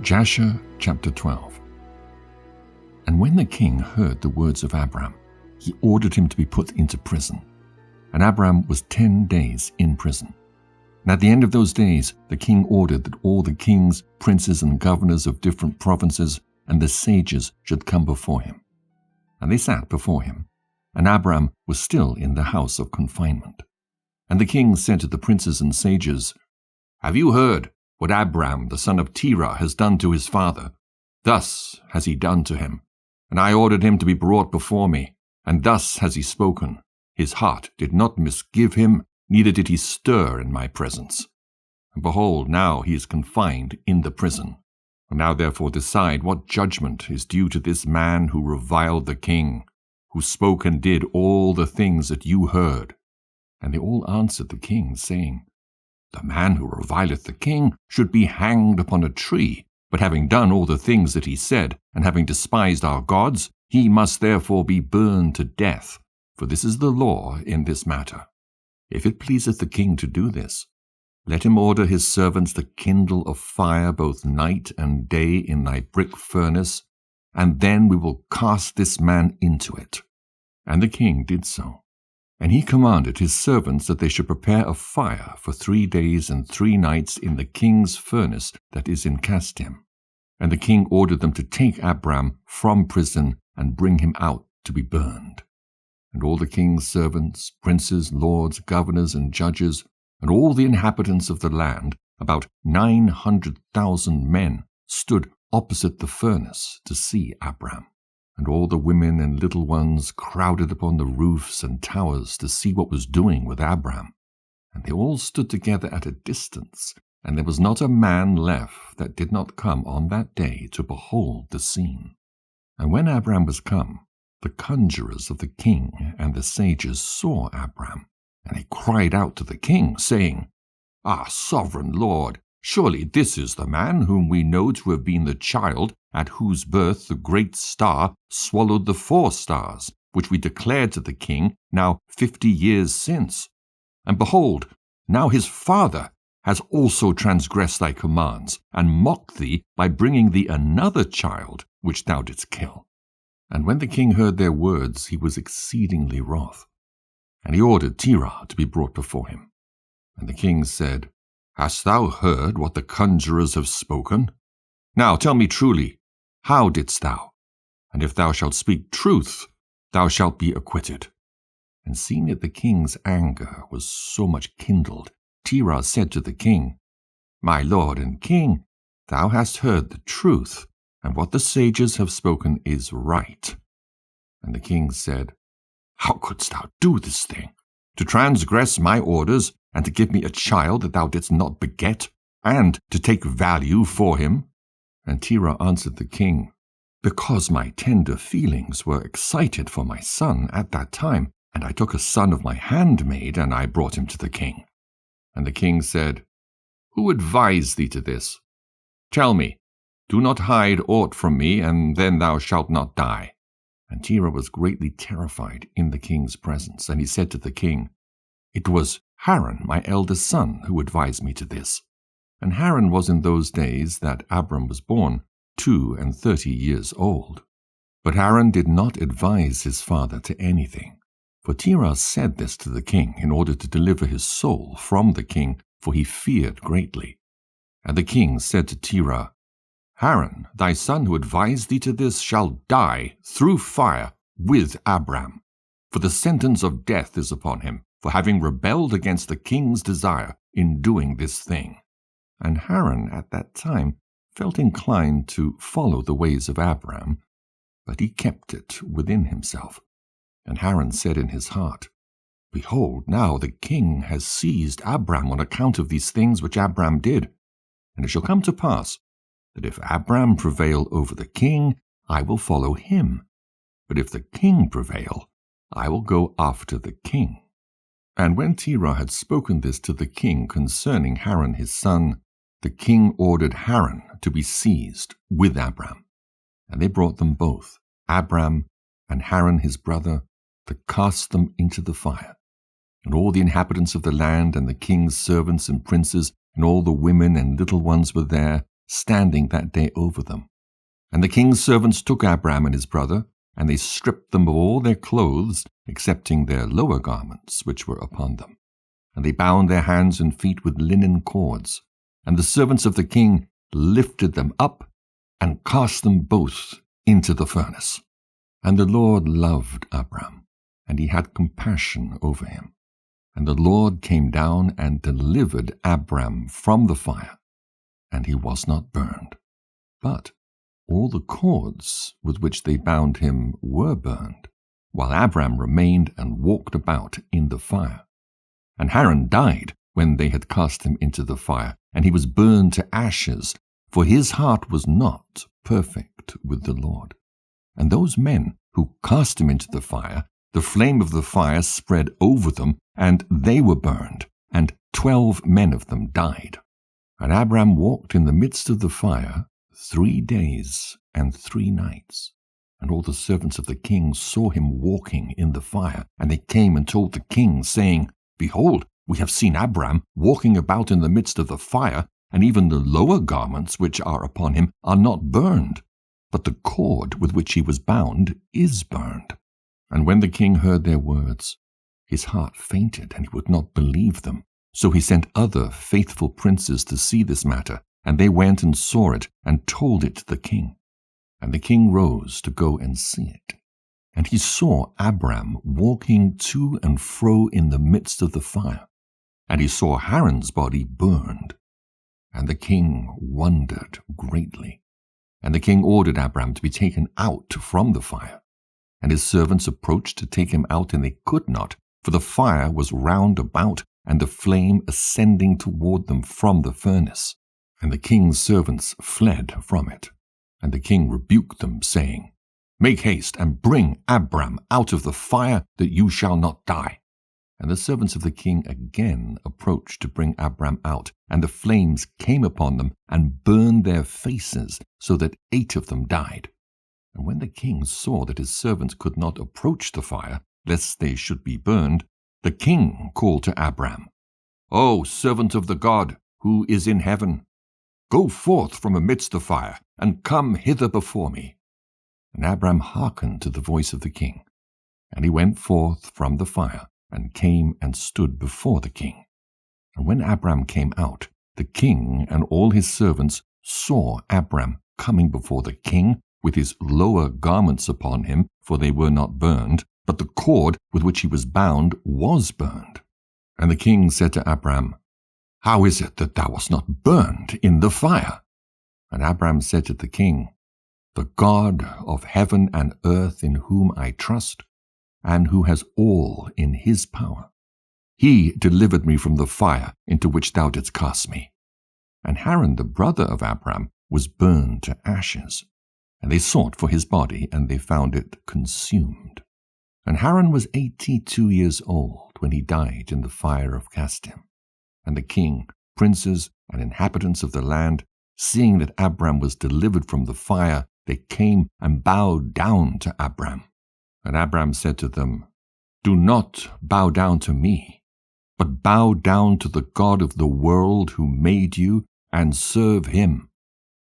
Jasher chapter 12. And when the king heard the words of Abram, he ordered him to be put into prison. And Abram was 10 days in prison. And at the end of those days, the king ordered that all the kings, princes, and governors of different provinces and the sages should come before him. And they sat before him, and Abram was still in the house of confinement. And the king said to the princes and sages, "Have you heard what Abram the son of Terah has done to his father? Thus has he done to him. And I ordered him to be brought before me, and thus has he spoken. His heart did not misgive him, neither did he stir in my presence. And behold, now he is confined in the prison. And now therefore decide what judgment is due to this man who reviled the king, who spoke and did all the things that you heard." And they all answered the king, saying, "The man who revileth the king should be hanged upon a tree, but having done all the things that he said, and having despised our gods, he must therefore be burned to death, for this is the law in this matter. If it pleaseth the king to do this, let him order his servants to kindle a fire both night and day in thy brick furnace, and then we will cast this man into it." And the king did so. And he commanded his servants that they should prepare a fire for 3 days and 3 nights in the king's furnace that is in Casdim. And the king ordered them to take Abram from prison and bring him out to be burned. And all the king's servants, princes, lords, governors, and judges, and all the inhabitants of the land, about 900,000 men, stood opposite the furnace to see Abram. And all the women and little ones crowded upon the roofs and towers to see what was doing with Abram. And they all stood together at a distance, and there was not a man left that did not come on that day to behold the scene. And when Abram was come, the conjurers of the king and the sages saw Abram, and they cried out to the king, saying, "Our sovereign lord, surely this is the man whom we know to have been the child at whose birth the great star swallowed the 4 stars, which we declared to the king now 50 years since. And behold, now his father has also transgressed thy commands, and mocked thee by bringing thee another child, which thou didst kill." And when the king heard their words, he was exceedingly wroth. And he ordered Terah to be brought before him. And the king said, "Hast thou heard what the conjurers have spoken? Now tell me truly, how didst thou? And if thou shalt speak truth, thou shalt be acquitted." And seeing that the king's anger was so much kindled, Terah said to the king, "My lord and king, thou hast heard the truth, and what the sages have spoken is right." And the king said, "How couldst thou do this thing, to transgress my orders, and to give me a child that thou didst not beget, and to take value for him?" And Terah answered the king, "Because my tender feelings were excited for my son at that time, and I took a son of my handmaid, and I brought him to the king." And the king said, "Who advised thee to this? Tell me, do not hide aught from me, and then thou shalt not die." And Terah was greatly terrified in the king's presence, and he said to the king, "It was Haran, my eldest son, who advised me to this." And Haran was in those days that Abram was born 32 years old. But Haran did not advise his father to anything. For Terah said this to the king in order to deliver his soul from the king, for he feared greatly. And the king said to Terah, "Haran, thy son who advised thee to this, shall die through fire with Abram. For the sentence of death is upon him, for having rebelled against the king's desire in doing this thing." And Haran at that time felt inclined to follow the ways of Abram, but he kept it within himself. And Haran said in his heart, "Behold, now the king has seized Abram on account of these things which Abram did. And it shall come to pass, that if Abram prevail over the king, I will follow him. But if the king prevail, I will go after the king." And when Terah had spoken this to the king concerning Haran his son, the king ordered Haran to be seized with Abram. And they brought them both, Abram and Haran his brother, to cast them into the fire. And all the inhabitants of the land and the king's servants and princes and all the women and little ones were there, standing that day over them. And the king's servants took Abram and his brother, and they stripped them of all their clothes, excepting their lower garments which were upon them. And they bound their hands and feet with linen cords. And the servants of the king lifted them up and cast them both into the furnace. And the Lord loved Abram, and he had compassion over him. And the Lord came down and delivered Abram from the fire, and he was not burned. But all the cords with which they bound him were burned, while Abram remained and walked about in the fire. And Haran died when they had cast him into the fire, and he was burned to ashes, for his heart was not perfect with the Lord. And those men who cast him into the fire, the flame of the fire spread over them, and they were burned, and 12 men of them died. And Abram walked in the midst of the fire 3 days and 3 nights. And all the servants of the king saw him walking in the fire, and they came and told the king, saying, Behold, we have seen Abram walking about in the midst of the fire, and even the lower garments which are upon him are not burned, but the cord with which he was bound is burned. And when the king heard their words, his heart fainted, and he would not believe them. So he sent other faithful princes to see this matter, and they went and saw it, and told it to the king. And the king rose to go and see it. And he saw Abram walking to and fro in the midst of the fire, and he saw Haran's body burned. And the king wondered greatly. And the king ordered Abram to be taken out from the fire. And his servants approached to take him out, and they could not, for the fire was round about, and the flame ascending toward them from the furnace. And the king's servants fled from it. And the king rebuked them, saying, Make haste, and bring Abram out of the fire, that you shall not die. And the servants of the king again approached to bring Abram out, and the flames came upon them, and burned their faces, so that 8 of them died. And when the king saw that his servants could not approach the fire, lest they should be burned, the king called to Abram, O servant of the God, who is in heaven, go forth from amidst the fire, and come hither before me. And Abram hearkened to the voice of the king. And he went forth from the fire, and came and stood before the king. And when Abram came out, the king and all his servants saw Abram coming before the king, with his lower garments upon him, for they were not burned, but the cord with which he was bound was burned. And the king said to Abram, How is it that thou wast not burned in the fire? And Abram said to the king, The God of heaven and earth, in whom I trust, and who has all in his power, he delivered me from the fire into which thou didst cast me. And Haran the brother of Abram was burned to ashes. And they sought for his body, and they found it consumed. And Haran was 82 years old when he died in the fire of Casdim. And the king, princes, and inhabitants of the land, seeing that Abram was delivered from the fire, they came and bowed down to Abram. And Abram said to them, Do not bow down to me, but bow down to the God of the world who made you, and serve him,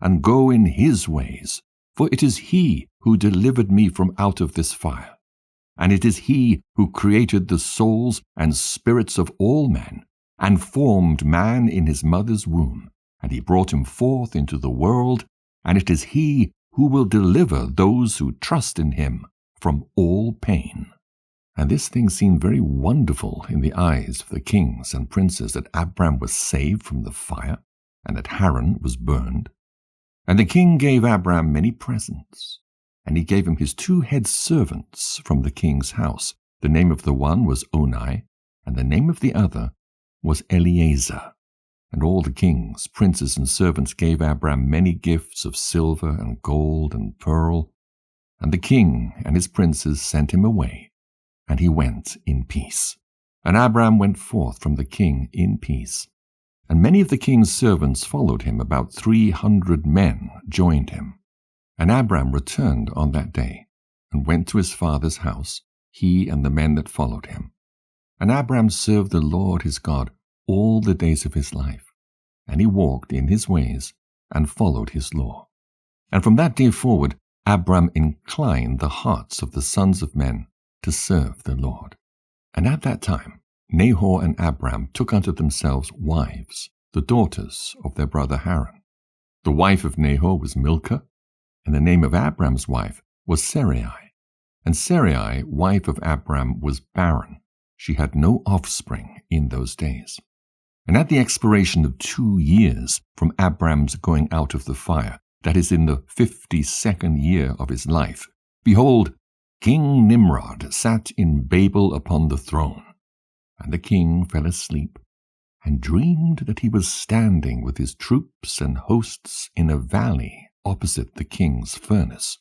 and go in his ways. For it is he who delivered me from out of this fire, and it is he who created the souls and spirits of all men, and formed man in his mother's womb, and he brought him forth into the world, and it is he who will deliver those who trust in him from all pain. And this thing seemed very wonderful in the eyes of the kings and princes, that Abram was saved from the fire, and that Haran was burned. And the king gave Abram many presents, and he gave him his 2 head servants from the king's house. The name of the one was Oni, and the name of the other was Eliezer. And all the kings, princes, and servants gave Abram many gifts of silver and gold and pearl. And the king and his princes sent him away, and he went in peace. And Abram went forth from the king in peace. And many of the king's servants followed him, about 300 men joined him. And Abram returned on that day, and went to his father's house, he and the men that followed him. And Abram served the Lord his God all the days of his life, and he walked in his ways, and followed his law. And from that day forward, Abram inclined the hearts of the sons of men to serve the Lord. And at that time, Nahor and Abram took unto themselves wives, the daughters of their brother Haran. The wife of Nahor was Milcah, and the name of Abram's wife was Sarai. And Sarai, wife of Abram, was barren. She had no offspring in those days. And at the expiration of 2 years from Abram's going out of the fire, that is, in the 52nd year of his life, behold, King Nimrod sat in Babel upon the throne. And the king fell asleep, and dreamed that he was standing with his troops and hosts in a valley opposite the king's furnace.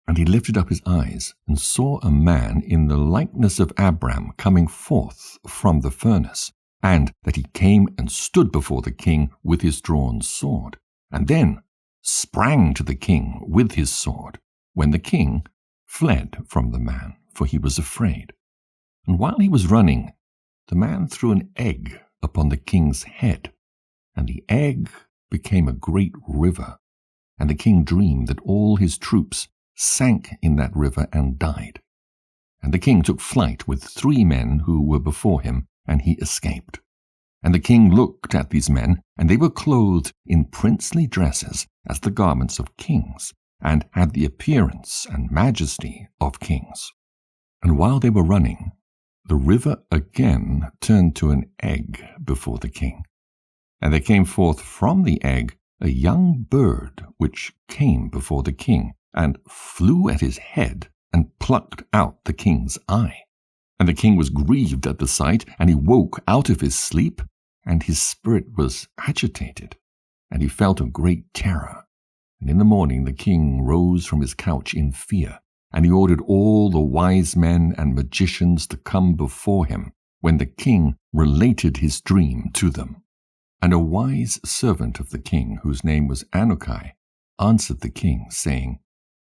And he lifted up his eyes, and saw a man in the likeness of Abram coming forth from the furnace, and that he came and stood before the king with his drawn sword, and then sprang to the king with his sword, when the king fled from the man, for he was afraid. And while he was running, the man threw an egg upon the king's head, and the egg became a great river, and the king dreamed that all his troops sank in that river and died. And the king took flight with 3 men who were before him, and he escaped. And the king looked at these men, and they were clothed in princely dresses, as the garments of kings, and had the appearance and majesty of kings. And while they were running, the river again turned to an egg before the king. And there came forth from the egg a young bird, which came before the king, and flew at his head, and plucked out the king's eye. And the king was grieved at the sight, and he woke out of his sleep, and his spirit was agitated, and he felt a great terror. And in the morning the king rose from his couch in fear, and he ordered all the wise men and magicians to come before him, when the king related his dream to them. And a wise servant of the king, whose name was Anukai, answered the king, saying,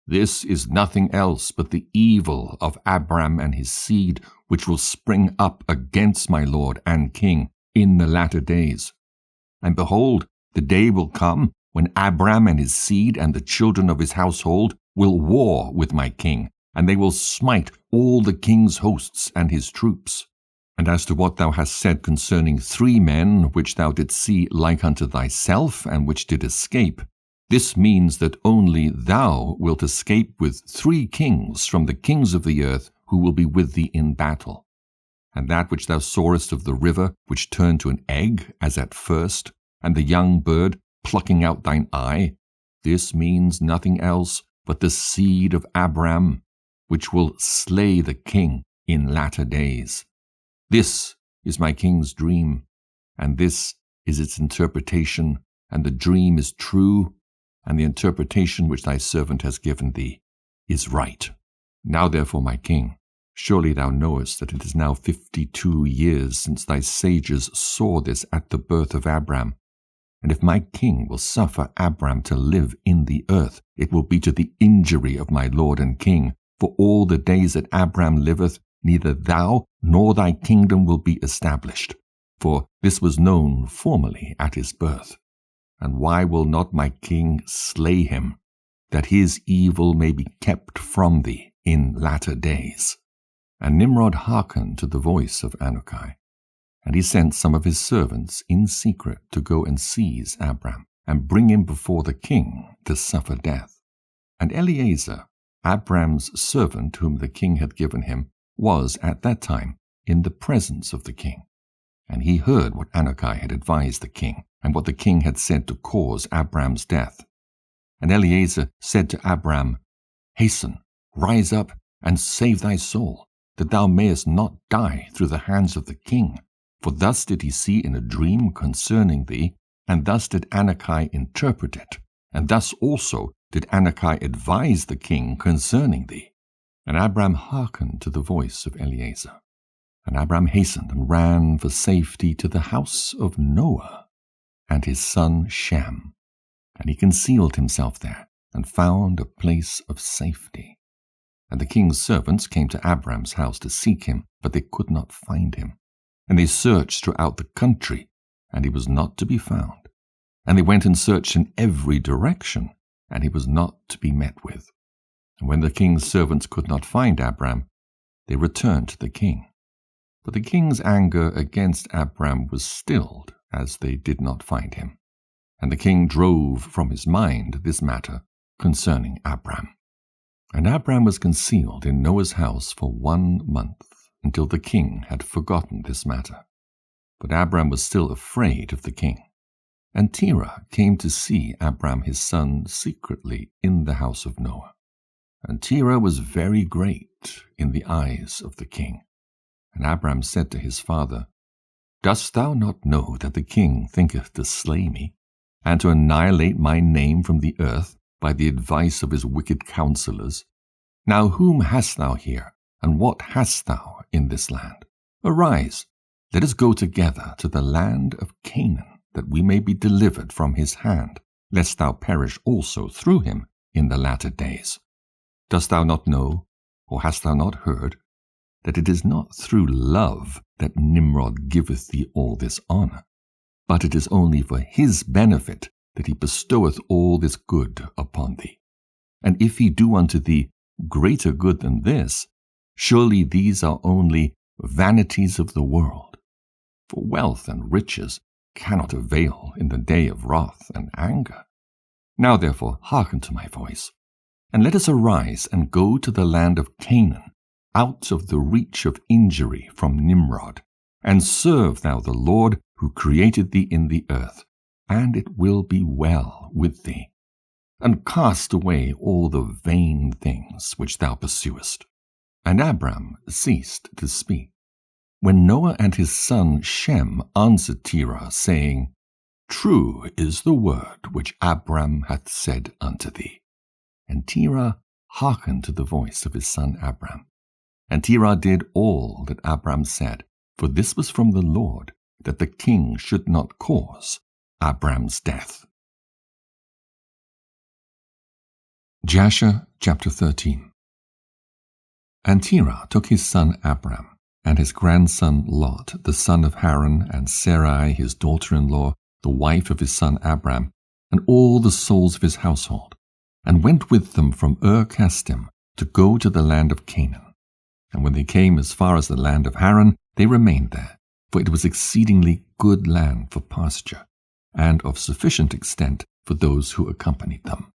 This is nothing else but the evil of Abram and his seed, which will spring up against my lord and king in the latter days. And behold, the day will come when Abram and his seed and the children of his household will war with my king, and they will smite all the king's hosts and his troops. And as to what thou hast said concerning 3 men, which thou didst see like unto thyself, and which did escape, this means that only thou wilt escape with 3 kings from the kings of the earth, who will be with thee in battle. And that which thou sawest of the river, which turned to an egg, as at first, and the young bird plucking out thine eye, this means nothing else but the seed of Abram, which will slay the king in latter days. This is my king's dream, and this is its interpretation, and the dream is true, and the interpretation which thy servant has given thee is right. Now therefore, my king, surely thou knowest that it is now 52 years since thy sages saw this at the birth of Abram. And if my king will suffer Abram to live in the earth, it will be to the injury of my lord and king. For all the days that Abram liveth, neither thou nor thy kingdom will be established. For this was known formerly at his birth. And why will not my king slay him, that his evil may be kept from thee in latter days? And Nimrod hearkened to the voice of Anukai. And he sent some of his servants in secret to go and seize Abram, and bring him before the king to suffer death. And Eliezer, Abram's servant whom the king had given him, was at that time in the presence of the king. And he heard what Anukai had advised the king, and what the king had said to cause Abram's death. And Eliezer said to Abram, Hasten, rise up, and save thy soul, that thou mayest not die through the hands of the king. For thus did he see in a dream concerning thee, and thus did Anukai interpret it, and thus also did Anukai advise the king concerning thee. And Abram hearkened to the voice of Eliezer. And Abram hastened and ran for safety to the house of Noah and his son Shem. And he concealed himself there, and found a place of safety. And the king's servants came to Abram's house to seek him, but they could not find him. And they searched throughout the country, and he was not to be found. And they went and searched in every direction, and he was not to be met with. And when the king's servants could not find Abram, they returned to the king. But the king's anger against Abram was stilled, as they did not find him. And the king drove from his mind this matter concerning Abram. And Abram was concealed in Noah's house for 1 month, until the king had forgotten this matter. But Abram was still afraid of the king. And Terah came to see Abram his son secretly in the house of Noah. And Terah was very great in the eyes of the king. And Abram said to his father, Dost thou not know that the king thinketh to slay me, and to annihilate my name from the earth by the advice of his wicked counselors? Now whom hast thou here, and what hast thou in this land? Arise, let us go together to the land of Canaan, that we may be delivered from his hand, lest thou perish also through him in the latter days. Dost thou not know, or hast thou not heard, that it is not through love that Nimrod giveth thee all this honor, but it is only for his benefit that he bestoweth all this good upon thee? And if he do unto thee greater good than this, surely these are only vanities of the world. For wealth and riches cannot avail in the day of wrath and anger. Now therefore hearken to my voice, and let us arise and go to the land of Canaan, out of the reach of injury from Nimrod, and serve thou the Lord who created thee in the earth, and it will be well with thee. And cast away all the vain things which thou pursuest. And Abram ceased to speak. When Noah and his son Shem answered Terah, saying, True is the word which Abram hath said unto thee. And Terah hearkened to the voice of his son Abram. And Terah did all that Abram said, for this was from the Lord, that the king should not cause Abram's death. Jasher chapter 13. And Terah took his son Abram, and his grandson Lot, the son of Haran, and Sarai his daughter-in-law, the wife of his son Abram, and all the souls of his household, and went with them from Ur-Kasdim to go to the land of Canaan. And when they came as far as the land of Haran, they remained there, for it was exceedingly good land for pasture, and of sufficient extent for those who accompanied them.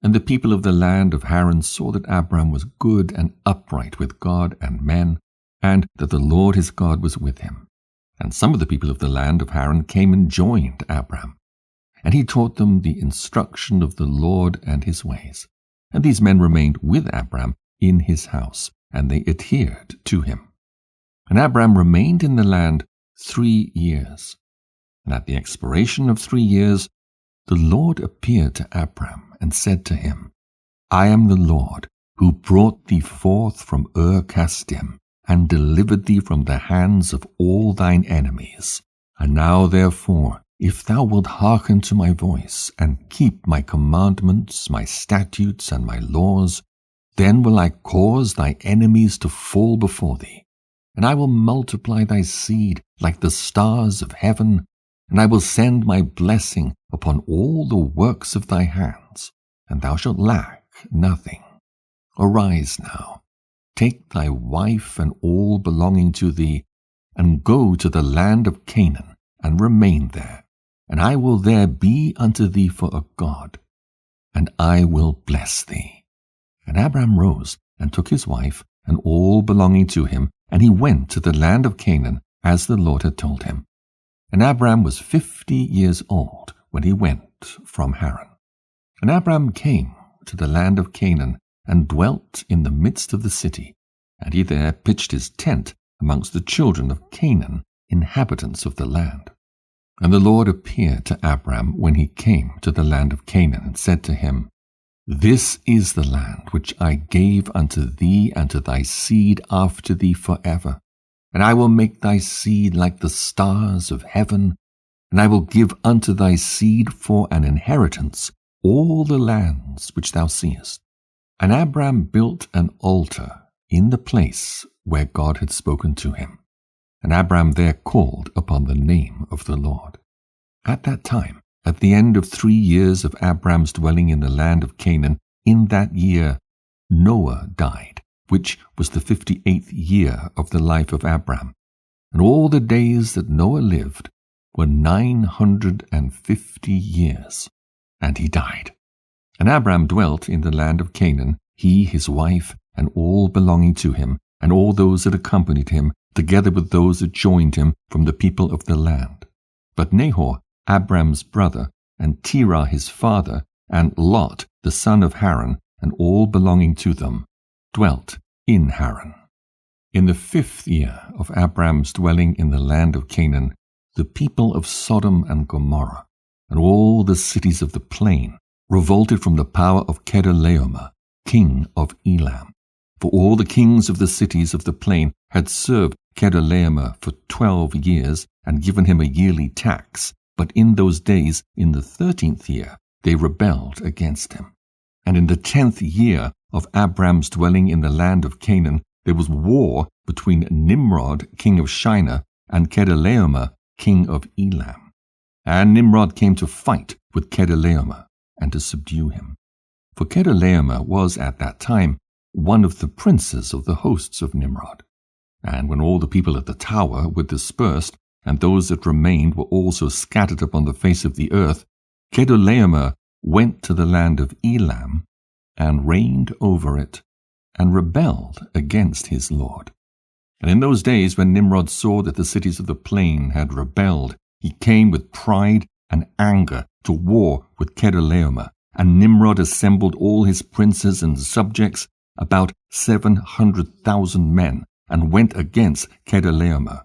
And the people of the land of Haran saw that Abram was good and upright with God and men, and that the Lord his God was with him. And some of the people of the land of Haran came and joined Abram. And he taught them the instruction of the Lord and his ways. And these men remained with Abram in his house, and they adhered to him. And Abram remained in the land 3 years. And at the expiration of 3 years, the Lord appeared to Abram and said to him, I am the Lord, who brought thee forth from Ur-Kasdim, and delivered thee from the hands of all thine enemies. And now therefore, if thou wilt hearken to my voice, and keep my commandments, my statutes, and my laws, then will I cause thy enemies to fall before thee, and I will multiply thy seed like the stars of heaven, and I will send my blessing upon all the works of thy hands, and thou shalt lack nothing. Arise now, take thy wife and all belonging to thee, and go to the land of Canaan, and remain there, and I will there be unto thee for a God, and I will bless thee. And Abram rose, and took his wife, and all belonging to him, and he went to the land of Canaan, as the Lord had told him. And Abram was 50 years old when he went from Haran. And Abram came to the land of Canaan, and dwelt in the midst of the city, and he there pitched his tent amongst the children of Canaan, inhabitants of the land. And the Lord appeared to Abram when he came to the land of Canaan, and said to him, This is the land which I gave unto thee and to thy seed after thee forever. And I will make thy seed like the stars of heaven, and I will give unto thy seed for an inheritance all the lands which thou seest. And Abram built an altar in the place where God had spoken to him. And Abram there called upon the name of the Lord. At that time At the end of 3 years of Abram's dwelling in the land of Canaan, in that year Noah died, which was the 58th year of the life of Abram. And all the days that Noah lived were 950 years, and he died. And Abram dwelt in the land of Canaan, he, his wife, and all belonging to him, and all those that accompanied him, together with those that joined him from the people of the land. But Nahor, Abram's brother, and Terah his father, and Lot the son of Haran, and all belonging to them, dwelt in Haran. In the 5th year of Abram's dwelling in the land of Canaan, the people of Sodom and Gomorrah, and all the cities of the plain, revolted from the power of Chedorlaomer, king of Elam. For all the kings of the cities of the plain had served Chedorlaomer for 12 years, and given him a yearly tax. But in those days, in the 13th year, they rebelled against him. And in the 10th year of Abram's dwelling in the land of Canaan, there was war between Nimrod, king of Shinar, and Chedorlaomer, king of Elam. And Nimrod came to fight with Chedorlaomer, and to subdue him. For Chedorlaomer was at that time one of the princes of the hosts of Nimrod. And when all the people at the tower were dispersed, and those that remained were also scattered upon the face of the earth, Chedorlaomer went to the land of Elam, and reigned over it, and rebelled against his lord. And in those days, when Nimrod saw that the cities of the plain had rebelled, he came with pride and anger to war with Chedorlaomer, and Nimrod assembled all his princes and subjects, about 700,000 men, and went against Chedorlaomer.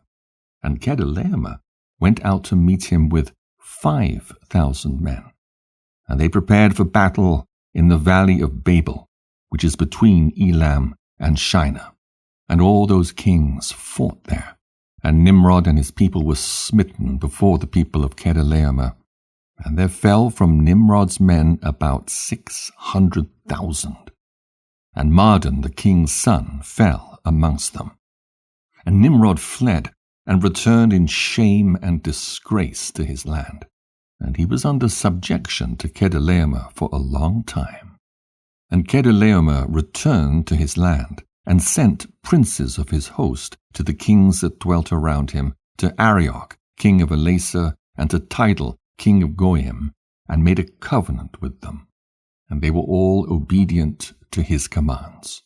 And Chedorlaomer went out to meet him with 5,000 men. And they prepared for battle in the valley of Babel, which is between Elam and Shinar. And all those kings fought there. And Nimrod and his people were smitten before the people of Chedorlaomer. And there fell from Nimrod's men about 600,000. And Mardon the king's son fell amongst them. And Nimrod fled, and returned in shame and disgrace to his land. And he was under subjection to Chedorlaomer for a long time. And Chedorlaomer returned to his land, and sent princes of his host to the kings that dwelt around him, to Arioch, king of Elasar, and to Tidal, king of Goyim, and made a covenant with them. And they were all obedient to his commands.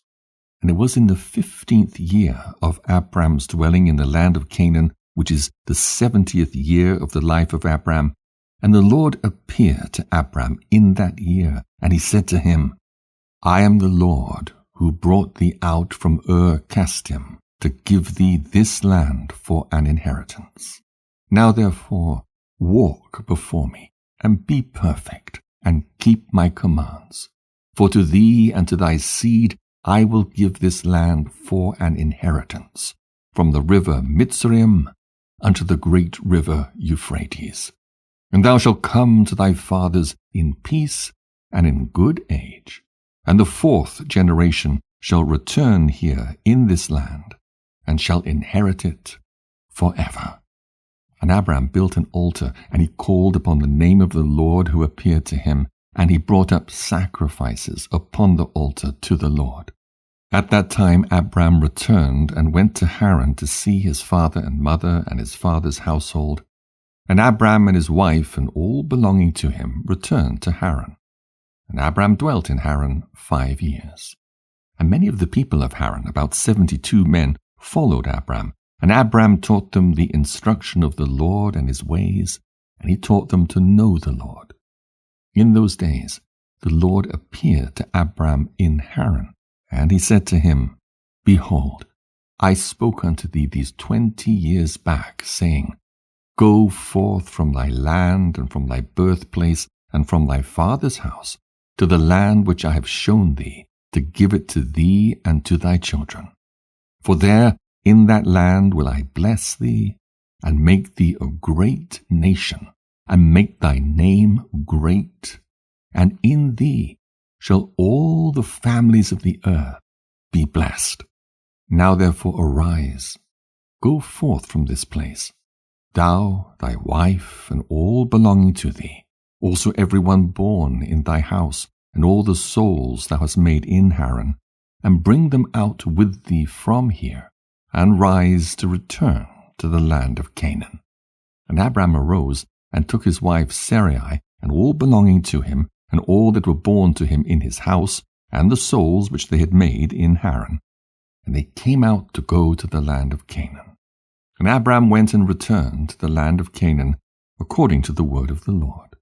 And it was in the 15th year of Abram's dwelling in the land of Canaan, which is the 70th year of the life of Abram. And the Lord appeared to Abram in that year, and he said to him, I am the Lord who brought thee out from Ur-Kasdim to give thee this land for an inheritance. Now therefore walk before me, and be perfect, and keep my commands. For to thee and to thy seed I will give this land for an inheritance, from the river Mitzrayim unto the great river Euphrates. And thou shalt come to thy fathers in peace and in good age, and the 4th generation shall return here in this land, and shall inherit it forever. And Abram built an altar, and he called upon the name of the Lord who appeared to him, and he brought up sacrifices upon the altar to the Lord. At that time Abram returned and went to Haran to see his father and mother and his father's household. And Abram and his wife and all belonging to him returned to Haran. And Abram dwelt in Haran 5 years. And many of the people of Haran, about 72 men, followed Abram. And Abram taught them the instruction of the Lord and his ways, and he taught them to know the Lord. In those days the Lord appeared to Abram in Haran, and he said to him, Behold, I spoke unto thee these 20 years back, saying, Go forth from thy land and from thy birthplace and from thy father's house to the land which I have shown thee, to give it to thee and to thy children. For there in that land will I bless thee, and make thee a great nation, and make thy name great, and in thee shall all the families of the earth be blessed. Now therefore arise, go forth from this place, thou, thy wife, and all belonging to thee, also every one born in thy house, and all the souls thou hast made in Haran, and bring them out with thee from here, and rise to return to the land of Canaan. And Abram arose, and took his wife Sarai, and all belonging to him, and all that were born to him in his house, and the souls which they had made in Haran. And they came out to go to the land of Canaan. And Abram went and returned to the land of Canaan, according to the word of the Lord.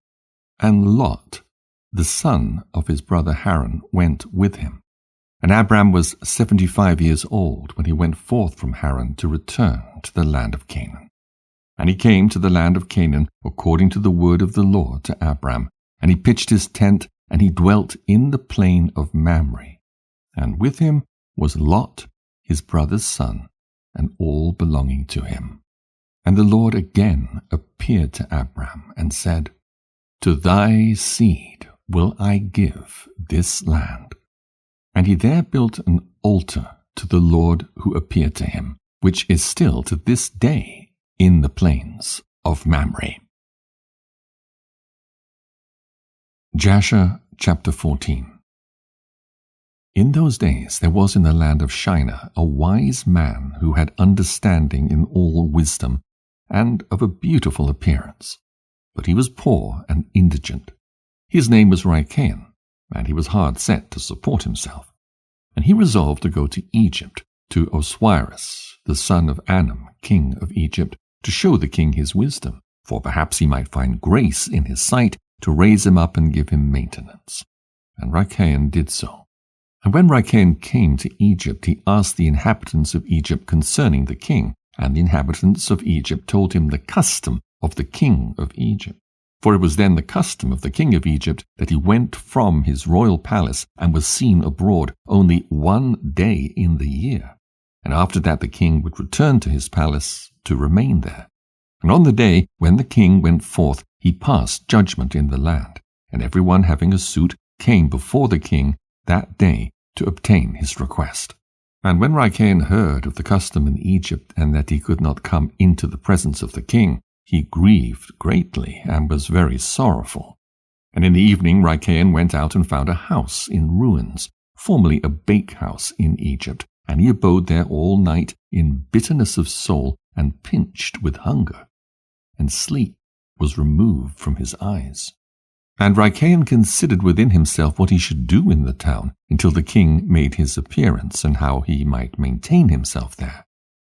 And Lot, the son of his brother Haran, went with him. And Abram was 75 years old when he went forth from Haran to return to the land of Canaan. And he came to the land of Canaan according to the word of the Lord to Abram, and he pitched his tent, and he dwelt in the plain of Mamre. And with him was Lot, his brother's son, and all belonging to him. And the Lord again appeared to Abram and said, To thy seed will I give this land. And he there built an altar to the Lord who appeared to him, which is still to this day in the plains of Mamre. Jasher chapter 14. In those days there was in the land of Shinar a wise man who had understanding in all wisdom, and of a beautiful appearance. But he was poor and indigent. His name was Rachael, and he was hard set to support himself. And he resolved to go to Egypt, to Osiris, the son of Anam, king of Egypt, to show the king his wisdom, for perhaps he might find grace in his sight to raise him up and give him maintenance. And Rachael did so. And when Rachael came to Egypt, he asked the inhabitants of Egypt concerning the king, and the inhabitants of Egypt told him the custom of the king of Egypt. For it was then the custom of the king of Egypt that he went from his royal palace and was seen abroad only 1 day in the year. And after that the king would return to his palace to remain there. And on the day when the king went forth, he passed judgment in the land, and every one having a suit came before the king that day to obtain his request. And when Rachael heard of the custom in Egypt, and that he could not come into the presence of the king, he grieved greatly, and was very sorrowful. And in the evening Rachael went out and found a house in ruins, formerly a bakehouse in Egypt, and he abode there all night in bitterness of soul, and pinched with hunger. And sleep was removed from his eyes. And Rachael considered within himself what he should do in the town, until the king made his appearance, and how he might maintain himself there.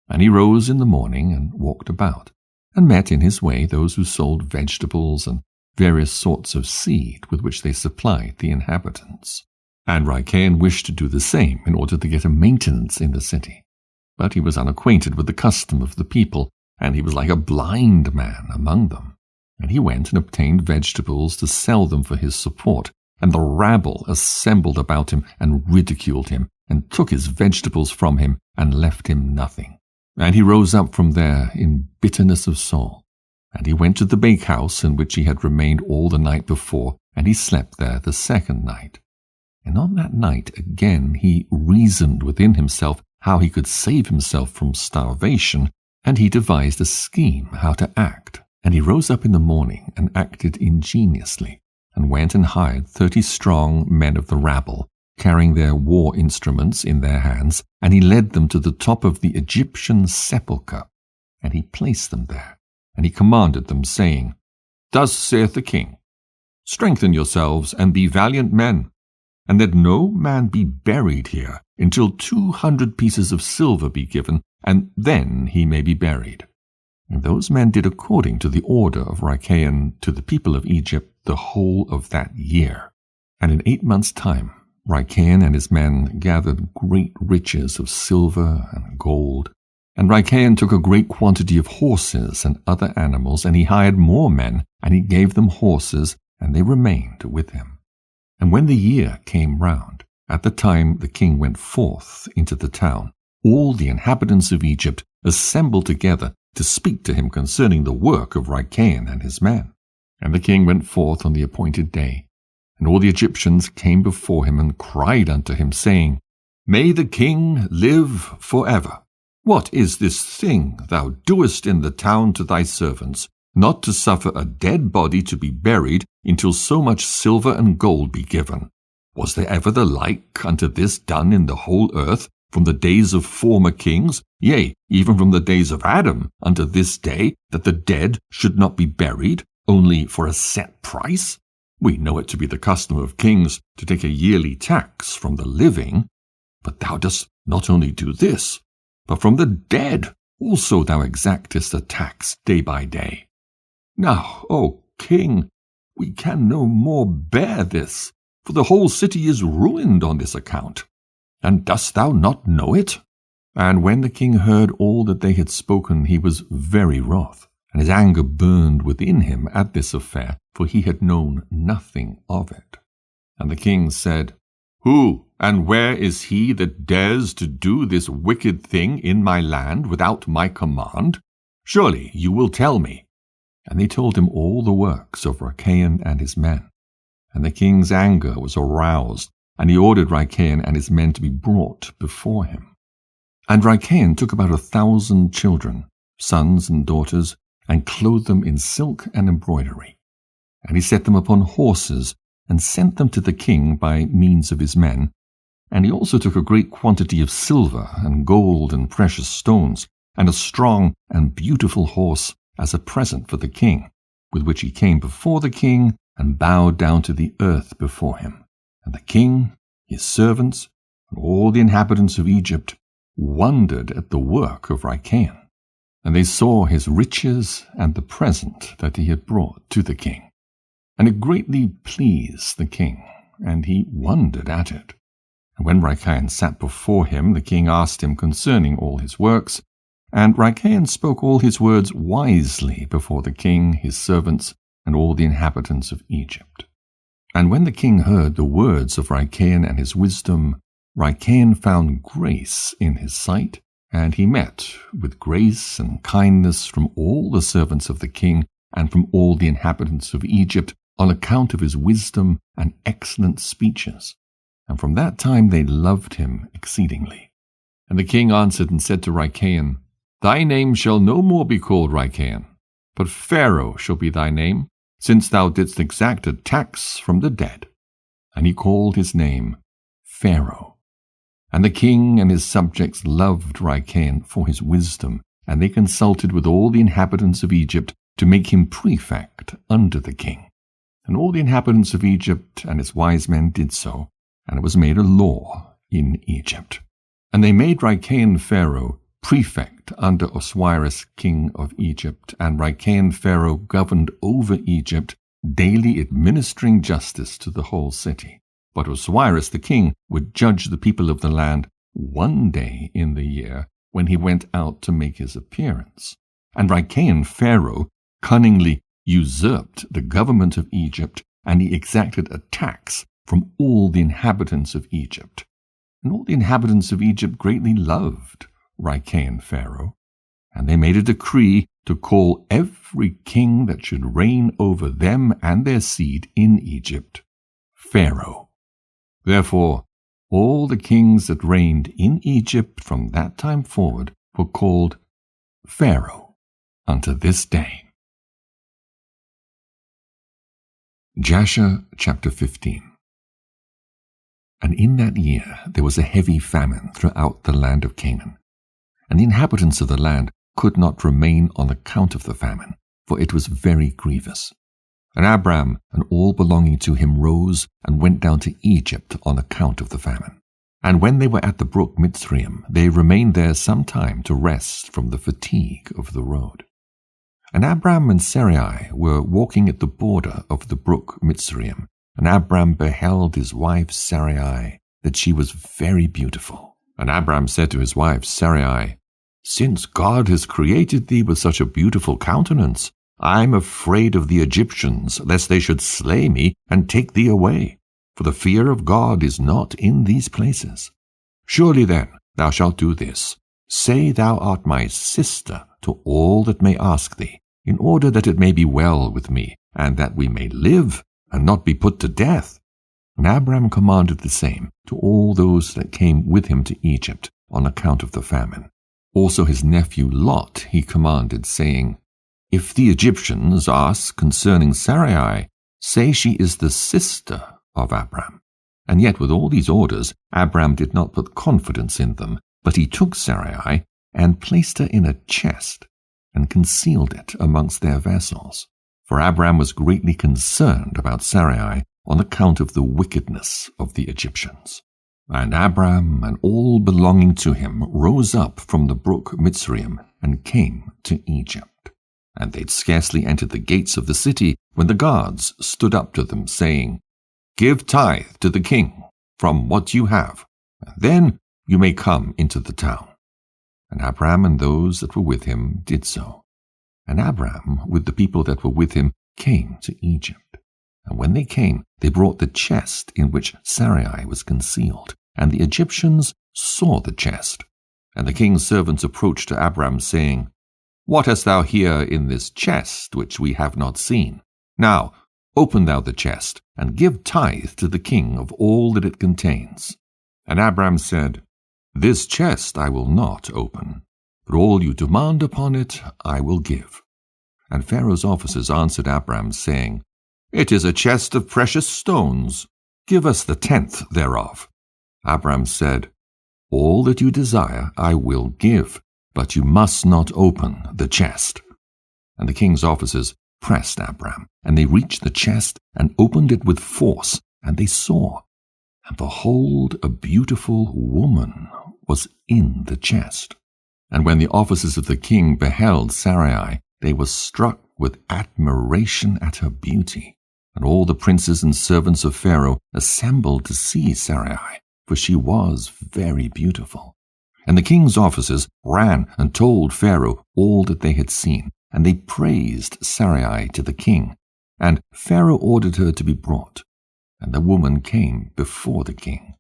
And he rose in the morning, and walked about, and met in his way those who sold vegetables and various sorts of seed with which they supplied the inhabitants. And Rachael wished to do the same in order to get a maintenance in the city. But he was unacquainted with the custom of the people, and he was like a blind man among them. And he went and obtained vegetables to sell them for his support, and the rabble assembled about him and ridiculed him, and took his vegetables from him, and left him nothing. And he rose up from there in bitterness of soul. And he went to the bakehouse in which he had remained all the night before, and he slept there the second night. And on that night again he reasoned within himself how he could save himself from starvation, and he devised a scheme how to act. And he rose up in the morning and acted ingeniously, and went and hired 30 strong men of the rabble, carrying their war instruments in their hands, and he led them to the top of the Egyptian sepulchre, and he placed them there, and he commanded them, saying, Thus saith the king, Strengthen yourselves, and be valiant men, and let no man be buried here until 200 pieces of silver be given, and then he may be buried. And those men did according to the order of Rachael to the people of Egypt the whole of that year. And in 8 months' time Rachael and his men gathered great riches of silver and gold. And Rachael took a great quantity of horses and other animals, and he hired more men, and he gave them horses, and they remained with him. And when the year came round, at the time the king went forth into the town, all the inhabitants of Egypt assembled together to speak to him concerning the work of Rachael and his men. And the king went forth on the appointed day, and all the Egyptians came before him and cried unto him, saying, May the king live forever. What is this thing thou doest in the town to thy servants, not to suffer a dead body to be buried until so much silver and gold be given. Was there ever the like unto this done in the whole earth, from the days of former kings, yea, even from the days of Adam unto this day, that the dead should not be buried, only for a set price? We know it to be the custom of kings to take a yearly tax from the living, but thou dost not only do this, but from the dead also thou exactest a tax day by day. Now, O king, we can no more bear this, for the whole city is ruined on this account. And dost thou not know it? And when the king heard all that they had spoken, he was very wroth, and his anger burned within him at this affair, for he had known nothing of it. And the king said, Who and where is he that dares to do this wicked thing in my land without my command? Surely you will tell me. And they told him all the works of Rachian and his men. And the king's anger was aroused, and he ordered Rachian and his men to be brought before him. And Rachian took about 1,000 children, sons and daughters, and clothed them in silk and embroidery. And he set them upon horses, and sent them to the king by means of his men. And he also took a great quantity of silver and gold and precious stones, and a strong and beautiful horse as a present for the king, with which he came before the king, and bowed down to the earth before him. And the king, his servants, and all the inhabitants of Egypt wondered at the work of Rachian. And they saw his riches and the present that he had brought to the king. And it greatly pleased the king, and he wondered at it. And when Rachian sat before him, the king asked him concerning all his works, and Rachian spoke all his words wisely before the king, his servants, and all the inhabitants of Egypt. And when the king heard the words of Rachian and his wisdom, Rachian found grace in his sight, and he met with grace and kindness from all the servants of the king and from all the inhabitants of Egypt, on account of his wisdom and excellent speeches. And from that time they loved him exceedingly. And the king answered and said to Rachian, Thy name shall no more be called Rachian, but Pharaoh shall be thy name, since thou didst exact a tax from the dead. And he called his name Pharaoh. And the king and his subjects loved Rachian for his wisdom, and they consulted with all the inhabitants of Egypt to make him prefect under the king. And all the inhabitants of Egypt and its wise men did so, and it was made a law in Egypt. And they made Rachian Pharaoh prefect under Osiris king of Egypt, and Rachian Pharaoh governed over Egypt, daily administering justice to the whole city. But Osiris the king would judge the people of the land one day in the year, when he went out to make his appearance. And Rachian Pharaoh cunningly usurped the government of Egypt, and he exacted a tax from all the inhabitants of Egypt. And all the inhabitants of Egypt greatly loved Rachian Pharaoh, and they made a decree to call every king that should reign over them and their seed in Egypt Pharaoh. Therefore, all the kings that reigned in Egypt from that time forward were called Pharaoh unto this day. Jasher chapter 15. And in that year there was a heavy famine throughout the land of Canaan, and the inhabitants of the land could not remain on account of the famine, for it was very grievous. And Abram and all belonging to him rose and went down to Egypt on account of the famine. And when they were at the brook Mitzrayim, they remained there some time to rest from the fatigue of the road. And Abram and Sarai were walking at the border of the brook Mitzrayim, and Abram beheld his wife Sarai, that she was very beautiful. And Abram said to his wife Sarai, Since God has created thee with such a beautiful countenance, I am afraid of the Egyptians, lest they should slay me and take thee away. For the fear of God is not in these places. Surely then thou shalt do this. Say thou art my sister to all that may ask thee, in order that it may be well with me, and that we may live, and not be put to death. And Abram commanded the same to all those that came with him to Egypt on account of the famine. Also his nephew Lot he commanded, saying, If the Egyptians ask concerning Sarai, say she is the sister of Abram. And yet with all these orders, Abram did not put confidence in them, but he took Sarai and placed her in a chest and concealed it amongst their vessels. For Abram was greatly concerned about Sarai on account of the wickedness of the Egyptians. And Abram and all belonging to him rose up from the brook Mitzrayim and came to Egypt. And they'd scarcely entered the gates of the city when the guards stood up to them, saying, "Give tithe to the king from what you have, and then you may come into the town." And Abram and those that were with him did so. And Abram, with the people that were with him, came to Egypt. And when they came, they brought the chest in which Sarai was concealed. And the Egyptians saw the chest. And the king's servants approached to Abram, saying, "What hast thou here in this chest which we have not seen? Now open thou the chest, and give tithe to the king of all that it contains." And Abram said, "This chest I will not open, but all you demand upon it I will give." And Pharaoh's officers answered Abram, saying, "It is a chest of precious stones. Give us the 10th thereof." Abram said, "All that you desire I will give, but you must not open the chest." And the king's officers pressed Abram, and they reached the chest and opened it with force, and they saw, and behold, a beautiful woman was in the chest. And when the officers of the king beheld Sarai, they were struck with admiration at her beauty. And all the princes and servants of Pharaoh assembled to see Sarai, for she was very beautiful. And the king's officers ran and told Pharaoh all that they had seen, and they praised Sarai to the king. And Pharaoh ordered her to be brought. And the woman came before the king.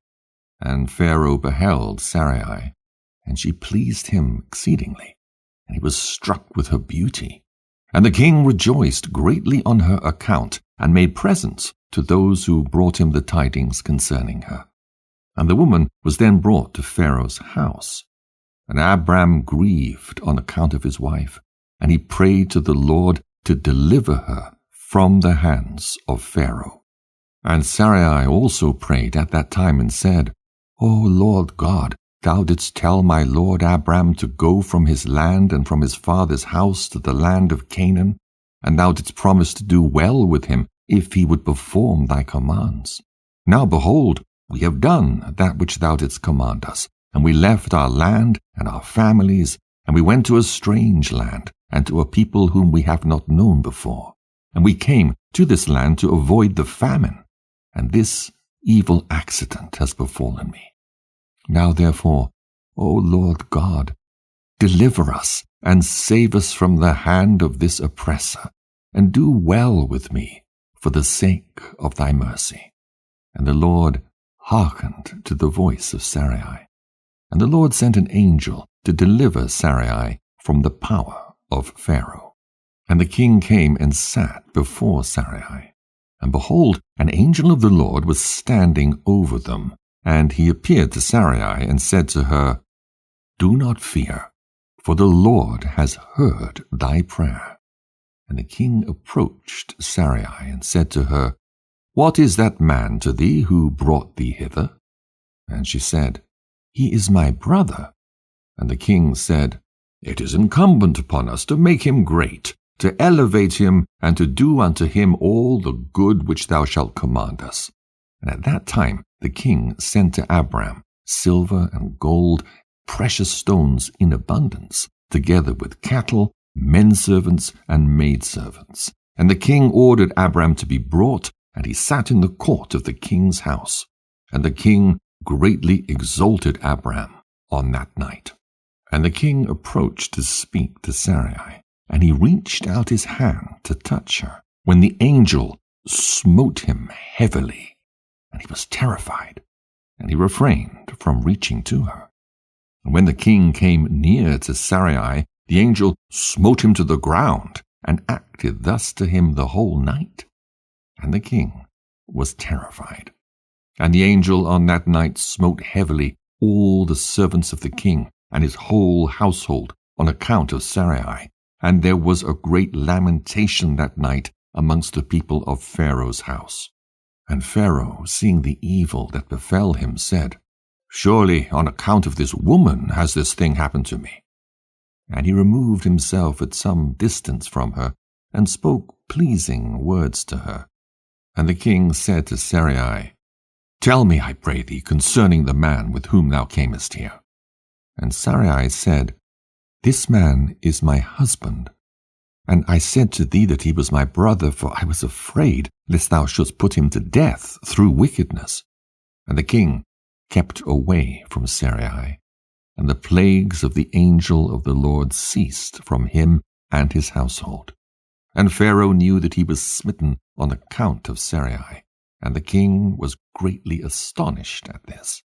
And Pharaoh beheld Sarai, and she pleased him exceedingly, and he was struck with her beauty. And the king rejoiced greatly on her account, and made presents to those who brought him the tidings concerning her. And the woman was then brought to Pharaoh's house. And Abram grieved on account of his wife, and he prayed to the Lord to deliver her from the hands of Pharaoh. And Sarai also prayed at that time and said, "O Lord God, thou didst tell my lord Abram to go from his land and from his father's house to the land of Canaan, and thou didst promise to do well with him if he would perform thy commands. Now behold, we have done that which thou didst command us, and we left our land and our families, and we went to a strange land, and to a people whom we have not known before. And we came to this land to avoid the famine, and this evil accident has befallen me. Now therefore, O Lord God, deliver us and save us from the hand of this oppressor, and do well with me for the sake of thy mercy." And the Lord hearkened to the voice of Sarai. And the Lord sent an angel to deliver Sarai from the power of Pharaoh. And the king came and sat before Sarai. And behold, an angel of the Lord was standing over them. And he appeared to Sarai and said to her, "Do not fear, for the Lord has heard thy prayer." And the king approached Sarai and said to her, "What is that man to thee who brought thee hither?" And she said, "He is my brother." And the king said, "It is incumbent upon us to make him great, to elevate him, and to do unto him all the good which thou shalt command us." And at that time the king sent to Abram silver and gold, precious stones in abundance, together with cattle, menservants, and maidservants. And the king ordered Abram to be brought, and he sat in the court of the king's house. And the king greatly exalted Abram on that night. And the king approached to speak to Sarai, and he reached out his hand to touch her, when the angel smote him heavily, and he was terrified, and he refrained from reaching to her. And when the king came near to Sarai, the angel smote him to the ground, and acted thus to him the whole night. And the king was terrified. And the angel on that night smote heavily all the servants of the king and his whole household on account of Sarai, and there was a great lamentation that night amongst the people of Pharaoh's house. And Pharaoh, seeing the evil that befell him, said, Surely on account of this woman has this thing happened to me. And he removed himself at some distance from her, and spoke pleasing words to her. And the king said to Sarai, Tell me, I pray thee, concerning the man with whom thou camest here. And Sarai said, This man is my husband. And I said to thee that he was my brother, for I was afraid lest thou shouldst put him to death through wickedness. And the king kept away from Sarai, and the plagues of the angel of the Lord ceased from him and his household. And Pharaoh knew that he was smitten on account of Sarai, and the king was greatly astonished at this.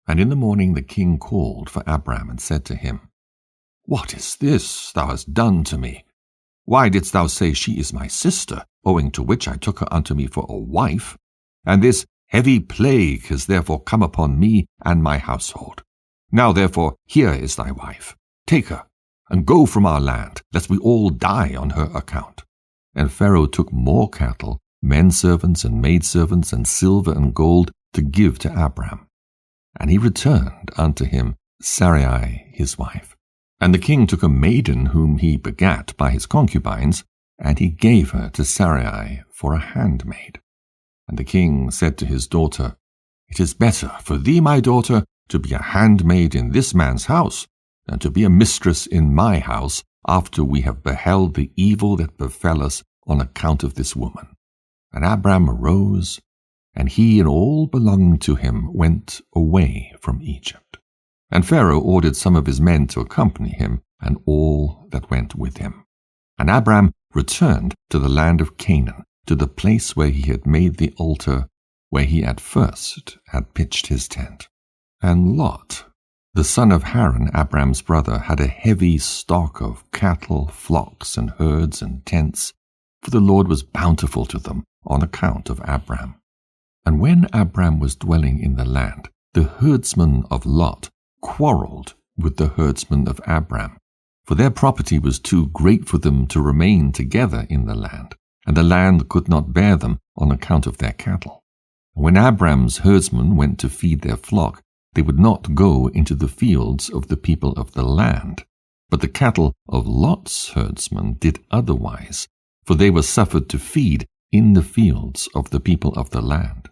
And in the morning the king called for Abram and said to him, What is this thou hast done to me? Why didst thou say, She is my sister, owing to which I took her unto me for a wife? And this heavy plague has therefore come upon me and my household. Now therefore here is thy wife. Take her, and go from our land, lest we all die on her account. And Pharaoh took more cattle, menservants and maidservants, and silver and gold, to give to Abram. And he returned unto him Sarai his wife. And the king took a maiden whom he begat by his concubines, and he gave her to Sarai for a handmaid. And the king said to his daughter, It is better for thee, my daughter, to be a handmaid in this man's house, than to be a mistress in my house, after we have beheld the evil that befell us on account of this woman. And Abram arose, and he and all belonging to him went away from Egypt. And Pharaoh ordered some of his men to accompany him, and all that went with him. And Abram returned to the land of Canaan, to the place where he had made the altar, where he at first had pitched his tent. And Lot, the son of Haran, Abram's brother, had a heavy stock of cattle, flocks, and herds, and tents, for the Lord was bountiful to them on account of Abram. And when Abram was dwelling in the land, the herdsmen of Lot quarreled with the herdsmen of Abram, for their property was too great for them to remain together in the land, and the land could not bear them on account of their cattle. When Abram's herdsmen went to feed their flock, they would not go into the fields of the people of the land, but the cattle of Lot's herdsmen did otherwise, for they were suffered to feed in the fields of the people of the land.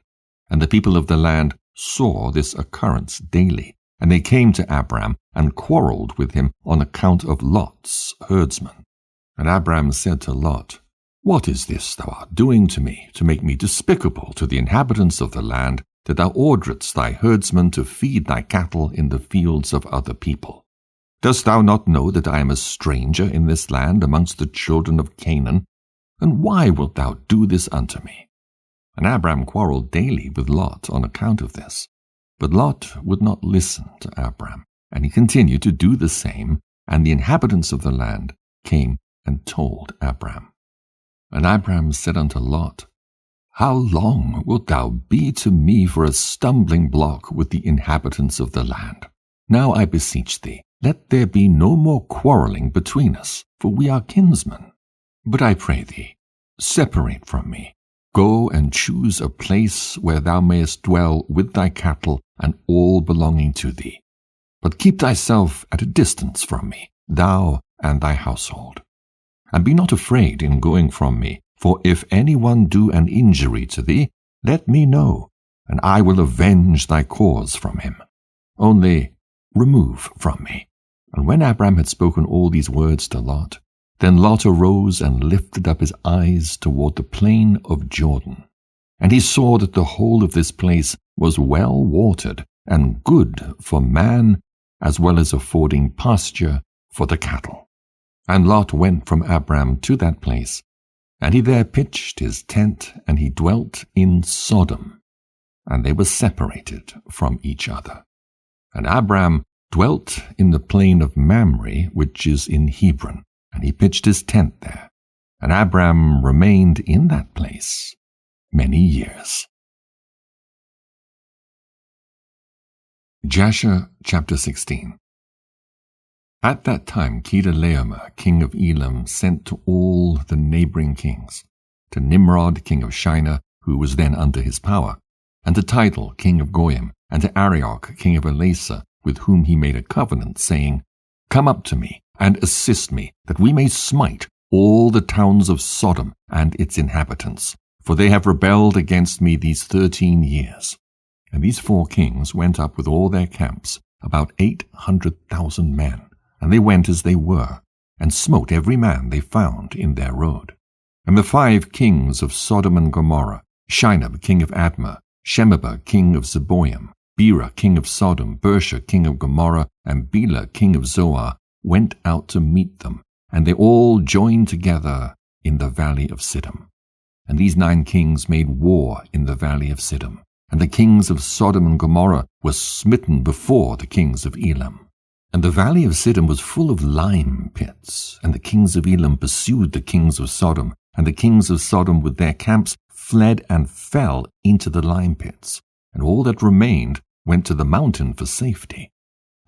And the people of the land saw this occurrence daily, and they came to Abram and quarreled with him on account of Lot's herdsmen. And Abram said to Lot, What is this thou art doing to me, to make me despicable to the inhabitants of the land, that thou orderedst thy herdsmen to feed thy cattle in the fields of other people? Dost thou not know that I am a stranger in this land amongst the children of Canaan? And why wilt thou do this unto me? And Abram quarreled daily with Lot on account of this. But Lot would not listen to Abram, and he continued to do the same, and the inhabitants of the land came and told Abram. And Abram said unto Lot, How long wilt thou be to me for a stumbling block with the inhabitants of the land? Now I beseech thee, let there be no more quarreling between us, for we are kinsmen. But I pray thee, separate from me. Go and choose a place where thou mayest dwell with thy cattle and all belonging to thee. But keep thyself at a distance from me, thou and thy household. And be not afraid in going from me, for if any one do an injury to thee, let me know, and I will avenge thy cause from him. Only remove from me. And when Abram had spoken all these words to Lot, then Lot arose and lifted up his eyes toward the plain of Jordan. And he saw that the whole of this place was well watered and good for man, as well as affording pasture for the cattle. And Lot went from Abram to that place, and he there pitched his tent, and he dwelt in Sodom. And they were separated from each other. And Abram dwelt in the plain of Mamre, which is in Hebron, and he pitched his tent there. And Abram remained in that place many years. Jasher chapter 16. At that time Kedorlaomer, king of Elam, sent to all the neighboring kings, to Nimrod, king of Shinar, who was then under his power, and to Tidal, king of Goyim, and to Arioch, king of Elasa, with whom he made a covenant, saying, Come up to me, and assist me, that we may smite all the towns of Sodom and its inhabitants, for they have rebelled against me these 13 years. And these 4 kings went up with all their camps, about 800,000 men, and they went as they were, and smote every man they found in their road. And the 5 kings of Sodom and Gomorrah, Shinab king of Admah, Shemeba king of Zeboim, Bera king of Sodom, Bersha king of Gomorrah, and Bela king of Zoar, went out to meet them, and they all joined together in the valley of Siddim. And these 9 kings made war in the valley of Siddim, and the kings of Sodom and Gomorrah were smitten before the kings of Elam. And the valley of Siddim was full of lime pits, and the kings of Elam pursued the kings of Sodom, and the kings of Sodom with their camps fled and fell into the lime pits, and all that remained went to the mountain for safety.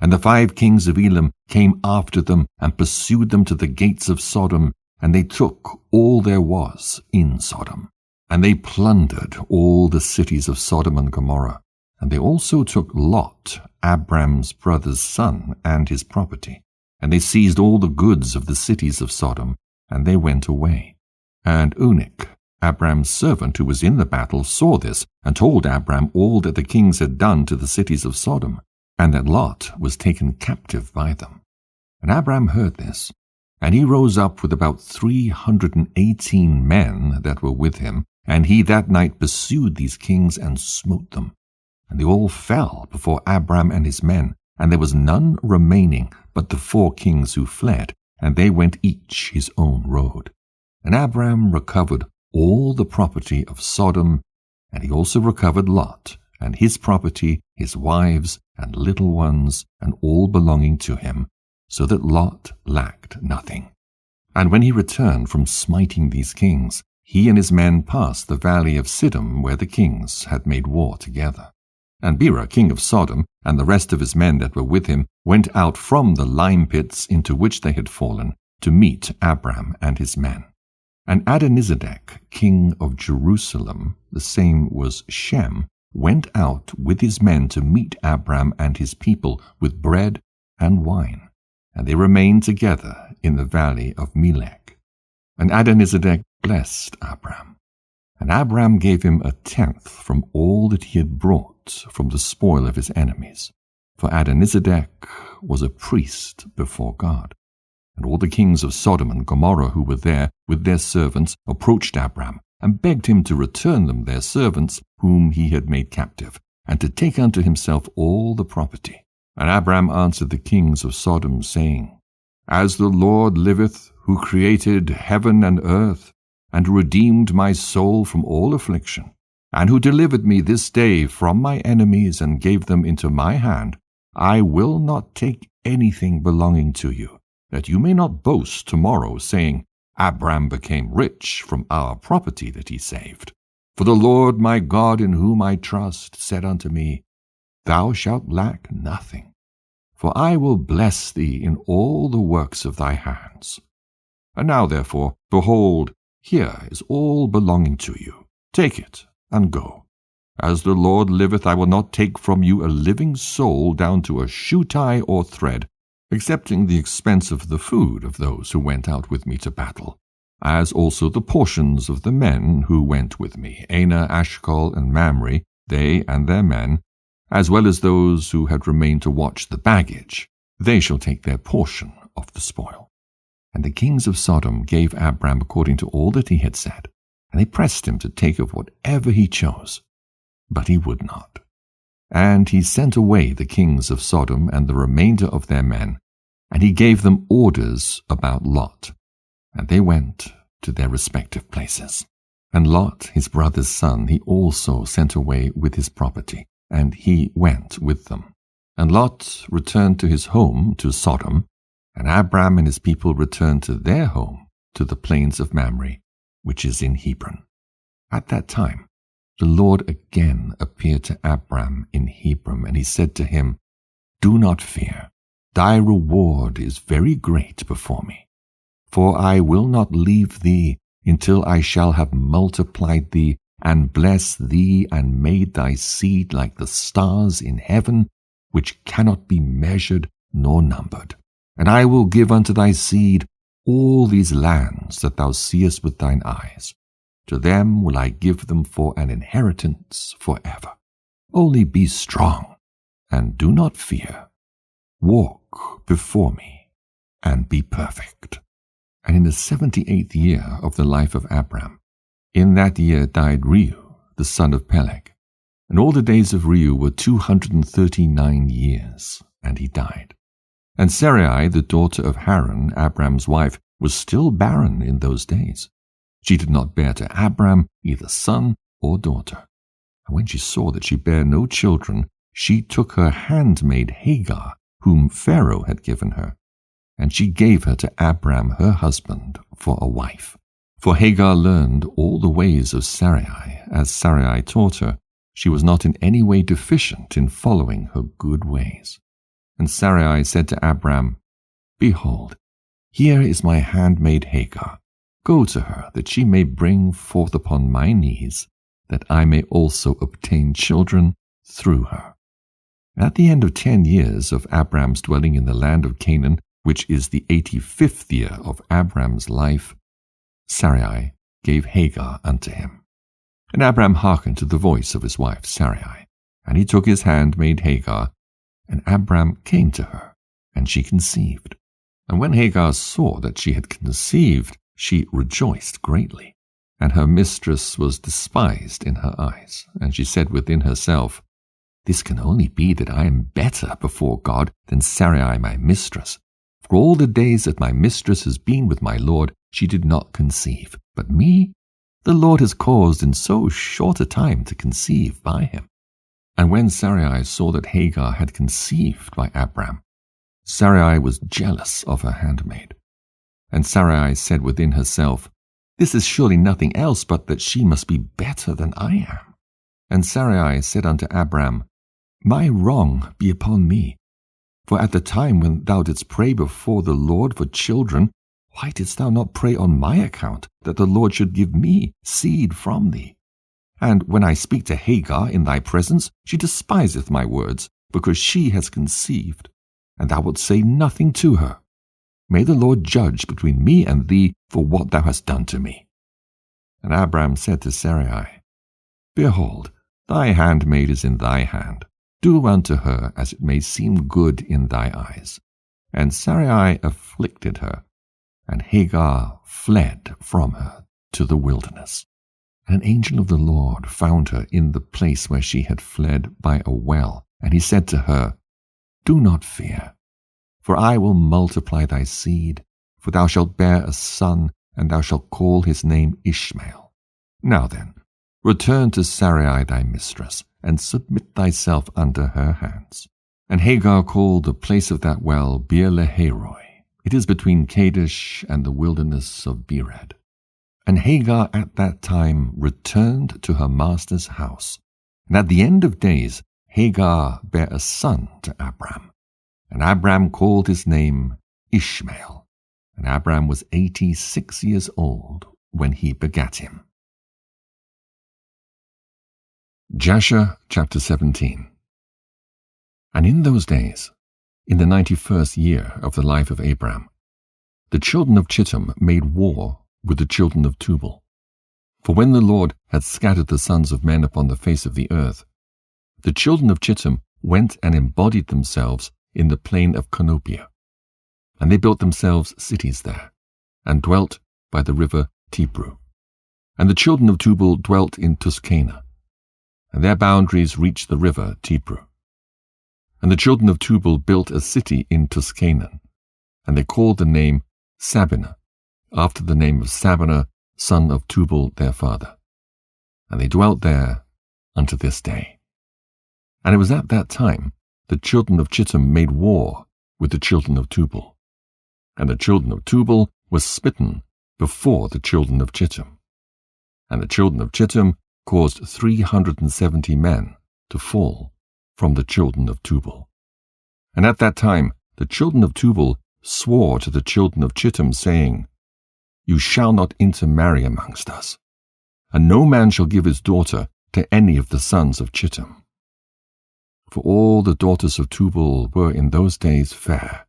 And the 5 kings of Elam came after them and pursued them to the gates of Sodom, and they took all there was in Sodom. And they plundered all the cities of Sodom and Gomorrah. And they also took Lot, Abram's brother's son, and his property. And they seized all the goods of the cities of Sodom, and they went away. And Eunuch, Abram's servant who was in the battle, saw this, and told Abram all that the kings had done to the cities of Sodom, and that Lot was taken captive by them. And Abram heard this, and he rose up with about 318 men that were with him, and he that night pursued these kings and smote them. And they all fell before Abram and his men, and there was none remaining but the 4 kings who fled, and they went each his own road. And Abram recovered all the property of Sodom, and he also recovered Lot, and his property, his wives, and little ones, and all belonging to him, so that Lot lacked nothing. And when he returned from smiting these kings, he and his men passed the valley of Siddim, where the kings had made war together. And Bera, king of Sodom, and the rest of his men that were with him, went out from the lime pits into which they had fallen, to meet Abram and his men. And Adonizedek, king of Jerusalem, the same was Shem, went out with his men to meet Abram and his people with bread and wine. And they remained together in the valley of Melech. And Adonizedek blessed Abram. And Abram gave him 1/10 from all that he had brought from the spoil of his enemies. For Adonizedek was a priest before God. And all the kings of Sodom and Gomorrah who were there with their servants approached Abram, and begged him to return them their servants whom he had made captive, and to take unto himself all the property. And Abram answered the kings of Sodom, saying, As the Lord liveth, who created heaven and earth, and redeemed my soul from all affliction, and who delivered me this day from my enemies and gave them into my hand, I will not take anything belonging to you, that you may not boast tomorrow, saying, Abram became rich from our property that he saved. For the Lord my God, in whom I trust, said unto me, Thou shalt lack nothing, for I will bless thee in all the works of thy hands. And now therefore, behold, here is all belonging to you. Take it, and go. As the Lord liveth, I will not take from you a living soul down to a shoe tie or thread, excepting the expense of the food of those who went out with me to battle, as also the portions of the men who went with me, Anah, Ashcol, and Mamre, they and their men, as well as those who had remained to watch the baggage. They shall take their portion of the spoil. And the kings of Sodom gave Abram according to all that he had said, and they pressed him to take of whatever he chose. But he would not. And he sent away the kings of Sodom and the remainder of their men, and he gave them orders about Lot. And they went to their respective places. And Lot, his brother's son, he also sent away with his property, and he went with them. And Lot returned to his home to Sodom, and Abram and his people returned to their home to the plains of Mamre, which is in Hebron. At that time, the Lord again appeared to Abram in Hebron, and he said to him, Do not fear, thy reward is very great before me. For I will not leave thee until I shall have multiplied thee, and blessed thee, and made thy seed like the stars in heaven, which cannot be measured nor numbered. And I will give unto thy seed all these lands that thou seest with thine eyes. To them will I give them for an inheritance forever. Only be strong, and do not fear. Walk before me, and be perfect. And in the 78th year of the life of Abram, in that year died Reu, the son of Peleg. And all the days of Reu were 239 years, and he died. And Sarai, the daughter of Haran, Abram's wife, was still barren in those days. She did not bear to Abram either son or daughter. And when she saw that she bare no children, she took her handmaid Hagar, whom Pharaoh had given her, and she gave her to Abram her husband for a wife. For Hagar learned all the ways of Sarai, as Sarai taught her. She was not in any way deficient in following her good ways. And Sarai said to Abram, Behold, here is my handmaid Hagar. Go to her, that she may bring forth upon my knees, that I may also obtain children through her. At the end of 10 years of Abram's dwelling in the land of Canaan, which is the 85th year of Abram's life, Sarai gave Hagar unto him. And Abram hearkened to the voice of his wife Sarai, and he took his handmaid Hagar, and Abram came to her, and she conceived. And when Hagar saw that she had conceived, she rejoiced greatly, and her mistress was despised in her eyes. And she said within herself, This can only be that I am better before God than Sarai my mistress. For all the days that my mistress has been with my Lord, she did not conceive. But me, the Lord has caused in so short a time to conceive by him. And when Sarai saw that Hagar had conceived by Abram, Sarai was jealous of her handmaid. And Sarai said within herself, This is surely nothing else but that she must be better than I am. And Sarai said unto Abram, My wrong be upon me. For at the time when thou didst pray before the Lord for children, why didst thou not pray on my account, that the Lord should give me seed from thee? And when I speak to Hagar in thy presence, she despiseth my words, because she has conceived, and thou wilt say nothing to her. May the Lord judge between me and thee for what thou hast done to me. And Abram said to Sarai, Behold, thy handmaid is in thy hand. Do unto her as it may seem good in thy eyes. And Sarai afflicted her, and Hagar fled from her to the wilderness. And an angel of the Lord found her in the place where she had fled by a well, and he said to her, Do not fear, for I will multiply thy seed, for thou shalt bear a son, and thou shalt call his name Ishmael. Now then, return to Sarai thy mistress, and submit thyself under her hands. And Hagar called the place of that well Beer-lahai-roi. It is between Kadesh and the wilderness of Bered. And Hagar at that time returned to her master's house. And at the end of days Hagar bare a son to Abram. And Abram called his name Ishmael. And Abram was 86 years old when he begat him. Jasher chapter 17. And in those days, in the 91st year of the life of Abram, the children of Chittim made war with the children of Tubal. For when the Lord had scattered the sons of men upon the face of the earth, the children of Chittim went and embodied themselves in the plain of Conopia. And they built themselves cities there, and dwelt by the river Tibru. And the children of Tubal dwelt in Tuscana, and their boundaries reached the river Tibru. And the children of Tubal built a city in Tuscana, and they called the name Sabina, after the name of Sabina, son of Tubal their father. And they dwelt there unto this day. And it was at that time the children of Chittim made war with the children of Tubal. And the children of Tubal were smitten before the children of Chittim. And the children of Chittim caused 370 men to fall from the children of Tubal. And at that time the children of Tubal swore to the children of Chittim, saying, You shall not intermarry amongst us, and no man shall give his daughter to any of the sons of Chittim. For all the daughters of Tubal were in those days fair,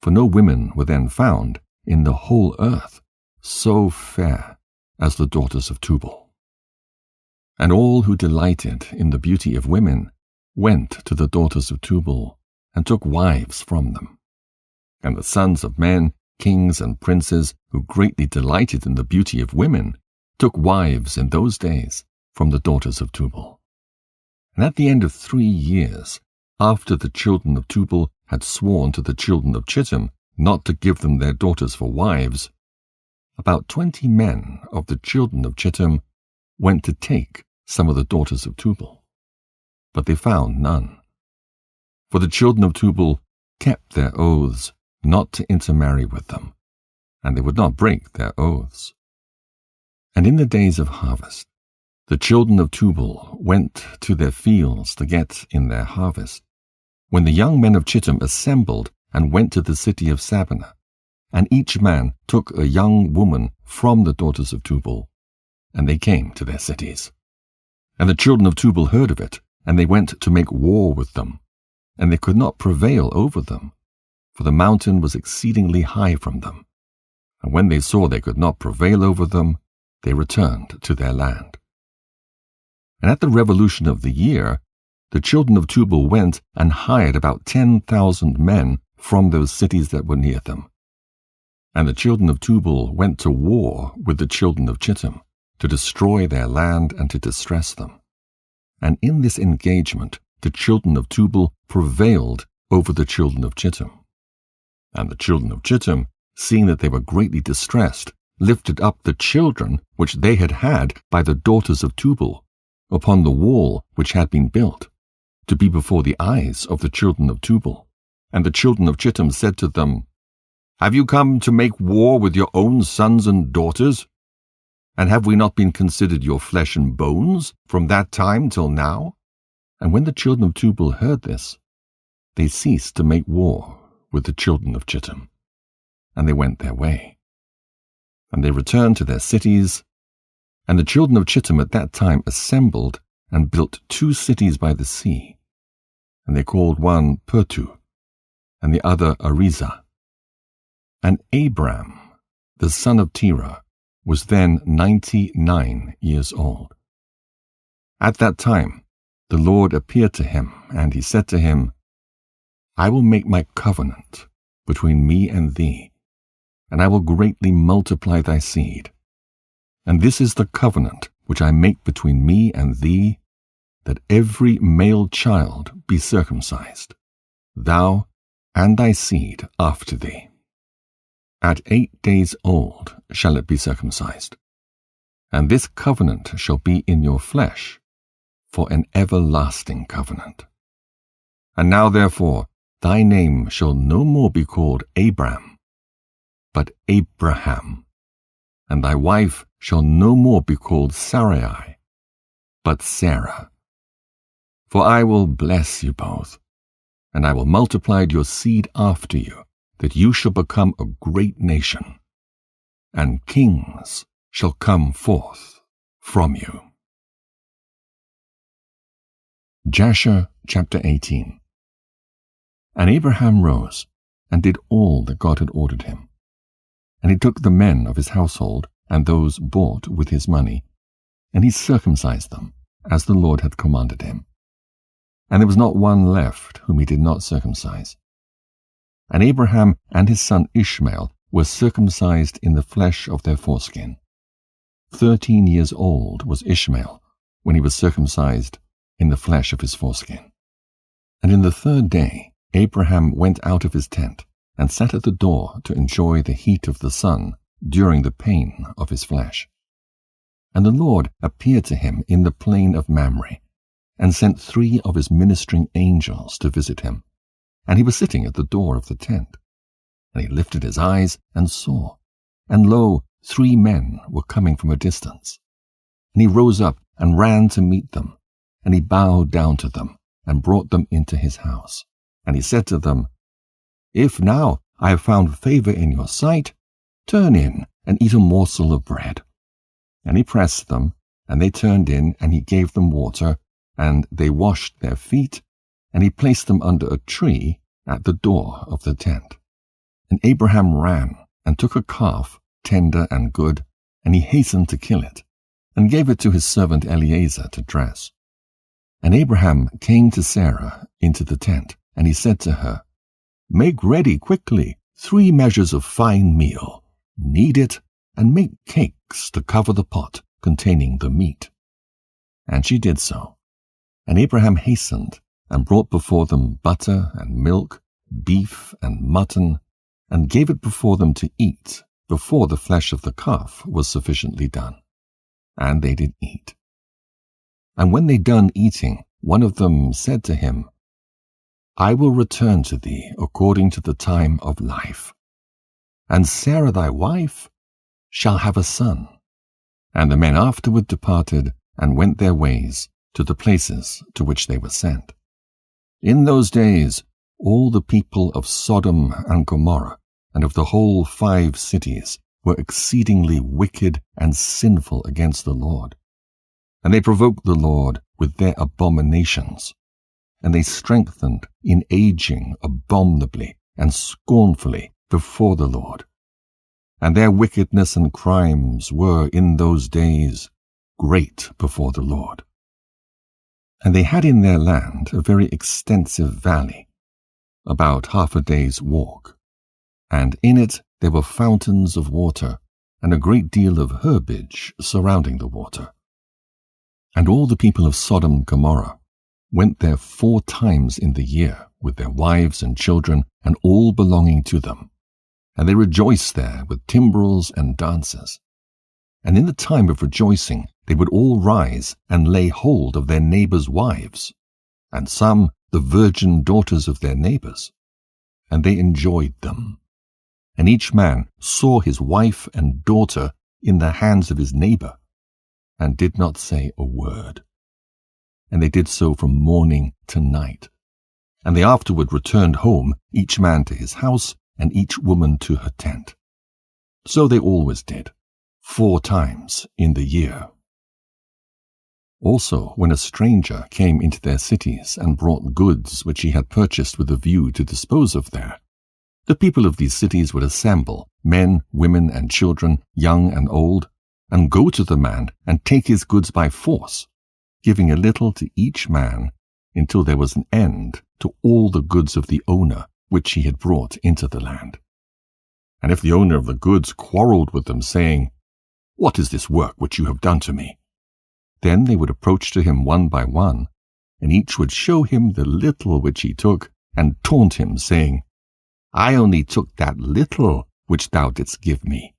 for no women were then found in the whole earth so fair as the daughters of Tubal. And all who delighted in the beauty of women went to the daughters of Tubal and took wives from them. And the sons of men, kings and princes, who greatly delighted in the beauty of women, took wives in those days from the daughters of Tubal. And at the end of 3 years, after the children of Tubal had sworn to the children of Chittim not to give them their daughters for wives, about 20 men of the children of Chittim went to take some of the daughters of Tubal. But they found none. For the children of Tubal kept their oaths not to intermarry with them, and they would not break their oaths. And in the days of harvest, the children of Tubal went to their fields to get in their harvest, when the young men of Chittim assembled and went to the city of Sabinah, and each man took a young woman from the daughters of Tubal, and they came to their cities. And the children of Tubal heard of it, and they went to make war with them, and they could not prevail over them, for the mountain was exceedingly high from them. And when they saw they could not prevail over them, they returned to their land. And at the revolution of the year, the children of Tubal went and hired about 10,000 men from those cities that were near them. And the children of Tubal went to war with the children of Chittim, to destroy their land and to distress them. And in this engagement the children of Tubal prevailed over the children of Chittim. And the children of Chittim, seeing that they were greatly distressed, lifted up the children which they had had by the daughters of Tubal upon the wall which had been built, to be before the eyes of the children of Tubal. And the children of Chittim said to them, Have you come to make war with your own sons and daughters? And have we not been considered your flesh and bones from that time till now? And when the children of Tubal heard this, they ceased to make war with the children of Chittim, and they went their way. And they returned to their cities, and the children of Chittim at that time assembled and built 2 cities by the sea, and they called one Pertu, and the other Arizah. And Abram, the son of Terah, was then 99 years old. At that time the Lord appeared to him, and he said to him, I will make my covenant between me and thee, and I will greatly multiply thy seed. And this is the covenant which I make between me and thee, that every male child be circumcised, thou and thy seed after thee. At 8 days old shall it be circumcised. And this covenant shall be in your flesh for an everlasting covenant. And now therefore thy name shall no more be called Abram, but Abraham, and thy wife shall no more be called Sarai, but Sarah. For I will bless you both, and I will multiply your seed after you, that you shall become a great nation, and kings shall come forth from you. Jasher chapter 18. And Abraham rose, and did all that God had ordered him. And he took the men of his household, and those bought with his money, and he circumcised them, as the Lord had commanded him. And there was not one left whom he did not circumcise. And Abraham and his son Ishmael were circumcised in the flesh of their foreskin. 13 years old was Ishmael when he was circumcised in the flesh of his foreskin. And in the 3rd day Abraham went out of his tent, and sat at the door to enjoy the heat of the sun during the pain of his flesh. And the Lord appeared to him in the plain of Mamre, and sent 3 of his ministering angels to visit him. And he was sitting at the door of the tent. And he lifted his eyes and saw, and lo, 3 men were coming from a distance. And he rose up and ran to meet them, and he bowed down to them, and brought them into his house. And he said to them, If now I have found favor in your sight, turn in and eat a morsel of bread. And he pressed them, and they turned in, and he gave them water, and they washed their feet, and he placed them under a tree at the door of the tent. And Abraham ran and took a calf, tender and good, and he hastened to kill it, and gave it to his servant Eliezer to dress. And Abraham came to Sarah into the tent, and he said to her, Make ready quickly 3 measures of fine meal, knead it, and make cakes to cover the pot containing the meat. And she did so. And Abraham hastened, and brought before them butter and milk, beef and mutton, and gave it before them to eat, before the flesh of the calf was sufficiently done. And they did eat. And when they done eating, one of them said to him, I will return to thee according to the time of life. And Sarah thy wife shall have a son. And the men afterward departed, and went their ways to the places to which they were sent. In those days all the people of Sodom and Gomorrah, and of the whole 5 cities, were exceedingly wicked and sinful against the Lord. And they provoked the Lord with their abominations. And they strengthened in aging abominably and scornfully before the Lord. And their wickedness and crimes were in those days great before the Lord. And they had in their land a very extensive valley, about half a day's walk, and in it there were fountains of water, and a great deal of herbage surrounding the water. And all the people of Sodom and Gomorrah went there 4 times in the year with their wives and children and all belonging to them, and they rejoiced there with timbrels and dances. And in the time of rejoicing they would all rise and lay hold of their neighbors' wives, and some the virgin daughters of their neighbors, and they enjoyed them. And each man saw his wife and daughter in the hands of his neighbor, and did not say a word. And they did so from morning to night. And they afterward returned home, each man to his house, and each woman to her tent. So they always did, 4 times in the year. Also, when a stranger came into their cities and brought goods which he had purchased with a view to dispose of there, the people of these cities would assemble, men, women, and children, young and old, and go to the man and take his goods by force, giving a little to each man, until there was an end to all the goods of the owner which he had brought into the land. And if the owner of the goods quarrelled with them, saying, What is this work which you have done to me? Then they would approach to him one by one, and each would show him the little which he took, and taunt him, saying, I only took that little which thou didst give me.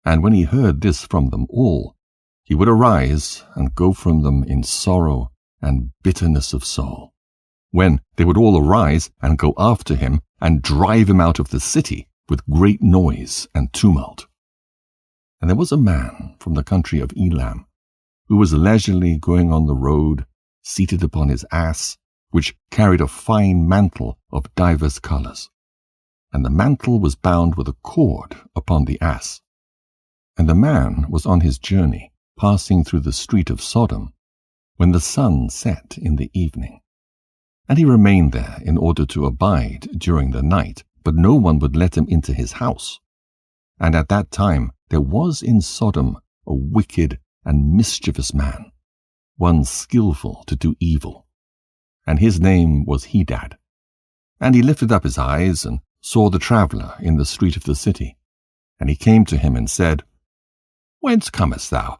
And when he heard this from them all, he would arise and go from them in sorrow and bitterness of soul, when they would all arise and go after him and drive him out of the city with great noise and tumult. And there was a man from the country of Elam, who was leisurely going on the road, seated upon his ass, which carried a fine mantle of divers colours. And the mantle was bound with a cord upon the ass. And the man was on his journey, passing through the street of Sodom, when the sun set in the evening. And he remained there in order to abide during the night, but no one would let him into his house. And at that time there was in Sodom a wicked and mischievous man, one skillful to do evil. And his name was Hadad. And he lifted up his eyes, and saw the traveller in the street of the city. And he came to him and said, Whence comest thou?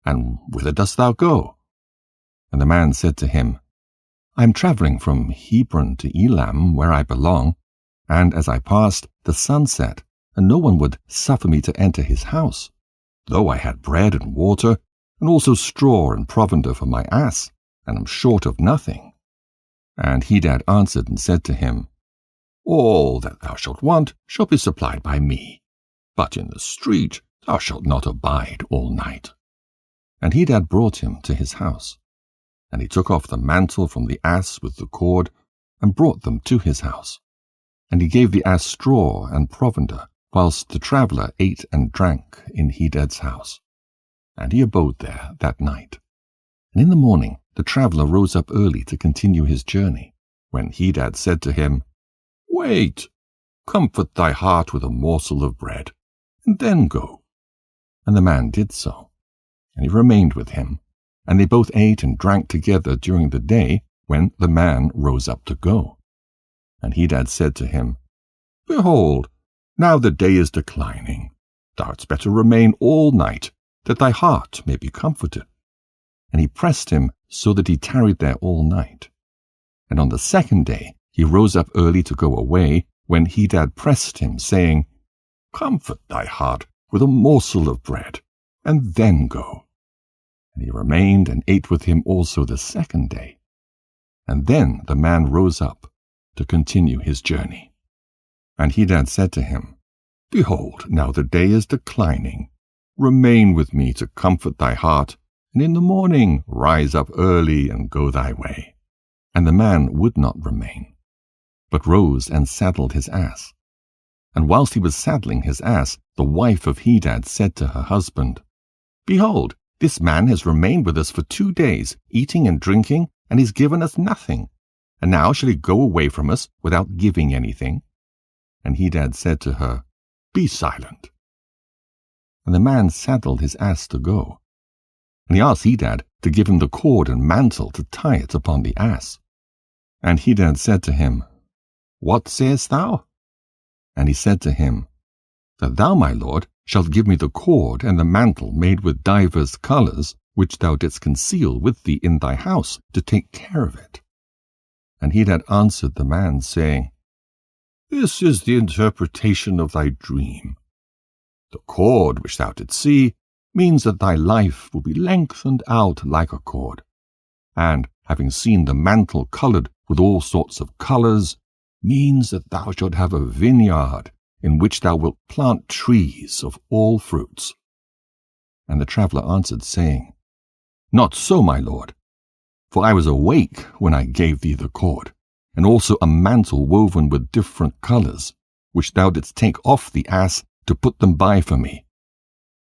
And whither dost thou go? And the man said to him, I am travelling from Hebron to Elam, where I belong, and as I passed, the sun set, and no one would suffer me to enter his house, though I had bread and water, and also straw and provender for my ass, and am short of nothing. And Hadad answered and said to him, All that thou shalt want shall be supplied by me, but in the street thou shalt not abide all night. And Hadad brought him to his house. And he took off the mantle from the ass with the cord, and brought them to his house. And he gave the ass straw and provender, whilst the traveller ate and drank in Hadad's house. And he abode there that night. And in the morning the traveller rose up early to continue his journey, when Hadad said to him, Wait, comfort thy heart with a morsel of bread, and then go. And the man did so, and he remained with him, and they both ate and drank together during the day, when the man rose up to go. And Hadad said to him, Behold, now the day is declining. Thou hadst better remain all night, that thy heart may be comforted. And he pressed him so that he tarried there all night. And on the second day he rose up early to go away, when Hadad pressed him, saying, Comfort thy heart with a morsel of bread, and then go. And he remained and ate with him also the second day. And then the man rose up to continue his journey. And Hadad said to him, Behold, now the day is declining. Remain with me to comfort thy heart, and in the morning rise up early and go thy way. And the man would not remain, but rose and saddled his ass. And whilst he was saddling his ass, the wife of Hadad said to her husband, Behold, this man has remained with us for 2 days, eating and drinking, and he's given us nothing. And now shall he go away from us without giving anything? And Hadad said to her, Be silent. And the man saddled his ass to go. And he asked Hadad to give him the cord and mantle to tie it upon the ass. And Hadad said to him, What sayest thou? And he said to him, That thou, my lord, shalt give me the cord and the mantle made with divers colours, which thou didst conceal with thee in thy house, to take care of it. And Hadad answered the man, saying, This is the interpretation of thy dream. The cord which thou didst see means that thy life will be lengthened out like a cord. And, having seen the mantle coloured with all sorts of colours, means that thou shalt have a vineyard in which thou wilt plant trees of all fruits. And the traveller answered, saying, Not so, my lord, for I was awake when I gave thee the cord, and also a mantle woven with different colours, which thou didst take off the ass to put them by for me.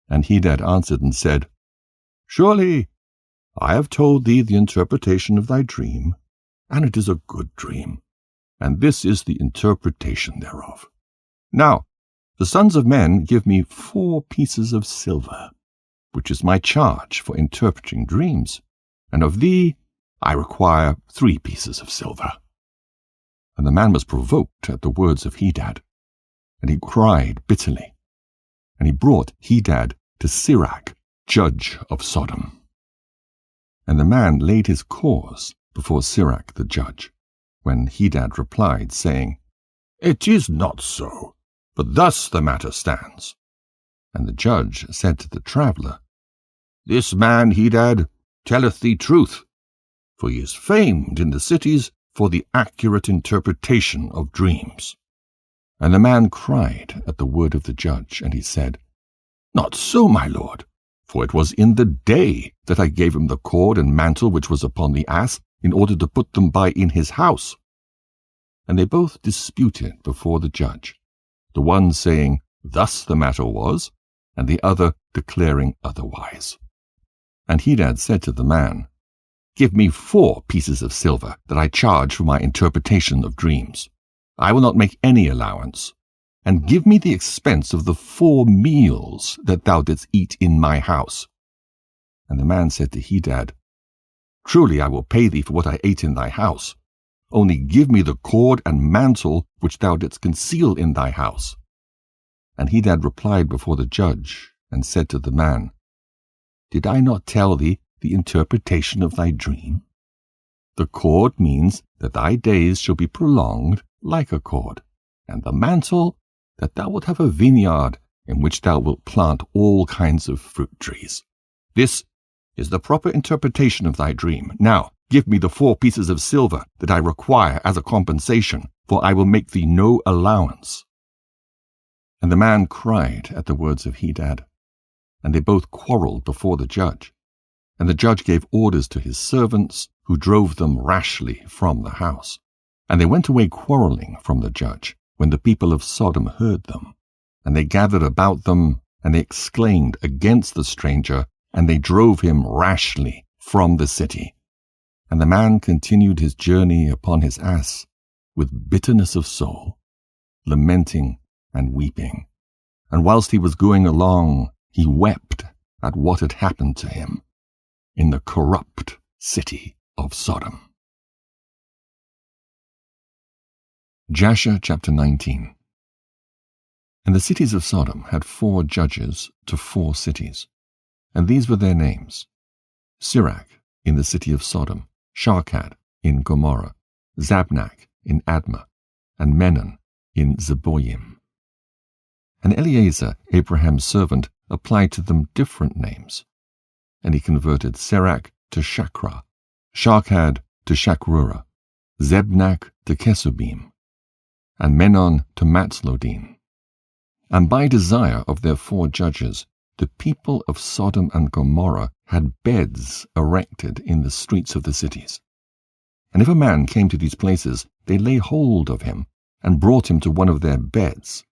And Hadad answered and said, Surely I have told thee the interpretation of thy dream, and it is a good dream, and this is the interpretation thereof. Now, the sons of men give me 4 pieces of silver, which is my charge for interpreting dreams, and of thee I require 3 pieces of silver. And the man was provoked at the words of Hadad, and he cried bitterly. And he brought Hadad to Sirach, judge of Sodom. And the man laid his cause before Sirach the judge, when Hadad replied, saying, It is not so, but thus the matter stands. And the judge said to the traveller, This man Hadad telleth thee truth, for he is famed in the cities for the accurate interpretation of dreams. And the man cried at the word of the judge, and he said, Not so, my lord, for it was in the day that I gave him the cord and mantle which was upon the ass, in order to put them by in his house. And they both disputed before the judge, the one saying, Thus the matter was, and the other declaring otherwise. And Hadad said to the man, Give me 4 pieces of silver that I charge for my interpretation of dreams. I will not make any allowance. And give me the expense of the 4 meals that thou didst eat in my house. And the man said to Hadad, Truly I will pay thee for what I ate in thy house. Only give me the cord and mantle which thou didst conceal in thy house. And Hadad replied before the judge, and said to the man, Did I not tell thee the interpretation of thy dream? The cord means that thy days shall be prolonged like a cord, and the mantle that thou wilt have a vineyard in which thou wilt plant all kinds of fruit trees. This is the proper interpretation of thy dream. Now give me the 4 pieces of silver that I require as a compensation, for I will make thee no allowance. And the man cried at the words of Hadad, and they both quarrelled before the judge. And the judge gave orders to his servants, who drove them rashly from the house. And they went away quarrelling from the judge, when the people of Sodom heard them, and they gathered about them, and they exclaimed against the stranger, and they drove him rashly from the city. And the man continued his journey upon his ass with bitterness of soul, lamenting and weeping. And whilst he was going along, he wept at what had happened to him in the corrupt city of Sodom. Jasher chapter 19. And the cities of Sodom had 4 judges to 4 cities, and these were their names: Sirach in the city of Sodom, Sharkad in Gomorrah, Zabnak in Admah, and Menon in Zeboyim. And Eliezer, Abraham's servant, applied to them different names. And he converted Sirach to Shakra, Sharkad to Shakrura, Zebnak to Kesubim, and Menon to Matzlodim. And by desire of their 4 judges, the people of Sodom and Gomorrah had beds erected in the streets of the cities. And if a man came to these places, they lay hold of him, and brought him to one of their beds,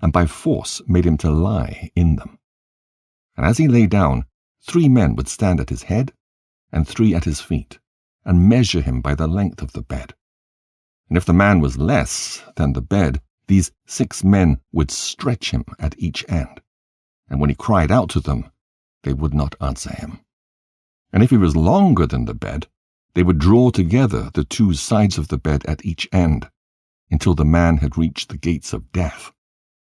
and by force made him to lie in them. And as he lay down, 3 men would stand at his head, and 3 at his feet, and measure him by the length of the bed. And if the man was less than the bed, these 6 men would stretch him at each end. And when he cried out to them, they would not answer him. And if he was longer than the bed, they would draw together the 2 sides of the bed at each end, until the man had reached the gates of death.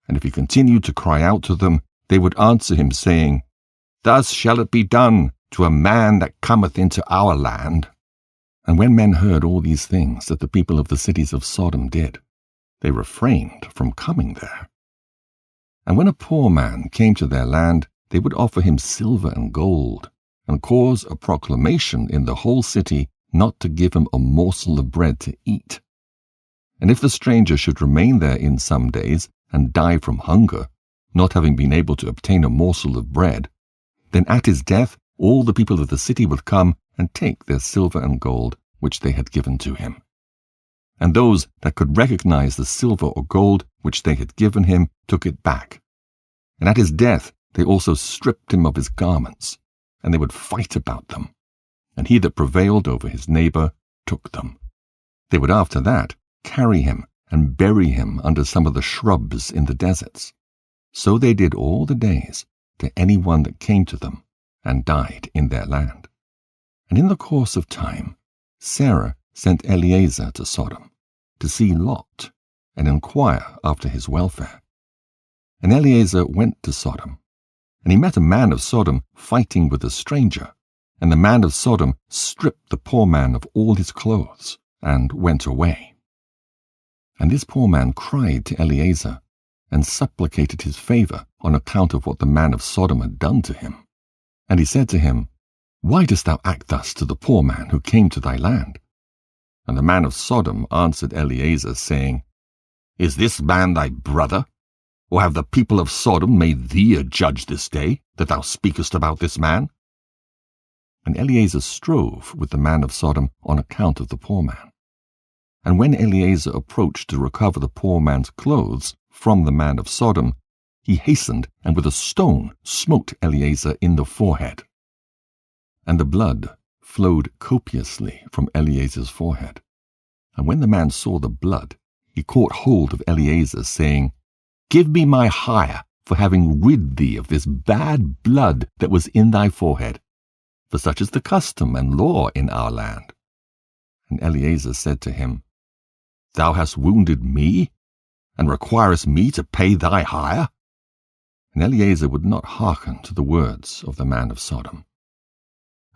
And if he continued to cry out to them, they would answer him, saying, Thus shall it be done to a man that cometh into our land. And when men heard all these things that the people of the cities of Sodom did, they refrained from coming there. And when a poor man came to their land, they would offer him silver and gold, and cause a proclamation in the whole city not to give him a morsel of bread to eat. And if the stranger should remain there in some days, and die from hunger, not having been able to obtain a morsel of bread, then at his death all the people of the city would come and take their silver and gold which they had given to him. And those that could recognize the silver or gold which they had given him took it back. And at his death they also stripped him of his garments, and they would fight about them. And he that prevailed over his neighbor took them. They would after that carry him and bury him under some of the shrubs in the deserts. So they did all the days to any one that came to them, and died in their land. And in the course of time, Sarah sent Eliezer to Sodom, to see Lot, and inquire after his welfare. And Eliezer went to Sodom, and he met a man of Sodom fighting with a stranger, and the man of Sodom stripped the poor man of all his clothes, and went away. And this poor man cried to Eliezer, and supplicated his favor on account of what the man of Sodom had done to him. And he said to him, Why dost thou act thus to the poor man who came to thy land? And the man of Sodom answered Eliezer, saying, Is this man thy brother? Or have the people of Sodom made thee a judge this day, that thou speakest about this man? And Eliezer strove with the man of Sodom on account of the poor man. And when Eliezer approached to recover the poor man's clothes from the man of Sodom, he hastened and with a stone smote Eliezer in the forehead. And the blood flowed copiously from Eliezer's forehead. And when the man saw the blood, he caught hold of Eliezer, saying, Give me my hire for having rid thee of this bad blood that was in thy forehead, for such is the custom and law in our land. And Eliezer said to him, Thou hast wounded me, and requirest me to pay thy hire? And Eliezer would not hearken to the words of the man of Sodom.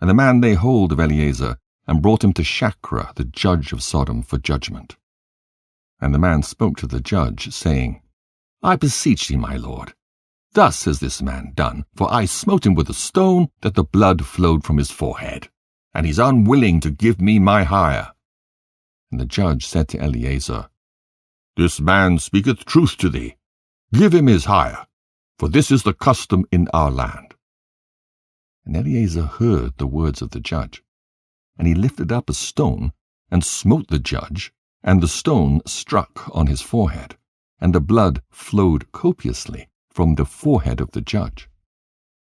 And the man laid hold of Eliezer, and brought him to Shakra, the judge of Sodom, for judgment. And the man spoke to the judge, saying, I beseech thee, my lord, thus has this man done, for I smote him with a stone, that the blood flowed from his forehead, and he is unwilling to give me my hire. And the judge said to Eliezer, This man speaketh truth to thee. Give him his hire, for this is the custom in our land. And Eliezer heard the words of the judge, and he lifted up a stone, and smote the judge, and the stone struck on his forehead, and the blood flowed copiously from the forehead of the judge.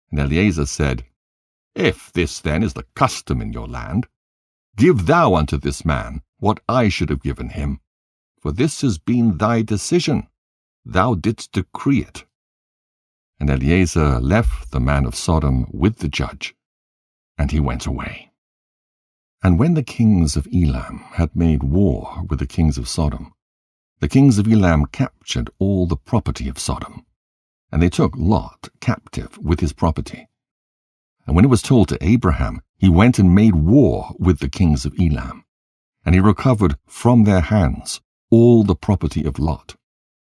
And Eleazar said, If this then is the custom in your land, give thou unto this man what I should have given him, for this has been thy decision. Thou didst decree it. And Eleazar left the man of Sodom with the judge, and he went away. And when the kings of Elam had made war with the kings of Sodom, the kings of Elam captured all the property of Sodom, and they took Lot captive with his property. And when it was told to Abraham, he went and made war with the kings of Elam, and he recovered from their hands all the property of Lot,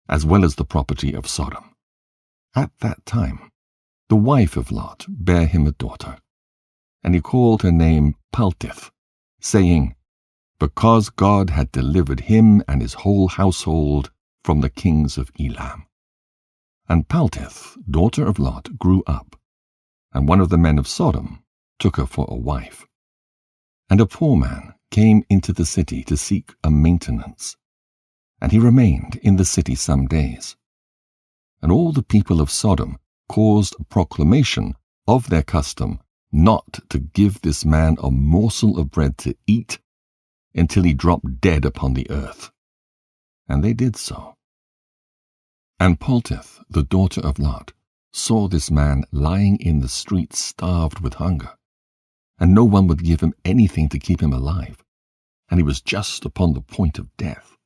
as well as the property of Sodom. At that time, the wife of Lot bare him a daughter, and he called her name Paltith, saying, Because God had delivered him and his whole household from the kings of Elam. And Paltith, daughter of Lot, grew up, and one of the men of Sodom took her for a wife. And a poor man came into the city to seek a maintenance, and he remained in the city some days. And all the people of Sodom caused a proclamation of their custom not to give this man a morsel of bread to eat until he dropped dead upon the earth. And they did so. And Paltith, the daughter of Lot, saw this man lying in the street starved with hunger, and no one would give him anything to keep him alive, and he was just upon the point of death.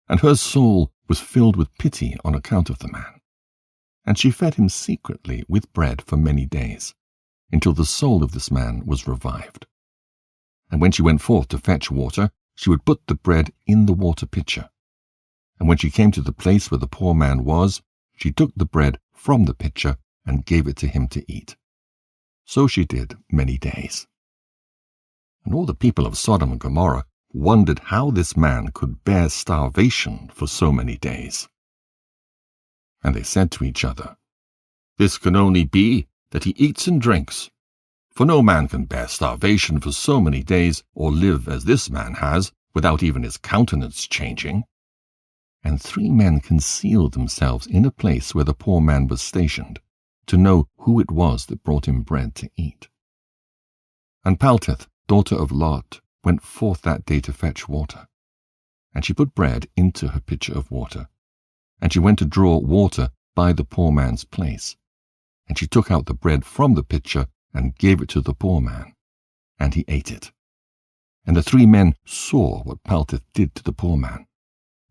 And her soul was filled with pity on account of the man, and she fed him secretly with bread for many days, until the soul of this man was revived. And when she went forth to fetch water, she would put the bread in the water pitcher. And when she came to the place where the poor man was, she took the bread from the pitcher and gave it to him to eat. So she did many days. And all the people of Sodom and Gomorrah wondered how this man could bear starvation for so many days. And they said to each other, This can only be that he eats and drinks, for no man can bear starvation for so many days or live as this man has, without even his countenance changing. And 3 men concealed themselves in a place where the poor man was stationed, to know who it was that brought him bread to eat. And Paltith, daughter of Lot, went forth that day to fetch water. And she put bread into her pitcher of water, and she went to draw water by the poor man's place. And she took out the bread from the pitcher and gave it to the poor man, and he ate it. And the 3 men saw what Paltith did to the poor man,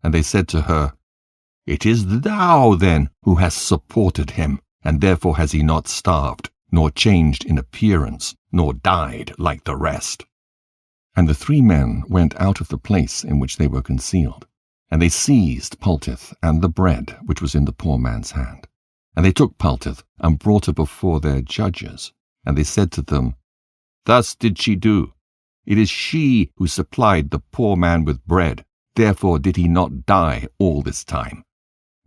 and they said to her, It is thou then who hast supported him, and therefore has he not starved, nor changed in appearance, nor died like the rest. And the 3 men went out of the place in which they were concealed, and they seized Paltith and the bread which was in the poor man's hand. And they took Paltith and brought her before their judges, and they said to them, Thus did she do. It is she who supplied the poor man with bread, therefore did he not die all this time.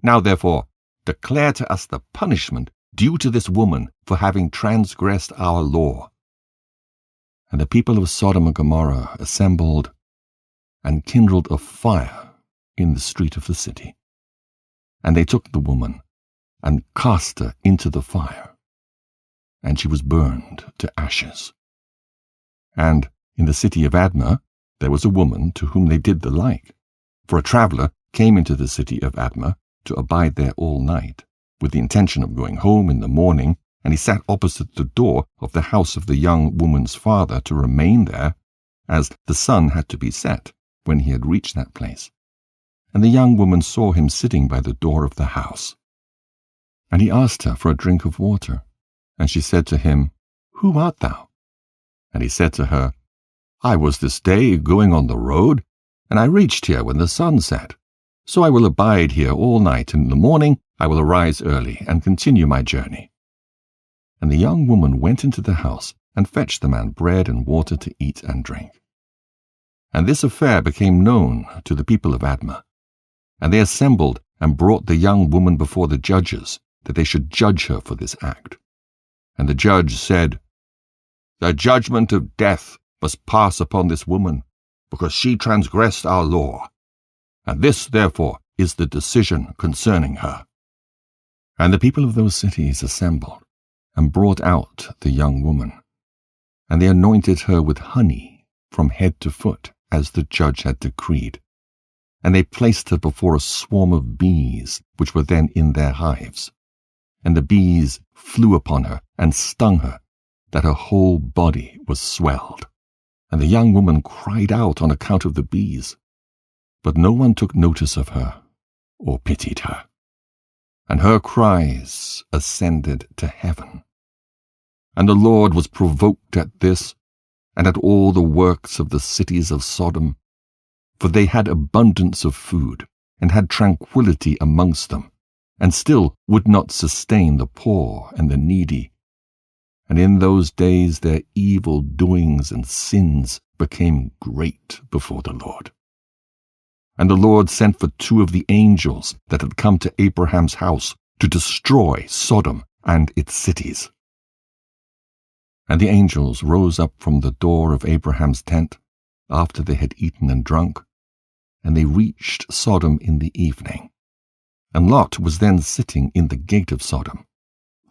Now therefore declare to us the punishment due to this woman for having transgressed our law. And the people of Sodom and Gomorrah assembled and kindled a fire in the street of the city. And they took the woman and cast her into the fire, and she was burned to ashes. And in the city of Admah there was a woman to whom they did the like. For a traveller came into the city of Admah to abide there all night, with the intention of going home in the morning, and he sat opposite the door of the house of the young woman's father to remain there, as the sun had to be set when he had reached that place. And the young woman saw him sitting by the door of the house. And he asked her for a drink of water, and she said to him, Who art thou? And he said to her, I was this day going on the road, and I reached here when the sun set. So I will abide here all night, and in the morning I will arise early and continue my journey. And the young woman went into the house and fetched the man bread and water to eat and drink. And this affair became known to the people of Admah. And they assembled and brought the young woman before the judges, that they should judge her for this act. And the judge said, The judgment of death must pass upon this woman, because she transgressed our law. And this, therefore, is the decision concerning her." And the people of those cities assembled, and brought out the young woman. And they anointed her with honey from head to foot, as the judge had decreed. And they placed her before a swarm of bees, which were then in their hives. And the bees flew upon her, and stung her, that her whole body was swelled. And the young woman cried out on account of the bees. But no one took notice of her, or pitied her. And her cries ascended to heaven. And the Lord was provoked at this, and at all the works of the cities of Sodom, for they had abundance of food, and had tranquillity amongst them, and still would not sustain the poor and the needy. And in those days their evil doings and sins became great before the Lord. And the Lord sent for 2 of the angels that had come to Abraham's house to destroy Sodom and its cities. And the angels rose up from the door of Abraham's tent, after they had eaten and drunk, and they reached Sodom in the evening. And Lot was then sitting in the gate of Sodom.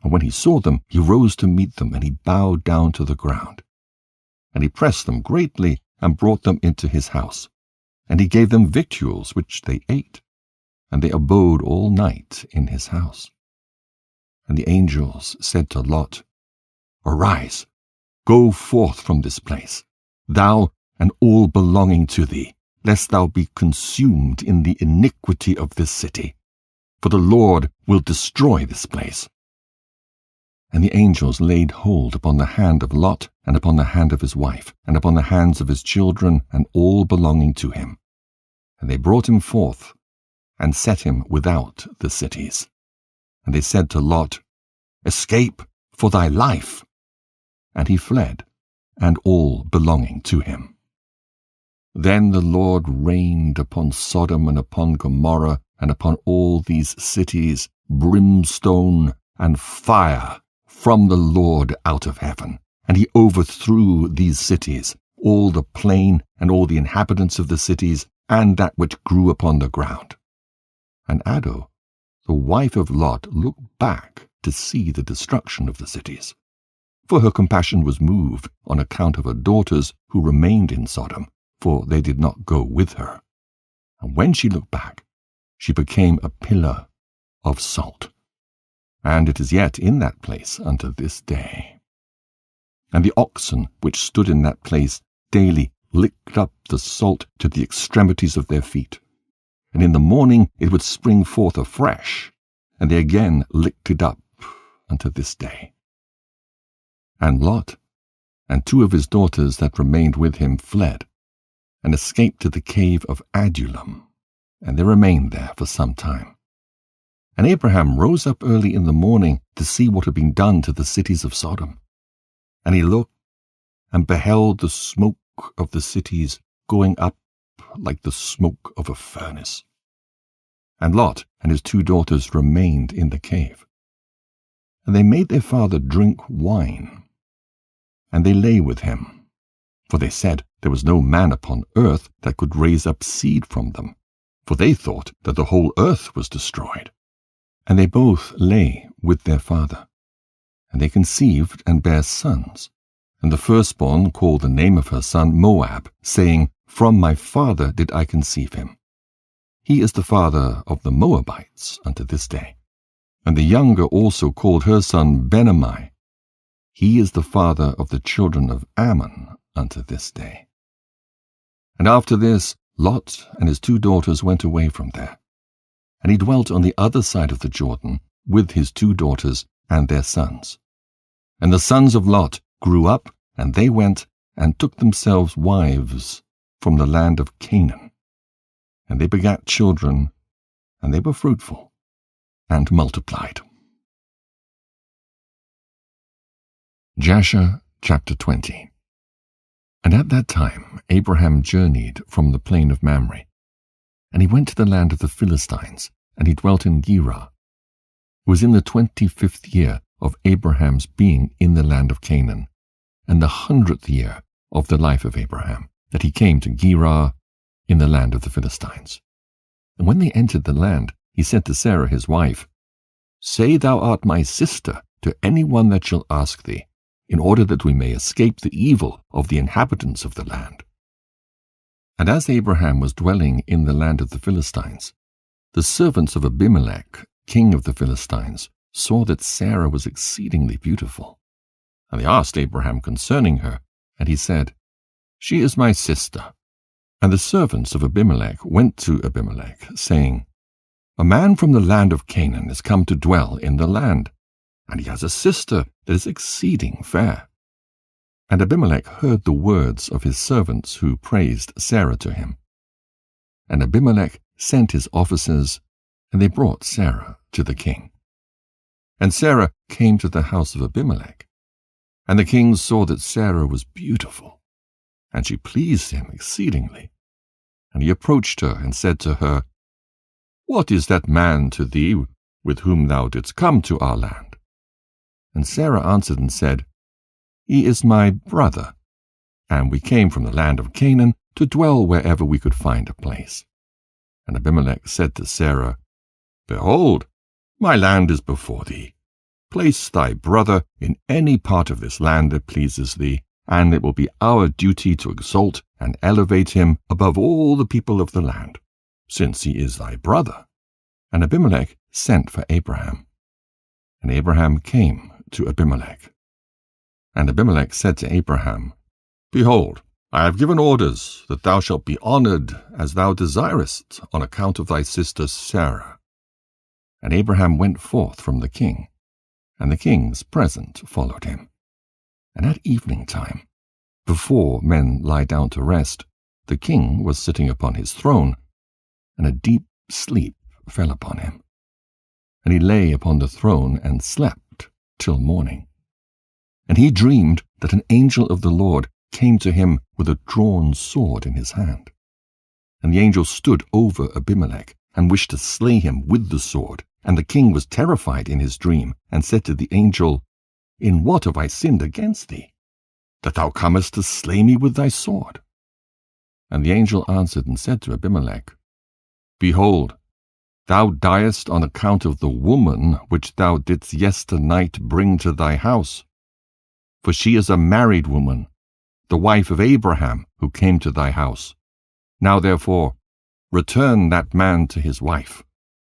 And when he saw them, he rose to meet them, and he bowed down to the ground. And he pressed them greatly, and brought them into his house. And he gave them victuals, which they ate. And they abode all night in his house. And the angels said to Lot, "Arise, go forth from this place, thou and all belonging to thee, lest thou be consumed in the iniquity of this city. For the Lord will destroy this place." And the angels laid hold upon the hand of Lot, and upon the hand of his wife, and upon the hands of his children, and all belonging to him. And they brought him forth, and set him without the cities. And they said to Lot, "Escape for thy life." And he fled, and all belonging to him. Then the Lord rained upon Sodom and upon Gomorrah, and upon all these cities, brimstone and fire from the Lord out of heaven. And he overthrew these cities, all the plain, and all the inhabitants of the cities, and that which grew upon the ground. And Ado, the wife of Lot, looked back to see the destruction of the cities. For her compassion was moved on account of her daughters who remained in Sodom, for they did not go with her. And when she looked back, she became a pillar of salt. And it is yet in that place unto this day. And the oxen which stood in that place daily licked up the salt to the extremities of their feet. And in the morning it would spring forth afresh, and they again licked it up unto this day. And Lot and 2 of his daughters that remained with him fled, and escaped to the cave of Adullam, and they remained there for some time. And Abraham rose up early in the morning to see what had been done to the cities of Sodom. And he looked, and beheld the smoke of the cities going up like the smoke of a furnace. And Lot and his 2 daughters remained in the cave. And they made their father drink wine, and they lay with him. For they said there was no man upon earth that could raise up seed from them, for they thought that the whole earth was destroyed. And they both lay with their father. And they conceived and bare sons. And the firstborn called the name of her son Moab, saying, "From my father did I conceive him." He is the father of the Moabites unto this day. And the younger also called her son Ben-ammi. He is the father of the children of Ammon unto this day. And after this, Lot and his 2 daughters went away from there. And he dwelt on the other side of the Jordan with his 2 daughters and their sons. And the sons of Lot grew up, and they went and took themselves wives from the land of Canaan. And they begat children, and they were fruitful, and multiplied. Jasher chapter 20. And at that time Abraham journeyed from the plain of Mamre, and he went to the land of the Philistines, and he dwelt in Gerar. It was in the 25th year of Abraham's being in the land of Canaan, and the 100th year of the life of Abraham, that he came to Gerar in the land of the Philistines. And when they entered the land, he said to Sarah his wife, "Say thou art my sister to any one that shall ask thee, in order that we may escape the evil of the inhabitants of the land." And as Abraham was dwelling in the land of the Philistines, the servants of Abimelech, king of the Philistines, saw that Sarah was exceedingly beautiful. And they asked Abraham concerning her, and he said, "She is my sister." And the servants of Abimelech went to Abimelech, saying, "A man from the land of Canaan is come to dwell in the land, and he has a sister that is exceeding fair." And Abimelech heard the words of his servants who praised Sarah to him. And Abimelech sent his officers, and they brought Sarah to the king. And Sarah came to the house of Abimelech. And the king saw that Sarah was beautiful, and she pleased him exceedingly. And he approached her and said to her, "What is that man to thee with whom thou didst come to our land?" And Sarah answered and said, "He is my brother, and we came from the land of Canaan to dwell wherever we could find a place." And Abimelech said to Sarah, "Behold, my land is before thee. Place thy brother in any part of this land that pleases thee, and it will be our duty to exalt and elevate him above all the people of the land, since he is thy brother." And Abimelech sent for Abraham. And Abraham came to Abimelech. And Abimelech said to Abraham, "Behold, I have given orders that thou shalt be honored as thou desirest on account of thy sister Sarah." And Abraham went forth from the king, and the king's present followed him. And at evening time, before men lie down to rest, the king was sitting upon his throne, and a deep sleep fell upon him. And he lay upon the throne and slept till morning. And he dreamed that an angel of the Lord came to him with a drawn sword in his hand. And the angel stood over Abimelech, and wished to slay him with the sword. And the king was terrified in his dream, and said to the angel, "In what have I sinned against thee, that thou comest to slay me with thy sword?" And the angel answered and said to Abimelech, "Behold, thou diest on account of the woman which thou didst yesternight bring to thy house. For she is a married woman, the wife of Abraham, who came to thy house. Now therefore, return that man to his wife,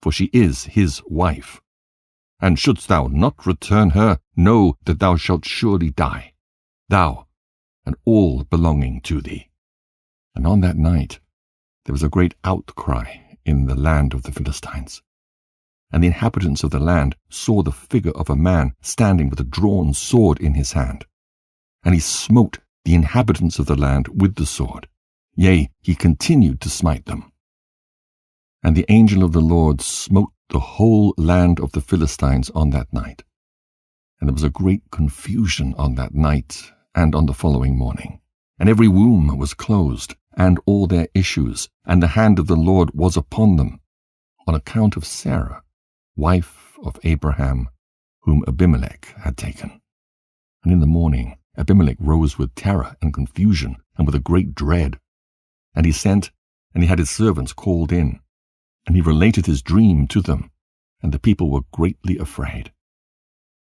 for she is his wife. And shouldst thou not return her, know that thou shalt surely die, thou and all belonging to thee." And on that night there was a great outcry in the land of the Philistines. And the inhabitants of the land saw the figure of a man standing with a drawn sword in his hand. And he smote the inhabitants of the land with the sword. Yea, he continued to smite them. And the angel of the Lord smote the whole land of the Philistines on that night. And there was a great confusion on that night and on the following morning. And every womb was closed, and all their issues, and the hand of the Lord was upon them, on account of Sarah, wife of Abraham, whom Abimelech had taken. And in the morning Abimelech rose with terror and confusion, and with a great dread. And he sent, and he had his servants called in, and he related his dream to them, and the people were greatly afraid.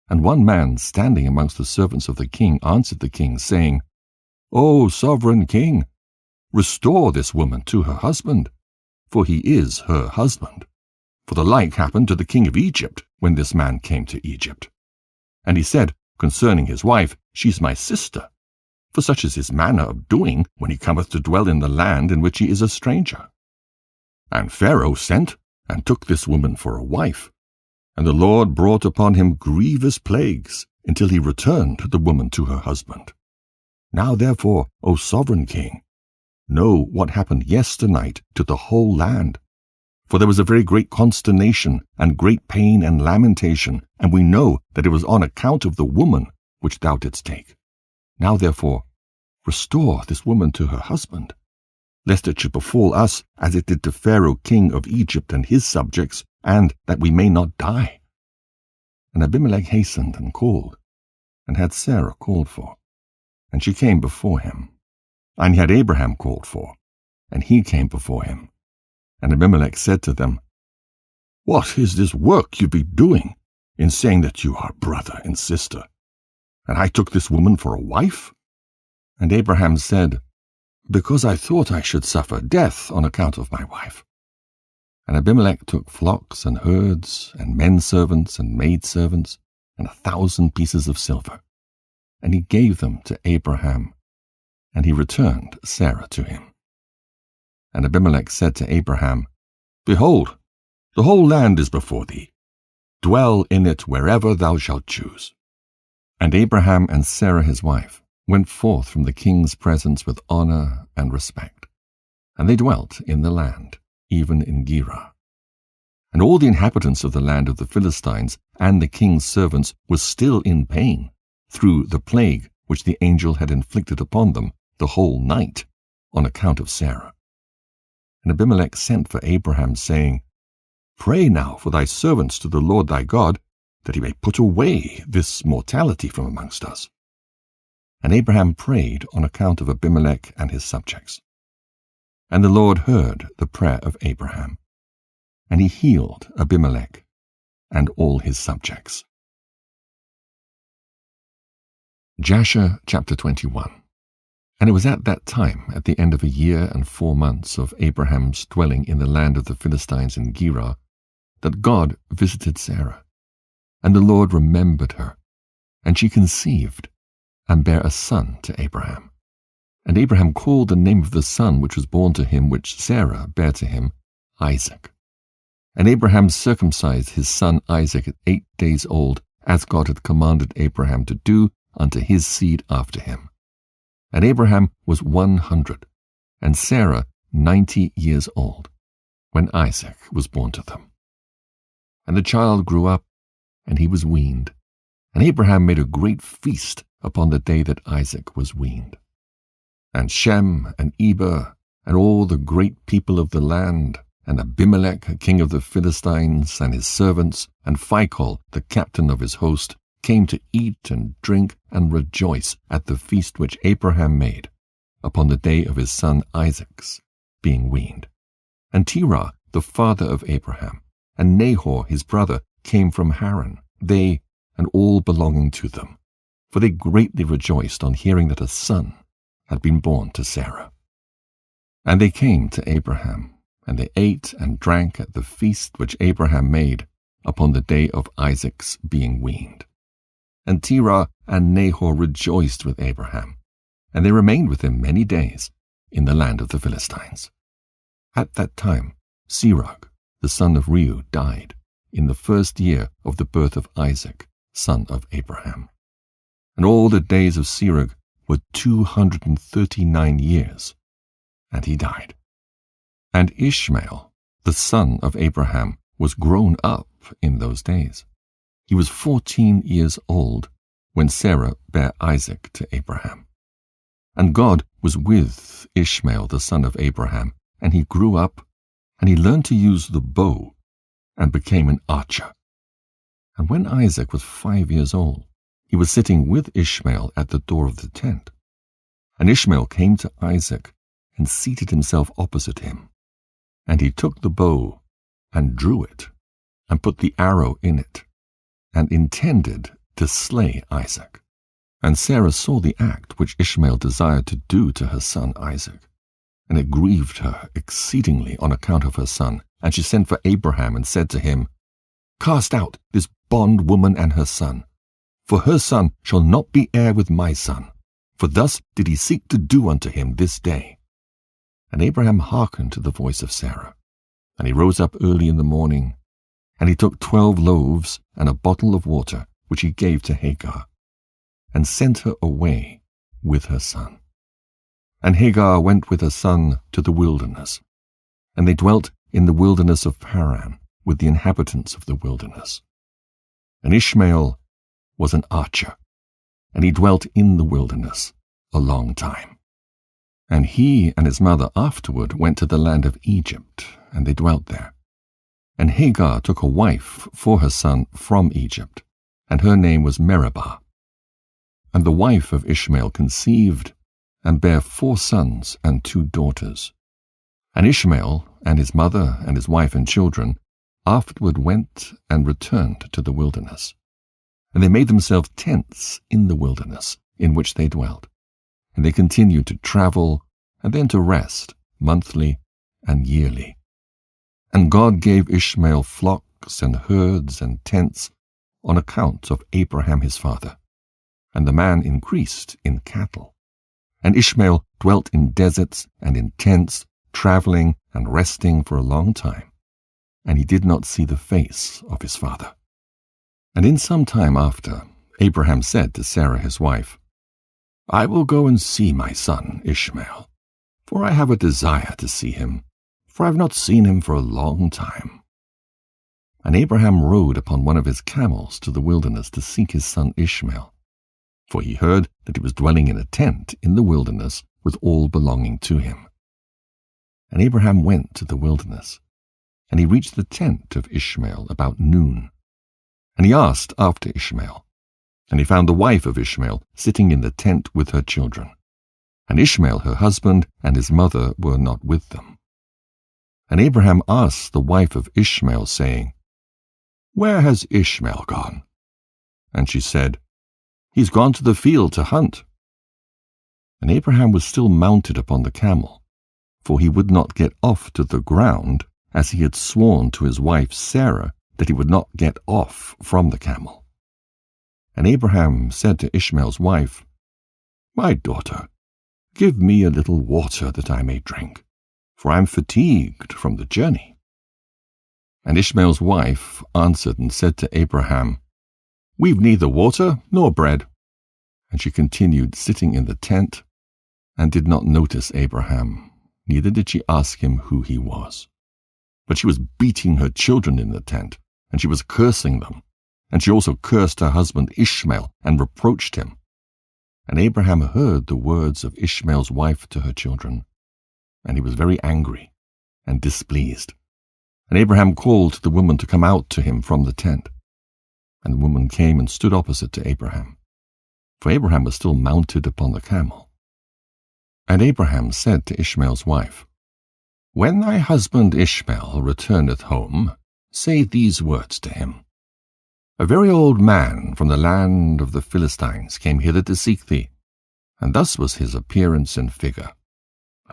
And one man standing amongst the servants of the king answered the king, saying, "O sovereign king, restore this woman to her husband, for he is her husband. For the like happened to the king of Egypt, when this man came to Egypt. And he said, concerning his wife, She is my sister, for such is his manner of doing when he cometh to dwell in the land in which he is a stranger. And Pharaoh sent, and took this woman for a wife. And the Lord brought upon him grievous plagues, until he returned the woman to her husband. Now therefore, O sovereign king, know what happened yesternight to the whole land. For there was a very great consternation, and great pain and lamentation, and we know that it was on account of the woman which thou didst take. Now therefore, restore this woman to her husband, lest it should befall us as it did to Pharaoh king of Egypt and his subjects, and that we may not die." And Abimelech hastened and called, and had Sarah called for, and she came before him. And he had Abraham called for, and he came before him. And Abimelech said to them, "What is this work you be doing in saying that you are brother and sister? And I took this woman for a wife?" And Abraham said, "Because I thought I should suffer death on account of my wife." And Abimelech took flocks and herds, and men servants and maid servants, and 1,000 pieces of silver. And he gave them to Abraham, and he returned Sarah to him. And Abimelech said to Abraham, "Behold, the whole land is before thee. Dwell in it wherever thou shalt choose." And Abraham and Sarah his wife went forth from the king's presence with honor and respect. And they dwelt in the land, even in Gerar. And all the inhabitants of the land of the Philistines and the king's servants were still in pain through the plague which the angel had inflicted upon them the whole night on account of Sarah. And Abimelech sent for Abraham, saying, "Pray now for thy servants to the Lord thy God, that he may put away this mortality from amongst us." And Abraham prayed on account of Abimelech and his subjects. And the Lord heard the prayer of Abraham, and he healed Abimelech and all his subjects. Jasher chapter 21. And it was at that time, at the end of 1 year and 4 months of Abraham's dwelling in the land of the Philistines in Gerar, that God visited Sarah. And the Lord remembered her, and she conceived, and bare a son to Abraham. And Abraham called the name of the son which was born to him, which Sarah bare to him, Isaac. And Abraham circumcised his son Isaac at 8 days old, as God had commanded Abraham to do unto his seed after him. And Abraham was 100, and Sarah 90 years old, when Isaac was born to them. And the child grew up, and he was weaned. And Abraham made a great feast upon the day that Isaac was weaned. And Shem and Eber and all the great people of the land, and Abimelech, king of the Philistines, and his servants, and Phicol, the captain of his host, came to eat and drink and rejoice at the feast which Abraham made upon the day of his son Isaac's being weaned. And Terah, the father of Abraham, and Nahor his brother, came from Haran, they and all belonging to them, for they greatly rejoiced on hearing that a son had been born to Sarah. And they came to Abraham, and they ate and drank at the feast which Abraham made upon the day of Isaac's being weaned. And Terah and Nahor rejoiced with Abraham, and they remained with him many days in the land of the Philistines. At that time Serug, the son of Reu, died in the 1st year of the birth of Isaac, son of Abraham. And all the days of Serug were 239 years, and he died. And Ishmael, the son of Abraham, was grown up in those days. He was 14 years old when Sarah bare Isaac to Abraham. And God was with Ishmael, the son of Abraham, and he grew up, and he learned to use the bow, and became an archer. And when Isaac was 5 years old, he was sitting with Ishmael at the door of the tent. And Ishmael came to Isaac, and seated himself opposite him. And he took the bow, and drew it, and put the arrow in it, and intended to slay Isaac. And Sarah saw the act which Ishmael desired to do to her son Isaac, and it grieved her exceedingly on account of her son. And she sent for Abraham, and said to him, "Cast out this bondwoman and her son, for her son shall not be heir with my son, for thus did he seek to do unto him this day." And Abraham hearkened to the voice of Sarah. And he rose up early in the morning, and he took 12 loaves and a bottle of water, which he gave to Hagar, and sent her away with her son. And Hagar went with her son to the wilderness, and they dwelt in the wilderness of Paran with the inhabitants of the wilderness. And Ishmael was an archer, and he dwelt in the wilderness a long time. And he and his mother afterward went to the land of Egypt, and they dwelt there. And Hagar took a wife for her son from Egypt, and her name was Meribah. And the wife of Ishmael conceived, and bare 4 sons and 2 daughters. And Ishmael and his mother and his wife and children afterward went and returned to the wilderness. And they made themselves tents in the wilderness in which they dwelt. And they continued to travel and then to rest monthly and yearly. And God gave Ishmael flocks and herds and tents on account of Abraham his father. And the man increased in cattle. And Ishmael dwelt in deserts and in tents, traveling and resting for a long time. And he did not see the face of his father. And in some time after, Abraham said to Sarah his wife, I will go and see my son Ishmael, for I have a desire to see him, for I have not seen him for a long time. And Abraham rode upon one of his camels to the wilderness to seek his son Ishmael, for he heard that he was dwelling in a tent in the wilderness with all belonging to him. And Abraham went to the wilderness, and he reached the tent of Ishmael about noon. And he asked after Ishmael, and he found the wife of Ishmael sitting in the tent with her children. And Ishmael, her husband, and his mother were not with them. And Abraham asked the wife of Ishmael, saying, Where has Ishmael gone? And she said, He's gone to the field to hunt. And Abraham was still mounted upon the camel, for he would not get off to the ground, as he had sworn to his wife Sarah that he would not get off from the camel. And Abraham said to Ishmael's wife, My daughter, give me a little water that I may drink, for I am fatigued from the journey. And Ishmael's wife answered and said to Abraham, We've neither water nor bread. And she continued sitting in the tent, and did not notice Abraham, neither did she ask him who he was. But she was beating her children in the tent, and she was cursing them. And she also cursed her husband Ishmael, and reproached him. And Abraham heard the words of Ishmael's wife to her children, and he was very angry and displeased. And Abraham called the woman to come out to him from the tent. And the woman came and stood opposite to Abraham, for Abraham was still mounted upon the camel. And Abraham said to Ishmael's wife, When thy husband Ishmael returneth home, say these words to him. A very old man from the land of the Philistines came hither to seek thee, and thus was his appearance and figure.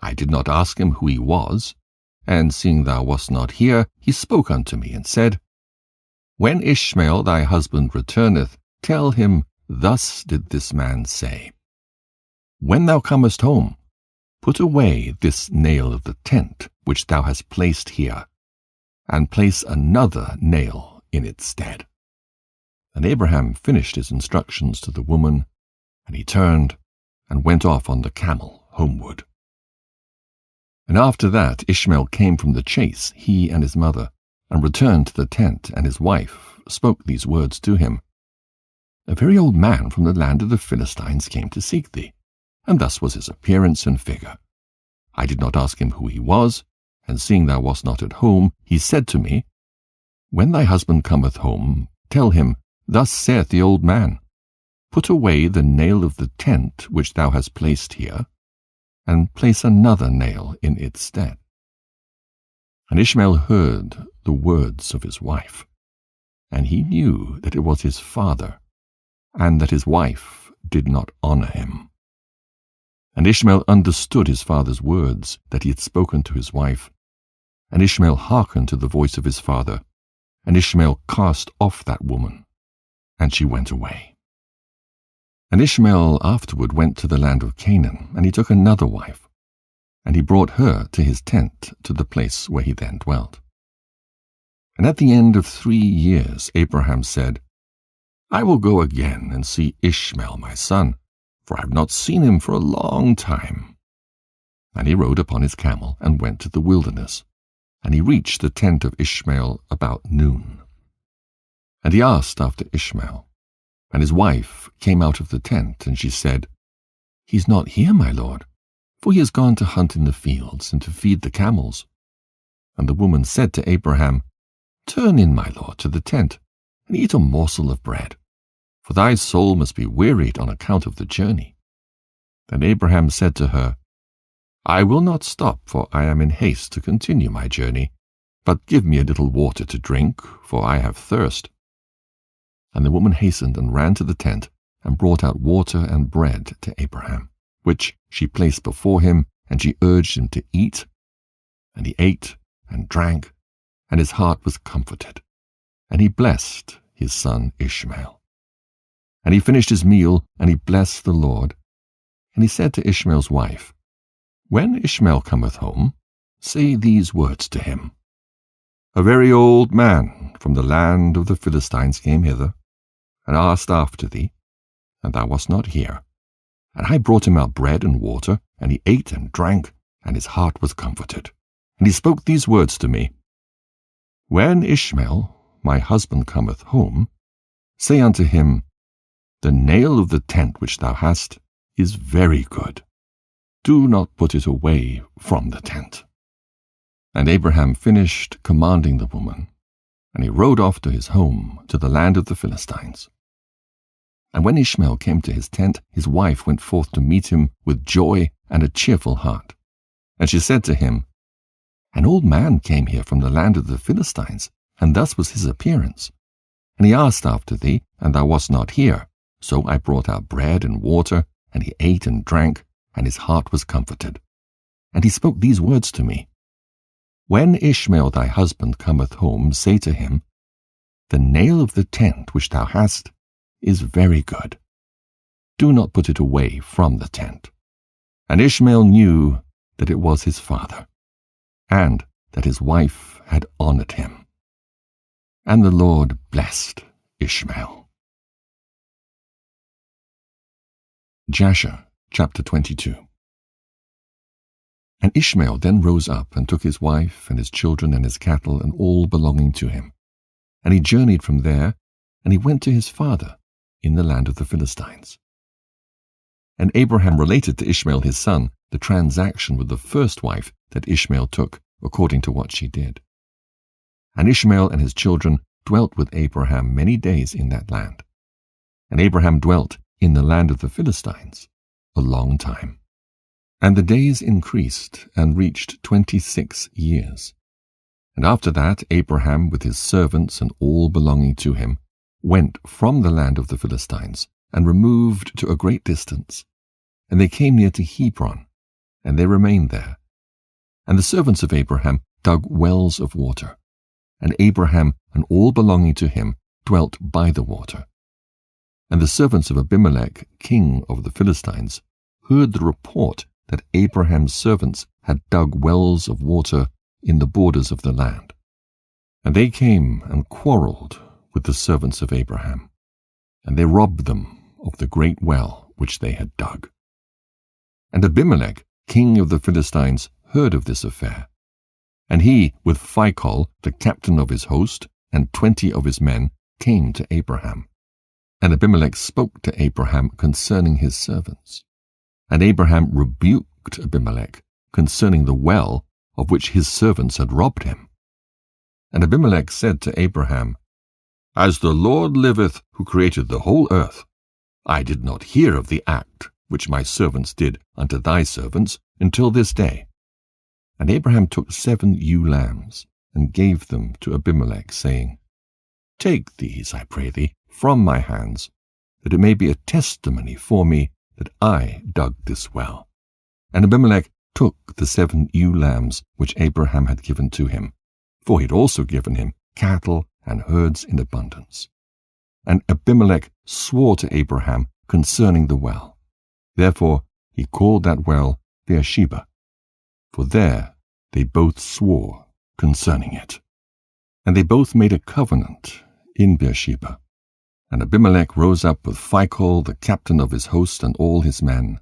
I did not ask him who he was, and seeing thou wast not here, he spoke unto me and said, When Ishmael thy husband returneth, tell him, Thus did this man say, When thou comest home, put away this nail of the tent which thou hast placed here, and place another nail in its stead. And Abraham finished his instructions to the woman, and he turned and went off on the camel homeward. And after that Ishmael came from the chase, he and his mother, and returned to the tent, and his wife spoke these words to him. A very old man from the land of the Philistines came to seek thee, and thus was his appearance and figure. I did not ask him who he was, and seeing thou wast not at home, he said to me, When thy husband cometh home, tell him, Thus saith the old man, Put away the nail of the tent which thou hast placed here, and place another nail in its stead. And Ishmael heard the words of his wife, and he knew that it was his father, and that his wife did not honor him. And Ishmael understood his father's words that he had spoken to his wife, and Ishmael hearkened to the voice of his father, and Ishmael cast off that woman, and she went away. And Ishmael afterward went to the land of Canaan, and he took another wife, and he brought her to his tent to the place where he then dwelt. And at the end of 3 years Abraham said, I will go again and see Ishmael my son, for I have not seen him for a long time. And he rode upon his camel and went to the wilderness, and he reached the tent of Ishmael about noon. And he asked after Ishmael, and his wife came out of the tent, and she said, He is not here, my lord, for he has gone to hunt in the fields and to feed the camels. And the woman said to Abraham, Turn in, my lord, to the tent, and eat a morsel of bread, for thy soul must be wearied on account of the journey. Then Abraham said to her, I will not stop, for I am in haste to continue my journey, but give me a little water to drink, for I have thirst. And the woman hastened and ran to the tent, and brought out water and bread to Abraham, which she placed before him, and she urged him to eat. And he ate and drank, and his heart was comforted. And he blessed his son Ishmael. And he finished his meal, and he blessed the Lord. And he said to Ishmael's wife, When Ishmael cometh home, say these words to him. A very old man from the land of the Philistines came hither, and asked after thee, and thou wast not here. And I brought him out bread and water, and he ate and drank, and his heart was comforted. And he spoke these words to me, When Ishmael, my husband, cometh home, say unto him, The nail of the tent which thou hast is very good. Do not put it away from the tent. And Abraham finished commanding the woman, and he rode off to his home, to the land of the Philistines. And when Ishmael came to his tent, his wife went forth to meet him with joy and a cheerful heart. And she said to him, An old man came here from the land of the Philistines, and thus was his appearance. And he asked after thee, and thou wast not here. So I brought out bread and water, and he ate and drank, and his heart was comforted. And he spoke these words to me, When Ishmael thy husband cometh home, say to him, The nail of the tent which thou hast is very good. Do not put it away from the tent. And Ishmael knew that it was his father, and that his wife had honored him. And the Lord blessed Ishmael. Jasher, chapter 22. And Ishmael then rose up and took his wife and his children and his cattle and all belonging to him. And he journeyed from there, and he went to his father in the land of the Philistines. And Abraham related to Ishmael his son the transaction with the first wife that Ishmael took, according to what she did. And Ishmael and his children dwelt with Abraham many days in that land. And Abraham dwelt in the land of the Philistines a long time. And the days increased and reached 26 years. And after that Abraham with his servants and all belonging to him went from the land of the Philistines, and removed to a great distance. And they came near to Hebron, and they remained there. And the servants of Abraham dug wells of water, and Abraham and all belonging to him dwelt by the water. And the servants of Abimelech, king of the Philistines, heard the report that Abraham's servants had dug wells of water in the borders of the land. And they came and quarreled with the servants of Abraham, and they robbed them of the great well which they had dug. And Abimelech, king of the Philistines, heard of this affair. And he, with Phicol, the captain of his host, and 20 of his men, came to Abraham. And Abimelech spoke to Abraham concerning his servants. And Abraham rebuked Abimelech concerning the well of which his servants had robbed him. And Abimelech said to Abraham, As the Lord liveth, who created the whole earth, I did not hear of the act which my servants did unto thy servants until this day. And Abraham took 7 ewe lambs, and gave them to Abimelech, saying, Take these, I pray thee, from my hands, that it may be a testimony for me that I dug this well. And Abimelech took the 7 ewe lambs which Abraham had given to him, for he had also given him cattle and herds in abundance. And Abimelech swore to Abraham concerning the well. Therefore he called that well Beersheba, for there they both swore concerning it. And they both made a covenant in Beersheba. And Abimelech rose up with Phicol, the captain of his host, and all his men,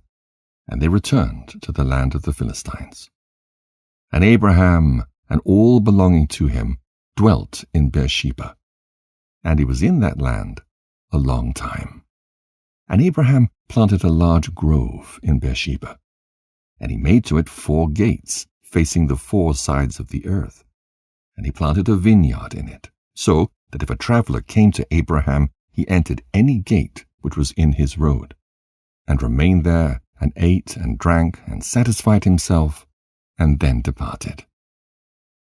and they returned to the land of the Philistines. And Abraham and all belonging to him dwelt in Beersheba, and he was in that land a long time. And Abraham planted a large grove in Beersheba, and he made to it 4 gates, facing the 4 sides of the earth. And he planted a vineyard in it, so that if a traveler came to Abraham, he entered any gate which was in his road, and remained there and ate and drank and satisfied himself, and then departed.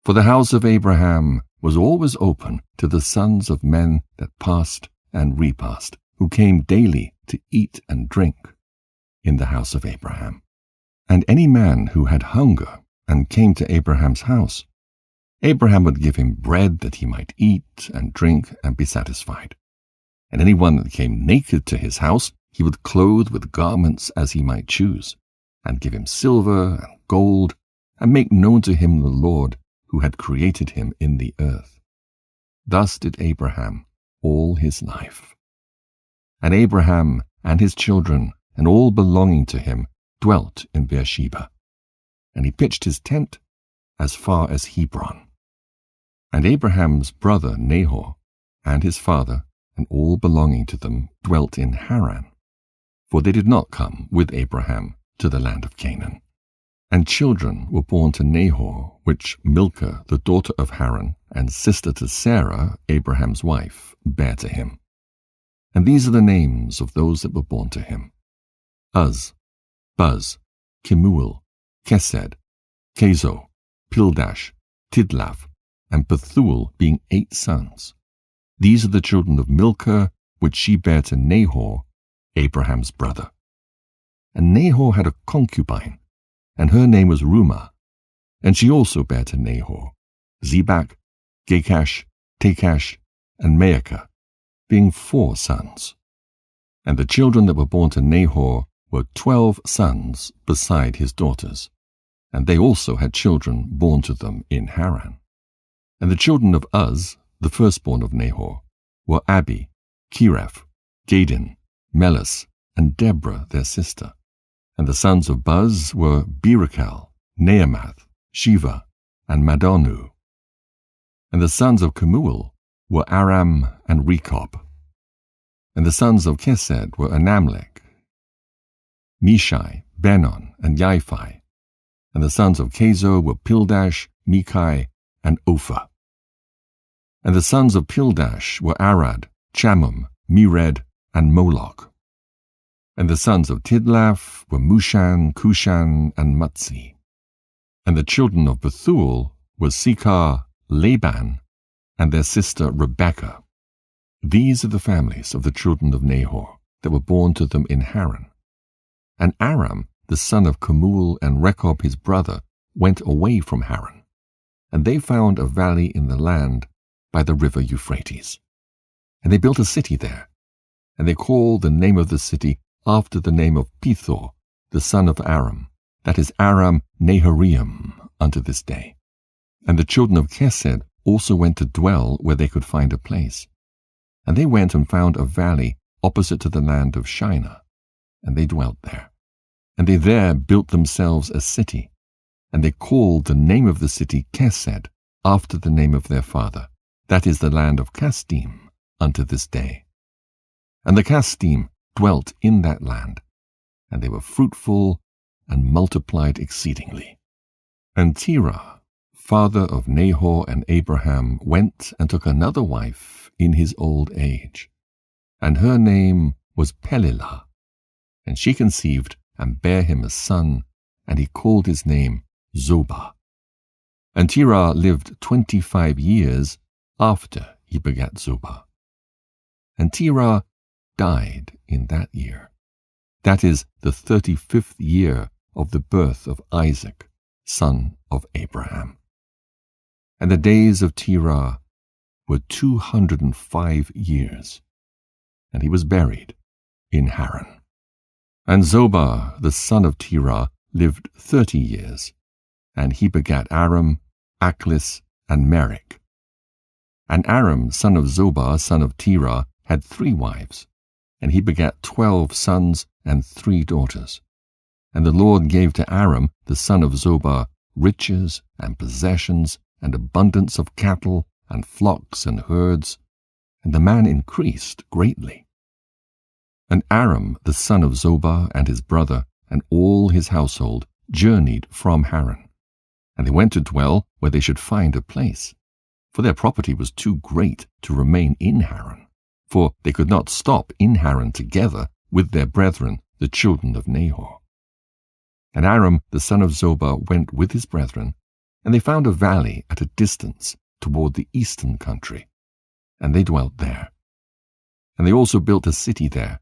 For the house of Abraham was always open to the sons of men that passed and repassed, who came daily to eat and drink in the house of Abraham. And any man who had hunger and came to Abraham's house, Abraham would give him bread that he might eat and drink and be satisfied. And any one that came naked to his house, he would clothe with garments as he might choose, and give him silver and gold, and make known to him the Lord who had created him in the earth. Thus did Abraham all his life. And Abraham and his children and all belonging to him dwelt in Beersheba, and he pitched his tent as far as Hebron. And Abraham's brother Nahor and his father and all belonging to them dwelt in Haran, for they did not come with Abraham to the land of Canaan. And children were born to Nahor, which Milcah, the daughter of Haran, and sister to Sarah, Abraham's wife, bare to him. And these are the names of those that were born to him: Uz, Buz, Kemuel, Kesed, Kezo, Pildash, Tidlaf, and Bethuel, being 8 sons. These are the children of Milcah, which she bare to Nahor, Abraham's brother. And Nahor had a concubine, and her name was Reumah, and she also bare to Nahor Zebach, Gekash, Tekash, and Maacah, being 4 sons. And the children that were born to Nahor were 12 sons beside his daughters, and they also had children born to them in Haran. And the children of Uz, the firstborn of Nahor, were Abi, Kireph, Gadin, Melis, and Deborah their sister. And the sons of Buz were Berachel, Naamath, Shiva, and Madonu. And the sons of Kemuel were Aram and Rekob. And the sons of Kesed were Anamlech, Mishai, Benon, and Yaphai. And the sons of Kezo were Pildash, Mikai, and Opha. And the sons of Pildash were Arad, Chamum, Mered, and Moloch. And the sons of Tidlaf were Mushan, Cushan, and Mutzi. And the children of Bethuel were Sekar, Laban, and their sister Rebekah. These are the families of the children of Nahor that were born to them in Haran. And Aram, the son of Kemuel, and Rekob his brother, went away from Haran, and they found a valley in the land by the river Euphrates. And they built a city there, and they called the name of the city after the name of Pithor, the son of Aram, that is Aram Naharaim, unto this day. And the children of Kesed also went to dwell where they could find a place. And they went and found a valley opposite to the land of Shinar, and they dwelt there. And they there built themselves a city, and they called the name of the city Kesed, after the name of their father, that is the land of Kasdim, unto this day. And the Kasdim dwelt in that land, and they were fruitful and multiplied exceedingly. And Terah, father of Nahor and Abraham, went and took another wife in his old age, and her name was Pelilah, and she conceived and bare him a son, and he called his name Zobah. And Terah lived 25 years after he begat Zobah. And Terah died in that year, that is the 35th year of the birth of Isaac, son of Abraham. And the days of Terah were 205 years, and he was buried in Haran. And Zobah, the son of Terah, lived 30 years, and he begat Aram, Achlis, and Merek. And Aram, son of Zobah, son of Terah, had 3 wives, and he begat 12 sons and 3 daughters. And the Lord gave to Aram, the son of Zobah, riches and possessions and abundance of cattle and flocks and herds, and the man increased greatly. And Aram, the son of Zobah, and his brother, and all his household, journeyed from Haran. And they went to dwell where they should find a place, for their property was too great to remain in Haran, for they could not stop in Haran together with their brethren, the children of Nahor. And Aram the son of Zoba went with his brethren, and they found a valley at a distance toward the eastern country, and they dwelt there. And they also built a city there,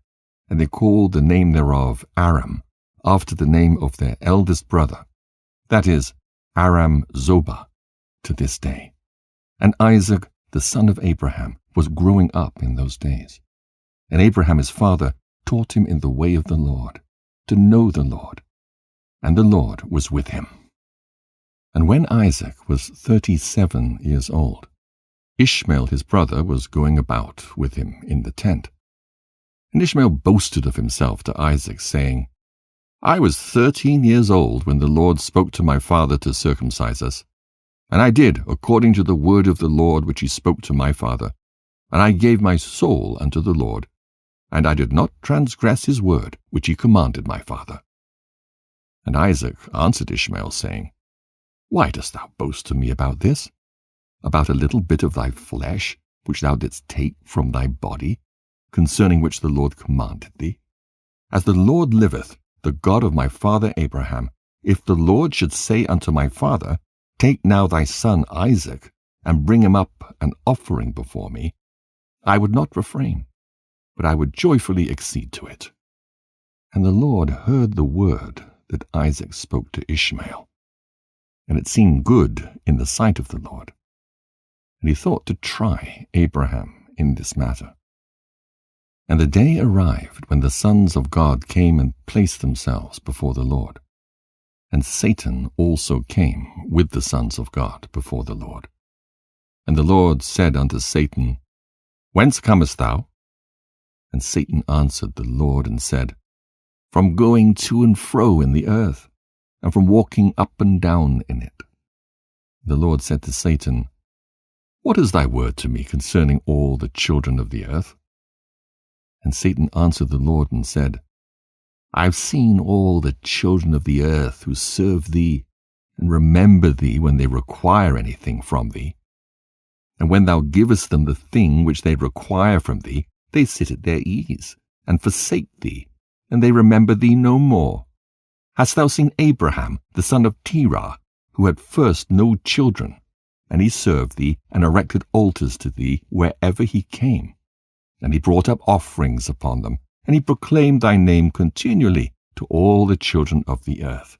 and they called the name thereof Aram, after the name of their eldest brother, that is, Aram Zoba, to this day. And Isaac the son of Abraham was growing up in those days. And Abraham his father taught him in the way of the Lord, to know the Lord. And the Lord was with him. And when Isaac was 37 years old, Ishmael his brother was going about with him in the tent. And Ishmael boasted of himself to Isaac, saying, I was 13 years old when the Lord spoke to my father to circumcise us. And I did according to the word of the Lord which he spoke to my father. And I gave my soul unto the Lord, and I did not transgress his word which he commanded my father. And Isaac answered Ishmael, saying, Why dost thou boast to me about this? About a little bit of thy flesh, which thou didst take from thy body, concerning which the Lord commanded thee? As the Lord liveth, the God of my father Abraham, if the Lord should say unto my father, Take now thy son Isaac, and bring him up an offering before me, I would not refrain, but I would joyfully accede to it. And the Lord heard the word that Isaac spoke to Ishmael, and it seemed good in the sight of the Lord. And he thought to try Abraham in this matter. And the day arrived when the sons of God came and placed themselves before the Lord. And Satan also came with the sons of God before the Lord. And the Lord said unto Satan, Whence comest thou? And Satan answered the Lord and said, From going to and fro in the earth, and from walking up and down in it. The Lord said to Satan, What is thy word to me concerning all the children of the earth? And Satan answered the Lord and said, I have seen all the children of the earth who serve thee, and remember thee when they require anything from thee. And when thou givest them the thing which they require from thee, they sit at their ease, and forsake thee, and they remember thee no more. Hast thou seen Abraham, the son of Terah, who had first no children, and he served thee, and erected altars to thee wherever he came? And he brought up offerings upon them, and he proclaimed thy name continually to all the children of the earth.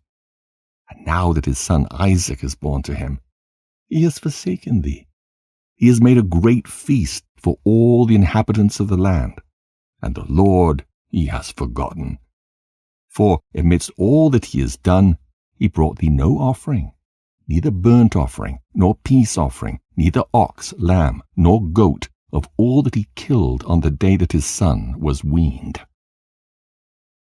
And now that his son Isaac is born to him, he has forsaken thee. He has made a great feast for all the inhabitants of the land, and the Lord he has forgotten. For amidst all that he has done, he brought thee no offering, neither burnt offering, nor peace offering, neither ox, lamb, nor goat, of all that he killed on the day that his son was weaned.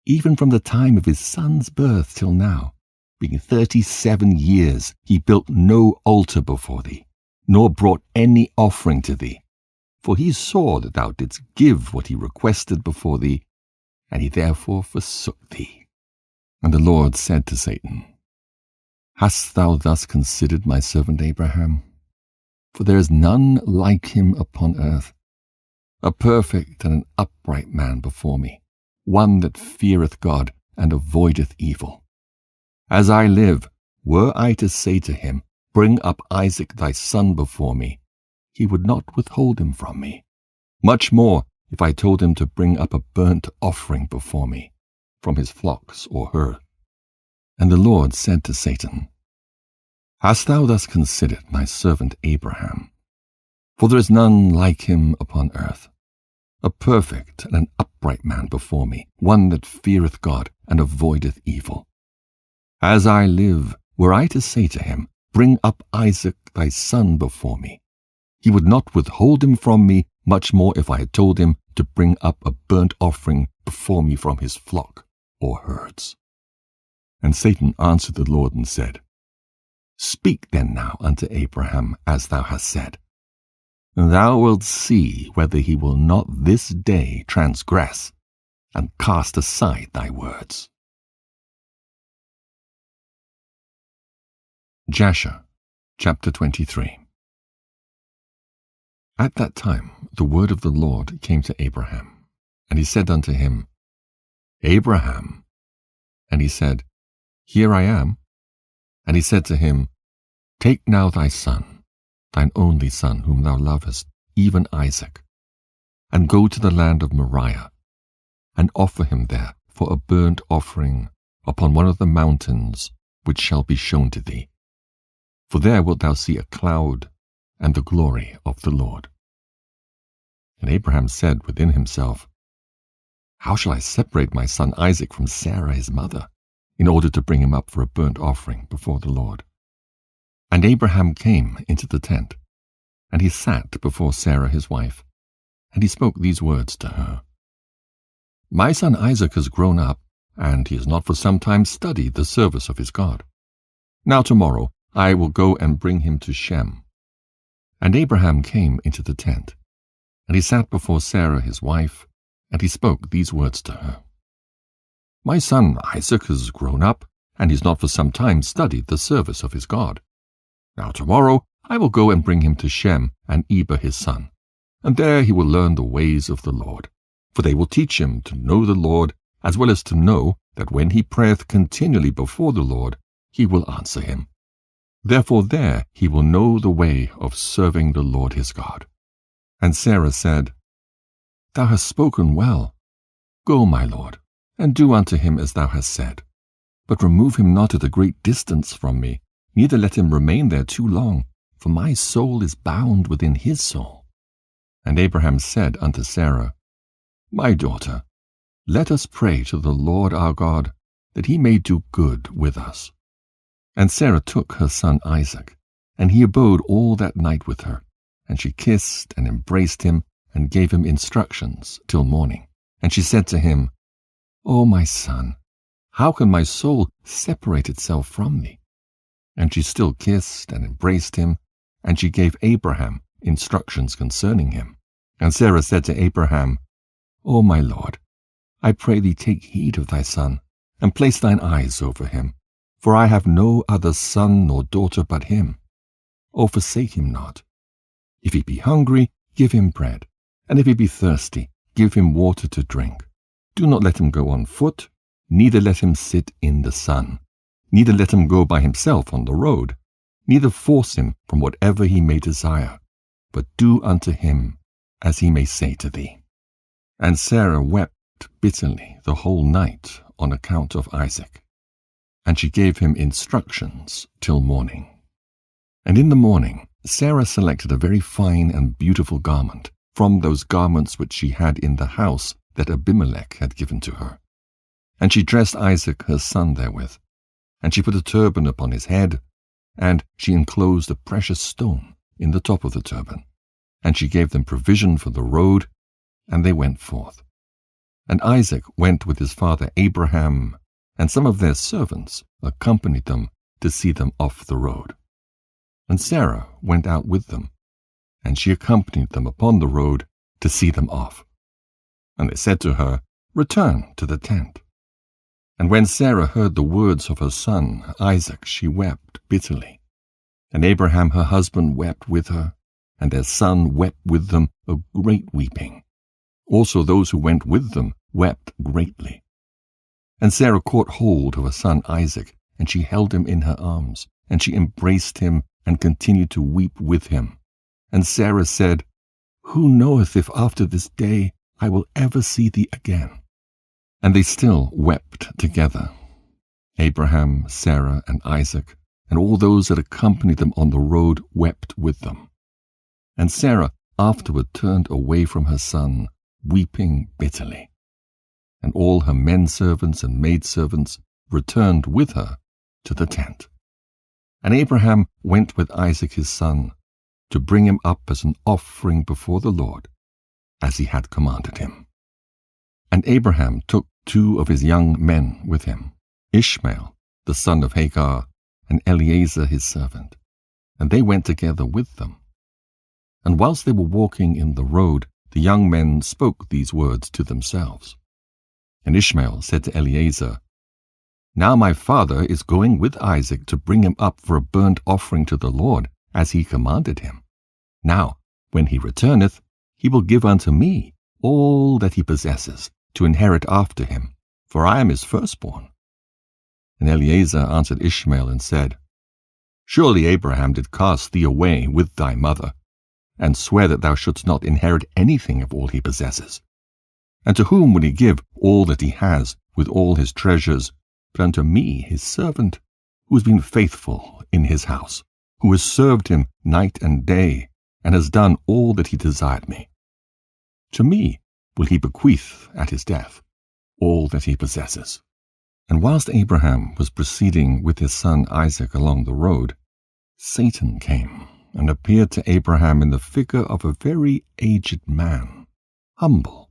Even from the time of his son's birth till now, being 37 years, he built no altar before thee, nor brought any offering to thee. For he saw that thou didst give what he requested before thee, and he therefore forsook thee. And the Lord said to Satan, Hast thou thus considered my servant Abraham? For there is none like him upon earth, a perfect and an upright man before me, one that feareth God and avoideth evil. As I live, were I to say to him, Bring up Isaac thy son before me, he would not withhold him from me. Much more, if I told him to bring up a burnt offering before me, from his flocks or herd. And the Lord said to Satan, Hast thou thus considered my servant Abraham? For there is none like him upon earth, a perfect and an upright man before me, one that feareth God and avoideth evil. As I live, were I to say to him, Bring up Isaac thy son before me, he would not withhold him from me, much more if I had told him to bring up a burnt offering before me from his flock or herds. And Satan answered the Lord and said, Speak then now unto Abraham as thou hast said, and thou wilt see whether he will not this day transgress and cast aside thy words. Jasher, chapter 23. At that time the word of the Lord came to Abraham, and he said unto him, Abraham. And he said, Here I am. And he said to him, Take now thy son, thine only son, whom thou lovest, even Isaac, and go to the land of Moriah, and offer him there for a burnt offering upon one of the mountains which shall be shown to thee. For there wilt thou see a cloud and the glory of the Lord. And Abraham said within himself, How shall I separate my son Isaac from Sarah his mother, in order to bring him up for a burnt offering before the Lord? And Abraham came into the tent, and he sat before Sarah his wife, and he spoke these words to her. My son Isaac has grown up, and he has not for some time studied the service of his God. Now tomorrow I will go and bring him to Shem. And Abraham came into the tent, and he sat before Sarah his wife, and he spoke these words to her. My son Isaac has grown up, and he has not for some time studied the service of his God. Now tomorrow I will go and bring him to Shem and Eber his son, and there he will learn the ways of the Lord, for they will teach him to know the Lord, as well as to know that when he prayeth continually before the Lord, he will answer him. Therefore there he will know the way of serving the Lord his God. And Sarah said, Thou hast spoken well. Go, my lord, and do unto him as thou hast said. But remove him not at a great distance from me, neither let him remain there too long, for my soul is bound within his soul. And Abraham said unto Sarah, My daughter, let us pray to the Lord our God, that he may do good with us. And Sarah took her son Isaac, and he abode all that night with her, and she kissed and embraced him, and gave him instructions till morning. And she said to him, O my son, how can my soul separate itself from thee? And she still kissed and embraced him, and she gave Abraham instructions concerning him. And Sarah said to Abraham, O my lord, I pray thee take heed of thy son, and place thine eyes over him, for I have no other son nor daughter but him. O forsake him not. If he be hungry, give him bread, and if he be thirsty, give him water to drink. Do not let him go on foot, neither let him sit in the sun, neither let him go by himself on the road, neither force him from whatever he may desire, but do unto him as he may say to thee. And Sarah wept bitterly the whole night on account of Isaac, and she gave him instructions till morning. And in the morning Sarah selected a very fine and beautiful garment from those garments which she had in the house that Abimelech had given to her. And she dressed Isaac her son therewith, and she put a turban upon his head, and she enclosed a precious stone in the top of the turban. And she gave them provision for the road, and they went forth. And Isaac went with his father Abraham, and some of their servants accompanied them to see them off the road. And Sarah went out with them, and she accompanied them upon the road to see them off. And they said to her, Return to the tent. And when Sarah heard the words of her son Isaac, she wept bitterly. And Abraham her husband wept with her, and their son wept with them a great weeping. Also those who went with them wept greatly. And Sarah caught hold of her son Isaac, and she held him in her arms, and she embraced him, and continued to weep with him. And Sarah said, Who knoweth if after this day I will ever see thee again? And they still wept together, Abraham, Sarah, and Isaac, and all those that accompanied them on the road wept with them. And Sarah afterward turned away from her son, weeping bitterly. And all her menservants and maidservants returned with her to the tent. And Abraham went with Isaac his son, to bring him up as an offering before the Lord, as he had commanded him. And Abraham took 2 of his young men with him, Ishmael, the son of Hagar, and Eliezer his servant, and they went together with them. And whilst they were walking in the road, the young men spoke these words to themselves. And Ishmael said to Eliezer, Now my father is going with Isaac to bring him up for a burnt offering to the Lord, as he commanded him. Now, when he returneth, he will give unto me all that he possesses, to inherit after him, for I am his firstborn. And Eliezer answered Ishmael and said, Surely Abraham did cast thee away with thy mother, and swear that thou shouldst not inherit anything of all he possesses. And to whom would he give all that he has with all his treasures, but unto me his servant, who has been faithful in his house, who has served him night and day, and has done all that he desired me? To me will he bequeath at his death all that he possesses. And whilst Abraham was proceeding with his son Isaac along the road, Satan came and appeared to Abraham in the figure of a very aged man, humble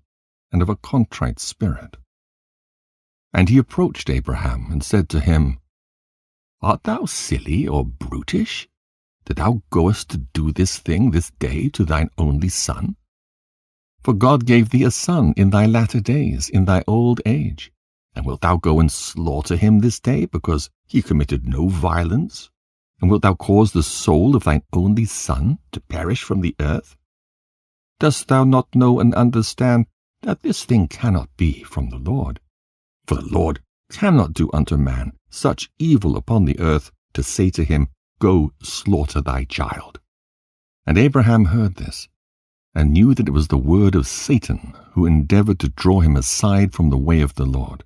and of a contrite spirit. And he approached Abraham and said to him, Art thou silly or brutish, that thou goest to do this thing this day to thine only son? For God gave thee a son in thy latter days, in thy old age. And wilt thou go and slaughter him this day, because he committed no violence? And wilt thou cause the soul of thine only son to perish from the earth? Dost thou not know and understand that this thing cannot be from the Lord? For the Lord cannot do unto man such evil upon the earth, to say to him, Go slaughter thy child. And Abraham heard this, and knew that it was the word of Satan, who endeavored to draw him aside from the way of the Lord.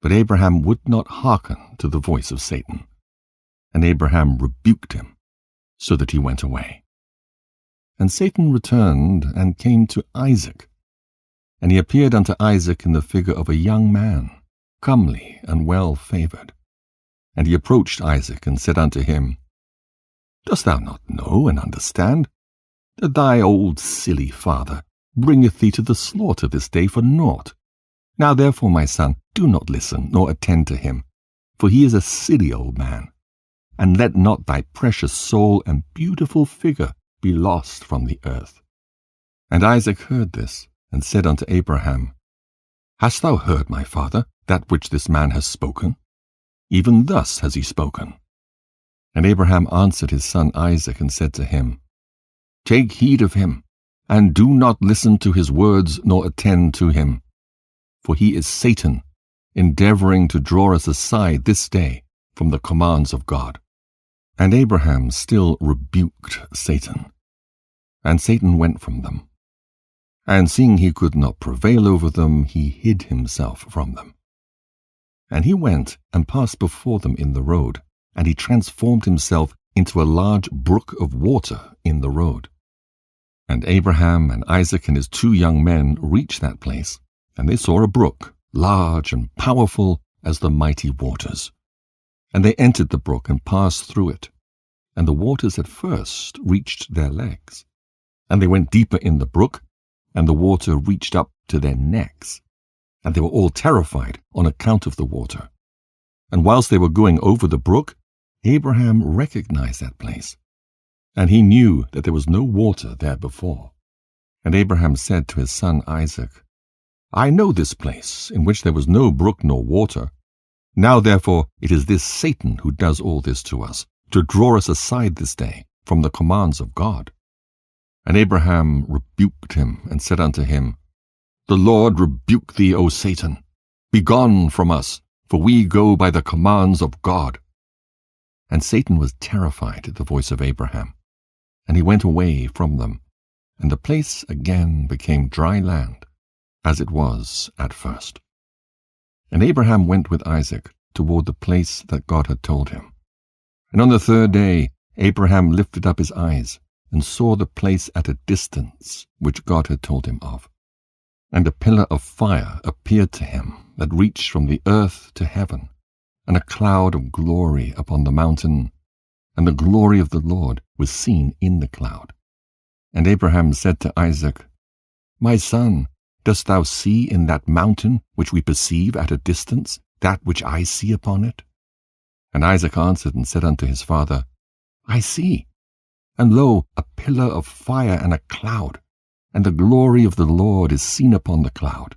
But Abraham would not hearken to the voice of Satan. And Abraham rebuked him, so that he went away. And Satan returned and came to Isaac. And he appeared unto Isaac in the figure of a young man, comely and well-favored. And he approached Isaac and said unto him, Dost thou not know and understand that thy old silly father bringeth thee to the slaughter this day for naught? Now therefore, my son, do not listen nor attend to him, for he is a silly old man. And let not thy precious soul and beautiful figure be lost from the earth. And Isaac heard this, and said unto Abraham, Hast thou heard, my father, that which this man has spoken? Even thus has he spoken. And Abraham answered his son Isaac, and said to him, Take heed of him, and do not listen to his words, nor attend to him. For he is Satan, endeavoring to draw us aside this day from the commands of God. And Abraham still rebuked Satan. And Satan went from them. And seeing he could not prevail over them, he hid himself from them. And he went and passed before them in the road, and he transformed himself into a large brook of water in the road. And Abraham and Isaac and his 2 young men reached that place, and they saw a brook, large and powerful as the mighty waters. And they entered the brook and passed through it. And the waters at first reached their legs. And they went deeper in the brook, and the water reached up to their necks. And they were all terrified on account of the water. And whilst they were going over the brook, Abraham recognized that place. And he knew that there was no water there before. And Abraham said to his son Isaac, I know this place, in which there was no brook nor water. Now therefore it is this Satan who does all this to us, to draw us aside this day from the commands of God. And Abraham rebuked him, and said unto him, The Lord rebuke thee, O Satan. Begone from us, for we go by the commands of God. And Satan was terrified at the voice of Abraham, and he went away from them, and the place again became dry land, as it was at first. And Abraham went with Isaac toward the place that God had told him. And on the 3rd day Abraham lifted up his eyes, and saw the place at a distance which God had told him of. And a pillar of fire appeared to him, that reached from the earth to heaven, and a cloud of glory upon the mountain, and the glory of the Lord was seen in the cloud. And Abraham said to Isaac, My son, dost thou see in that mountain which we perceive at a distance that which I see upon it? And Isaac answered and said unto his father, I see, and lo, a pillar of fire and a cloud, and the glory of the Lord is seen upon the cloud.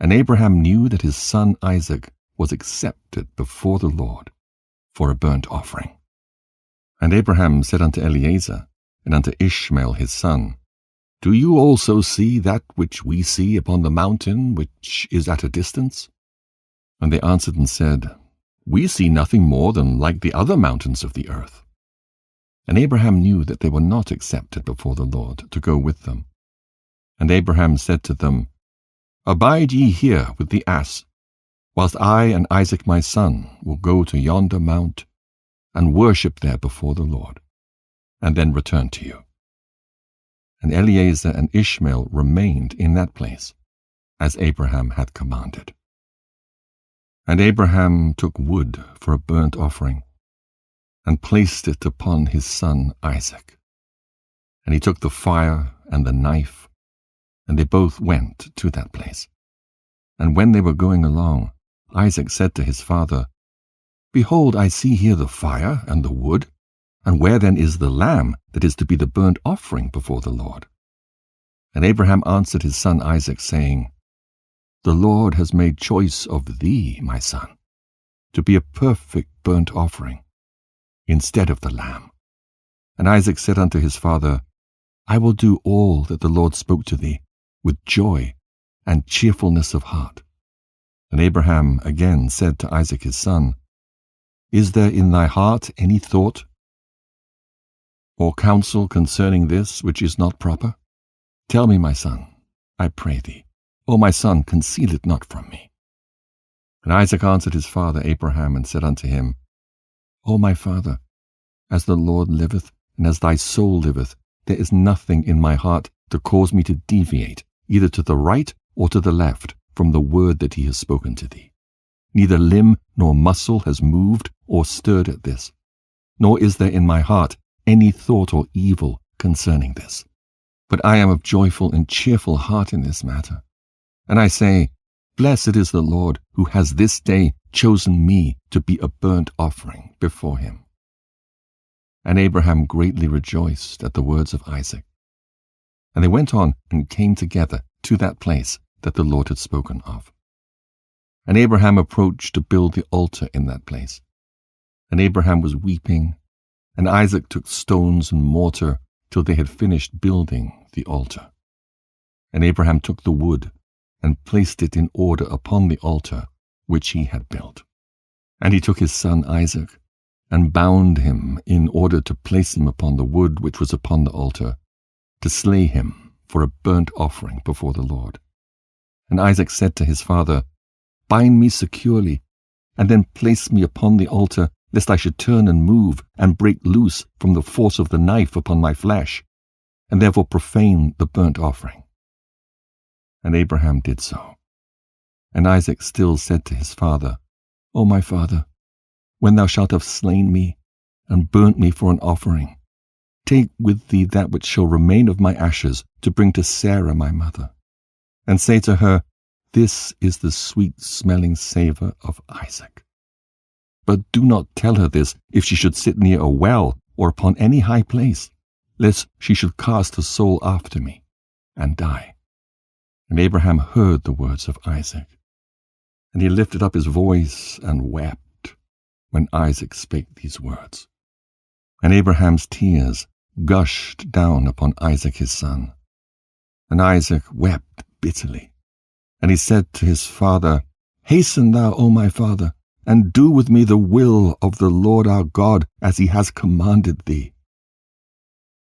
And Abraham knew that his son Isaac was accepted before the Lord for a burnt offering. And Abraham said unto Eliezer and unto Ishmael his son, Do you also see that which we see upon the mountain which is at a distance? And they answered and said, we see nothing more than like the other mountains of the earth." And Abraham knew that they were not accepted before the Lord to go with them. And Abraham said to them, "Abide ye here with the ass, whilst I and Isaac my son will go to yonder mount and worship there before the Lord, and then return to you." And Eliezer and Ishmael remained in that place, as Abraham had commanded. And Abraham took wood for a burnt offering, and placed it upon his son Isaac. And he took the fire and the knife, and they both went to that place. And when they were going along, Isaac said to his father, "Behold, I see here the fire and the wood, and where then is the lamb that is to be the burnt offering before the Lord?" And Abraham answered his son Isaac, saying, "The Lord has made choice of thee, my son, to be a perfect burnt offering, instead of the lamb." And Isaac said unto his father, "I will do all that the Lord spoke to thee, with joy and cheerfulness of heart." And Abraham again said to Isaac his son, "Is there in thy heart any thought or counsel concerning this which is not proper? Tell me, my son, I pray thee. O my son, conceal it not from me." And Isaac answered his father Abraham, and said unto him, "O my father, as the Lord liveth, and as thy soul liveth, there is nothing in my heart to cause me to deviate, either to the right or to the left, from the word that he has spoken to thee. Neither limb nor muscle has moved or stirred at this, nor is there in my heart any thought or evil concerning this. But I am of joyful and cheerful heart in this matter. And I say, Blessed is the Lord, who has this day chosen me to be a burnt offering before him." And Abraham greatly rejoiced at the words of Isaac. And they went on and came together to that place that the Lord had spoken of. And Abraham approached to build the altar in that place. And Abraham was weeping, and Isaac took stones and mortar till they had finished building the altar. And Abraham took the wood and placed it in order upon the altar which he had built. And he took his son Isaac, and bound him in order to place him upon the wood which was upon the altar, to slay him for a burnt offering before the Lord. And Isaac said to his father, "Bind me securely, and then place me upon the altar, lest I should turn and move, and break loose from the force of the knife upon my flesh, and therefore profane the burnt offering." And Abraham did so. And Isaac still said to his father, "O my father, when thou shalt have slain me, and burnt me for an offering, take with thee that which shall remain of my ashes, to bring to Sarah my mother, and say to her, This is the sweet-smelling savour of Isaac. But do not tell her this if she should sit near a well, or upon any high place, lest she should cast her soul after me, and die." And Abraham heard the words of Isaac, and he lifted up his voice and wept when Isaac spake these words. And Abraham's tears gushed down upon Isaac his son. And Isaac wept bitterly. And he said to his father, "Hasten thou, O my father, and do with me the will of the Lord our God, as he has commanded thee."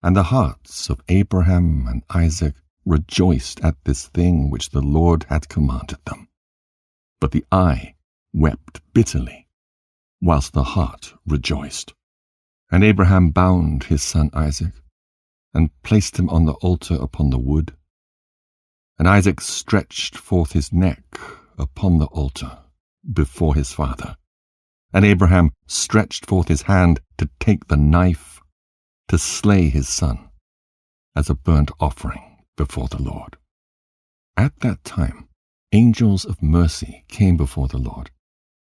And the hearts of Abraham and Isaac rejoiced at this thing which the Lord had commanded them. But the eye wept bitterly, whilst the heart rejoiced. And Abraham bound his son Isaac, and placed him on the altar upon the wood. And Isaac stretched forth his neck upon the altar before his father. And Abraham stretched forth his hand to take the knife to slay his son as a burnt offering before the Lord. At that time, angels of mercy came before the Lord,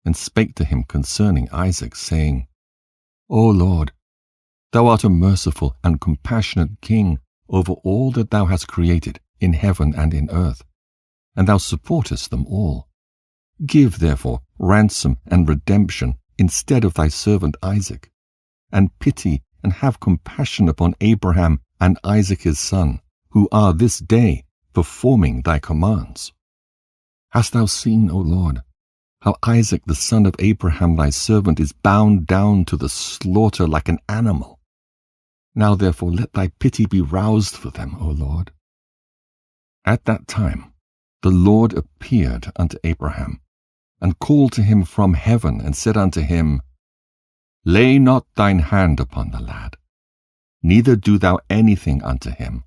and spake to him concerning Isaac, saying, "O Lord, thou art a merciful and compassionate King over all that thou hast created in heaven and in earth, and thou supportest them all. Give, therefore, ransom and redemption instead of thy servant Isaac, and pity and have compassion upon Abraham and Isaac his son, who are this day performing thy commands. Hast thou seen, O Lord, how Isaac the son of Abraham thy servant is bound down to the slaughter like an animal. Now therefore let thy pity be roused for them, O Lord. At that time the Lord appeared unto Abraham, and called to him from heaven, and said unto him, Lay not thine hand upon the lad, neither do thou anything unto him.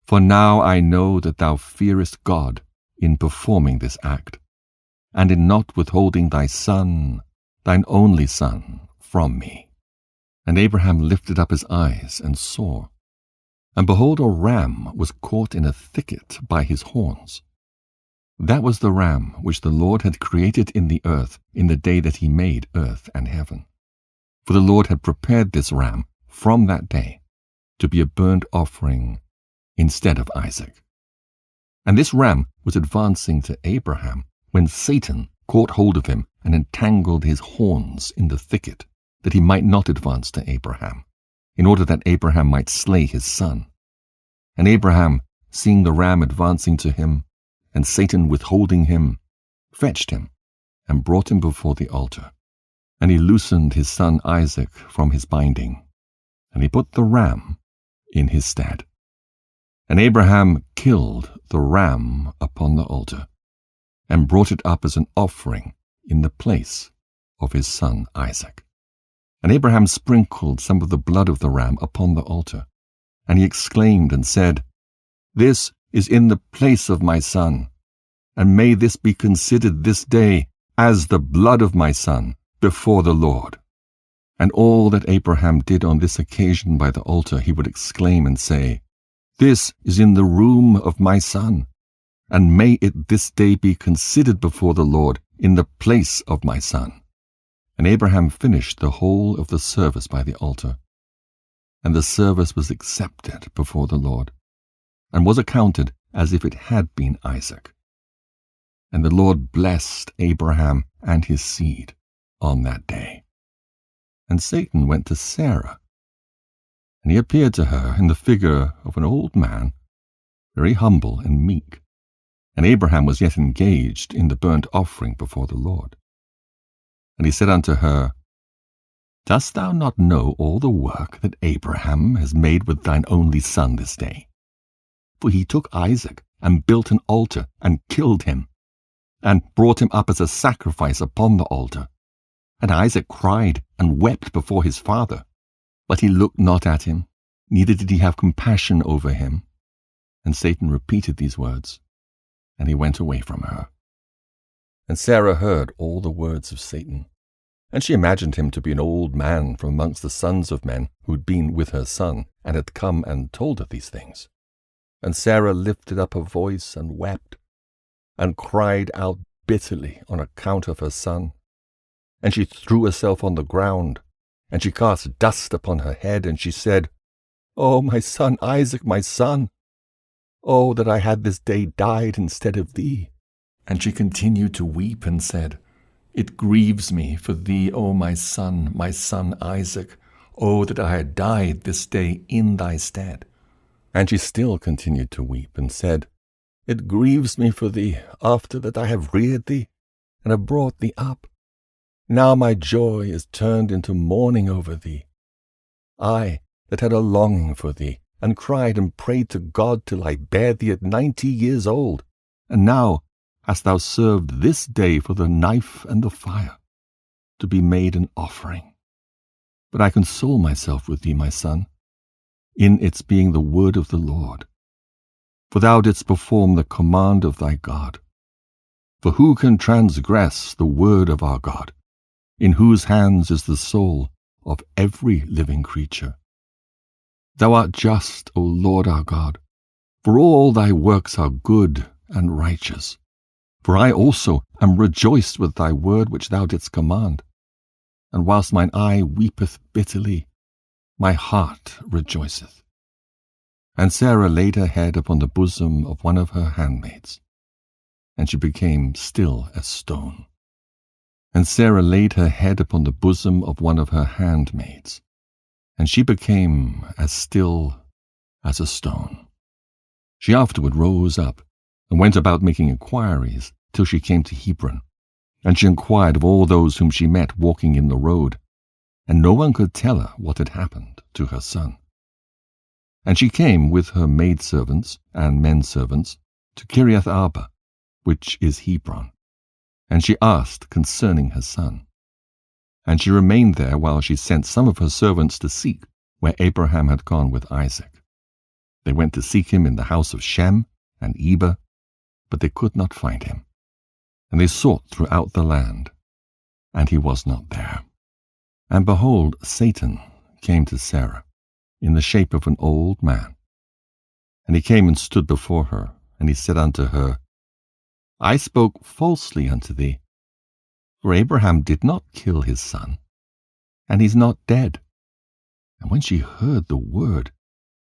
For now I know that thou fearest God in performing this act, and in not withholding thy son, thine only son, from me. And Abraham lifted up his eyes and saw, and behold, a ram was caught in a thicket by his horns. That was the ram which the Lord had created in the earth in the day that he made earth and heaven. For the Lord had prepared this ram from that day to be a burnt offering instead of Isaac. And this ram was advancing to Abraham when Satan caught hold of him and entangled his horns in the thicket, that he might not advance to Abraham, in order that Abraham might slay his son. And Abraham, seeing the ram advancing to him, and Satan withholding him, fetched him, and brought him before the altar. And he loosened his son Isaac from his binding, and he put the ram in his stead. And Abraham killed the ram upon the altar, and brought it up as an offering in the place of his son Isaac. And Abraham sprinkled some of the blood of the ram upon the altar, and he exclaimed and said, This is in the place of my son, and may this be considered this day as the blood of my son before the Lord. And all that Abraham did on this occasion by the altar he would exclaim and say, This is in the room of my son, and may it this day be considered before the Lord in the place of my son. And Abraham finished the whole of the service by the altar. And the service was accepted before the Lord, and was accounted as if it had been Isaac. And the Lord blessed Abraham and his seed on that day. And Satan went to Sarah, and he appeared to her in the figure of an old man, very humble and meek. And Abraham was yet engaged in the burnt offering before the Lord. And he said unto her, Dost thou not know all the work that Abraham has made with thine only son this day? For he took Isaac, and built an altar, and killed him, and brought him up as a sacrifice upon the altar. And Isaac cried and wept before his father, but he looked not at him, neither did he have compassion over him. And Satan repeated these words, and he went away from her. And Sarah heard all the words of Satan, and she imagined him to be an old man from amongst the sons of men who had been with her son, and had come and told her these things. And Sarah lifted up her voice and wept, and cried out bitterly on account of her son. And she threw herself on the ground, and she cast dust upon her head, and she said, O my son Isaac, my son! Oh, that I had this day died instead of thee! And she continued to weep and said, It grieves me for thee, O my son Isaac. Oh, that I had died this day in thy stead. And she still continued to weep and said, It grieves me for thee, after that I have reared thee, and have brought thee up. Now my joy is turned into mourning over thee. I, that had a longing for thee, and cried and prayed to God till I bare thee at 90 years old, and now hast thou served this day for the knife and the fire, to be made an offering. But I console myself with thee, my son, in its being the word of the Lord. For thou didst perform the command of thy God. For who can transgress the word of our God, in whose hands is the soul of every living creature? Thou art just, O Lord our God, for all thy works are good and righteous. For I also am rejoiced with thy word which thou didst command. And whilst mine eye weepeth bitterly, my heart rejoiceth. And Sarah laid her head upon the bosom of one of her handmaids, and she became still as stone. And Sarah laid her head upon the bosom of one of her handmaids, and she became as still as a stone. She afterward rose up, and went about making inquiries, till she came to Hebron. And she inquired of all those whom she met walking in the road, and no one could tell her what had happened to her son. And she came with her maidservants and menservants to Kiriath Arba, which is Hebron, and she asked concerning her son. And she remained there while she sent some of her servants to seek where Abraham had gone with Isaac. They went to seek him in the house of Shem and Eber, but they could not find him. And they sought throughout the land, and he was not there. And behold, Satan came to Sarah in the shape of an old man. And he came and stood before her, and he said unto her, I spoke falsely unto thee, for Abraham did not kill his son, and he's not dead. And when she heard the word,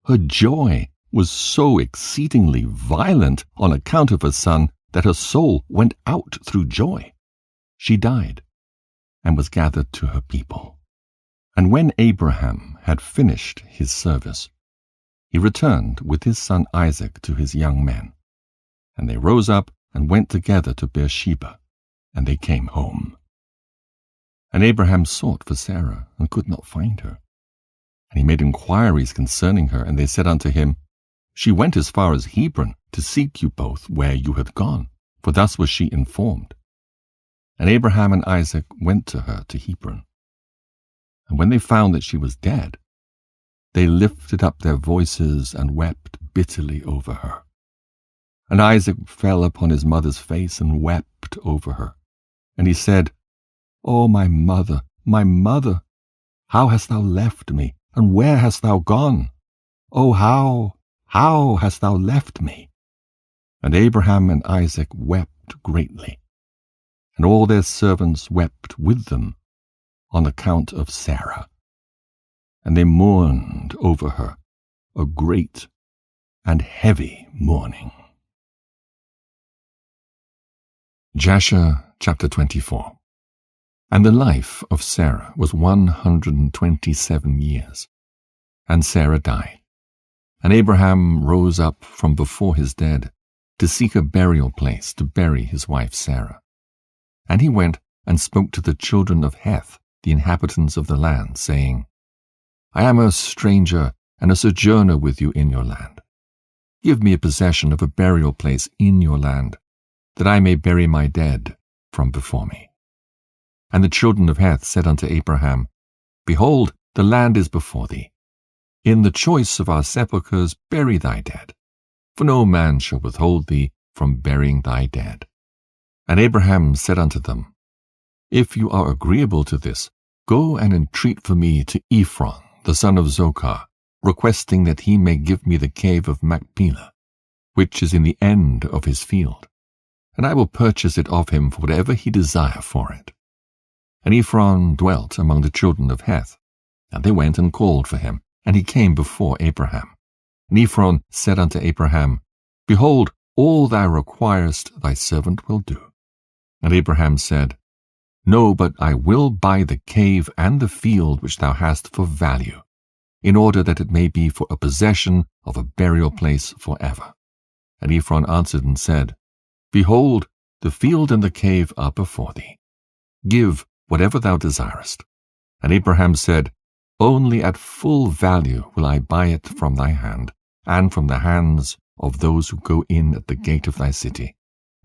her joy was so exceedingly violent on account of her son that her soul went out through joy. She died, and was gathered to her people. And when Abraham had finished his service, he returned with his son Isaac to his young men. And they rose up and went together to Beersheba, and they came home. And Abraham sought for Sarah, and could not find her. And he made inquiries concerning her, and they said unto him, She went as far as Hebron to seek you both where you had gone, for thus was she informed. And Abraham and Isaac went to her to Hebron. And when they found that she was dead, they lifted up their voices and wept bitterly over her. And Isaac fell upon his mother's face and wept over her. And he said, O my mother, how hast thou left me, and where hast thou gone? O how hast thou left me? And Abraham and Isaac wept greatly, and all their servants wept with them on account of Sarah. And they mourned over her a great and heavy mourning. Jasher chapter 24. And the life of Sarah was 127 years, and Sarah died. And Abraham rose up from before his dead to seek a burial place to bury his wife Sarah. And he went and spoke to the children of Heth, the inhabitants of the land, saying, I am a stranger and a sojourner with you in your land. Give me a possession of a burial place in your land, that I may bury my dead from before me. And the children of Heth said unto Abraham, Behold, the land is before thee. In the choice of our sepulchres bury thy dead, for no man shall withhold thee from burying thy dead. And Abraham said unto them, If you are agreeable to this, go and entreat for me to Ephron, the son of Zochar, requesting that he may give me the cave of Machpelah, which is in the end of his field, and I will purchase it of him for whatever he desire for it. And Ephron dwelt among the children of Heth, and they went and called for him, and he came before Abraham. And Ephron said unto Abraham, Behold, all thou requirest thy servant will do. And Abraham said, No, but I will buy the cave and the field which thou hast for value, in order that it may be for a possession of a burial place forever. And Ephron answered and said, Behold, the field and the cave are before thee. Give whatever thou desirest. And Abraham said, Only at full value will I buy it from thy hand, and from the hands of those who go in at the gate of thy city,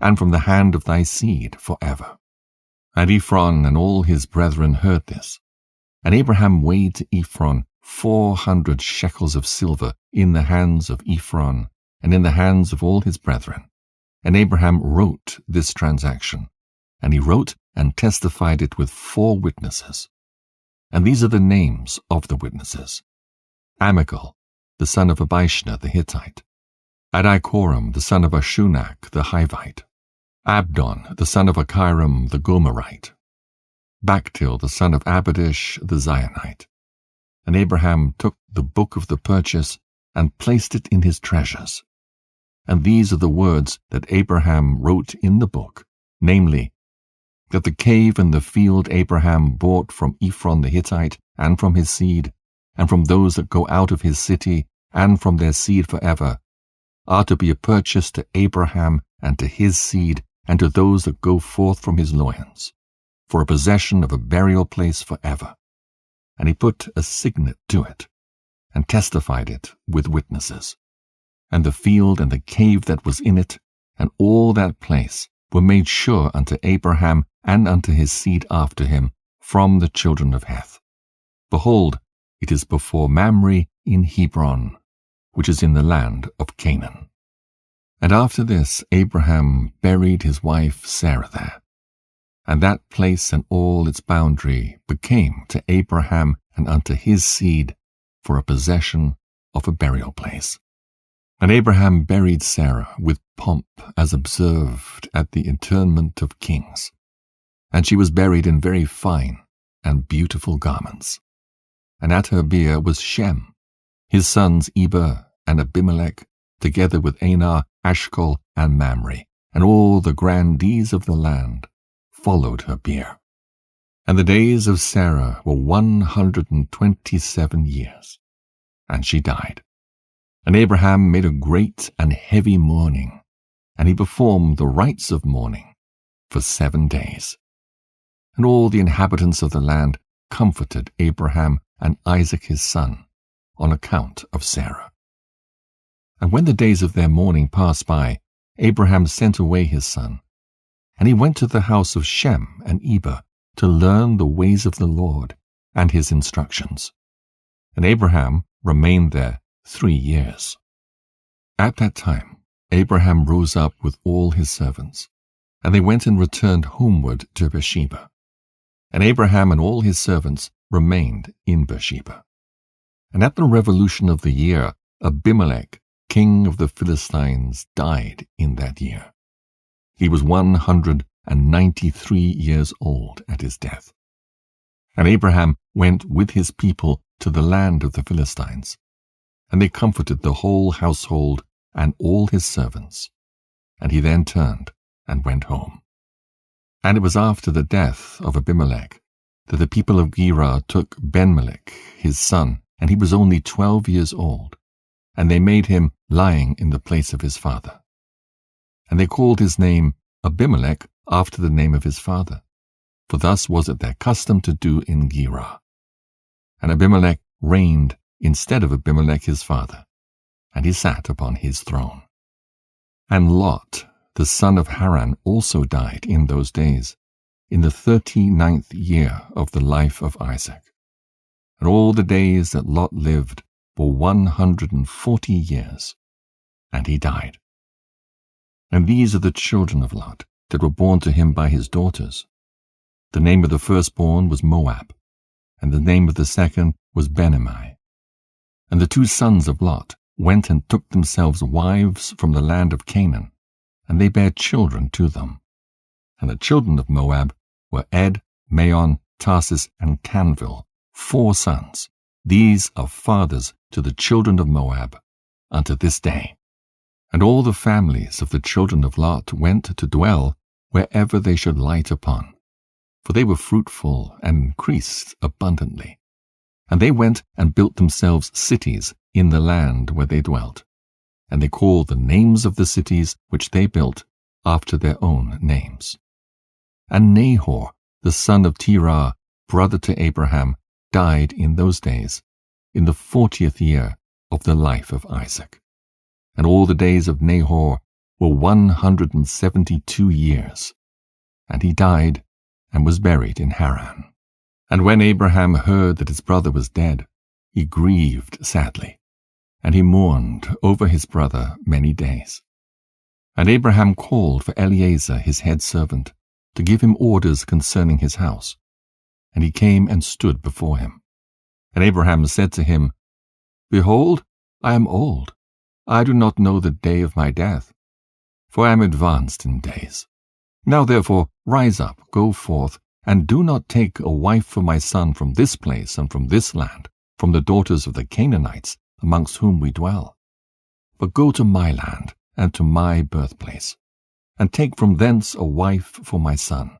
and from the hand of thy seed forever. And Ephron and all his brethren heard this. And Abraham weighed to Ephron 400 shekels of silver in the hands of Ephron, and in the hands of all his brethren. And Abraham wrote this transaction, and he wrote and testified it with 4 witnesses. And these are the names of the witnesses: Amichel, the son of Abishna the Hittite; Adichoram, the son of Ashunach the Hivite; Abdon, the son of Achiram the Gomerite; Bactil, the son of Abadish the Zionite. And Abraham took the book of the purchase and placed it in his treasures. And these are the words that Abraham wrote in the book, namely, that the cave and the field Abraham bought from Ephron the Hittite, and from his seed, and from those that go out of his city, and from their seed forever, are to be a purchase to Abraham and to his seed and to those that go forth from his loins, for a possession of a burial place forever. And he put a signet to it, and testified it with witnesses. And the field and the cave that was in it, and all that place, were made sure unto Abraham and unto his seed after him from the children of Heth. Behold, it is before Mamre in Hebron, which is in the land of Canaan. And after this Abraham buried his wife Sarah there. And that place and all its boundary became to Abraham and unto his seed for a possession of a burial place. And Abraham buried Sarah with pomp as observed at the interment of kings. And she was buried in very fine and beautiful garments. And at her bier was Shem, his sons Eber and Abimelech, together with Anar, Ashcol, and Mamre, and all the grandees of the land followed her bier. And the days of Sarah were 127 years, and she died. And Abraham made a great and heavy mourning, and he performed the rites of mourning for 7 days. And all the inhabitants of the land comforted Abraham and Isaac his son on account of Sarah. And when the days of their mourning passed by, Abraham sent away his son, and he went to the house of Shem and Eber to learn the ways of the Lord and his instructions. And Abraham remained there 3 years. At that time Abraham rose up with all his servants, and they went and returned homeward to Beersheba. And Abraham and all his servants remained in Beersheba. And at the revolution of the year, Abimelech, king of the Philistines, died in that year. He was 193 years old at his death. And Abraham went with his people to the land of the Philistines, and they comforted the whole household and all his servants. And he then turned and went home. And it was after the death of Abimelech that the people of Gerar took Ben-Melech, his son, and he was only 12 years old, and they made him lying in the place of his father. And they called his name Abimelech after the name of his father, for thus was it their custom to do in Gerar. And Abimelech reigned instead of Abimelech his father, and he sat upon his throne. And Lot, the son of Haran, also died in those days, in the 39th year of the life of Isaac. And all the days that Lot lived were 140 years, and he died. And these are the children of Lot that were born to him by his daughters. The name of the firstborn was Moab, and the name of the second was Ben-Ammi. And the 2 sons of Lot went and took themselves wives from the land of Canaan, and they bare children to them. And the children of Moab were Ed, Maon, Tarsis, and Canville, 4 sons. These are fathers to the children of Moab unto this day. And all the families of the children of Lot went to dwell wherever they should light upon, for they were fruitful and increased abundantly. And they went and built themselves cities in the land where they dwelt, and they called the names of the cities which they built after their own names. And Nahor, the son of Terah, brother to Abraham, died in those days, in the 40th year of the life of Isaac. And all the days of Nahor were 172 years, and he died and was buried in Haran. And when Abraham heard that his brother was dead, he grieved sadly, and he mourned over his brother many days. And Abraham called for Eliezer his head servant, to give him orders concerning his house. And he came and stood before him. And Abraham said to him, Behold, I am old. I do not know the day of my death, for I am advanced in days. Now therefore rise up, go forth, and do not take a wife for my son from this place and from this land, from the daughters of the Canaanites, amongst whom we dwell. But go to my land and to my birthplace, and take from thence a wife for my son.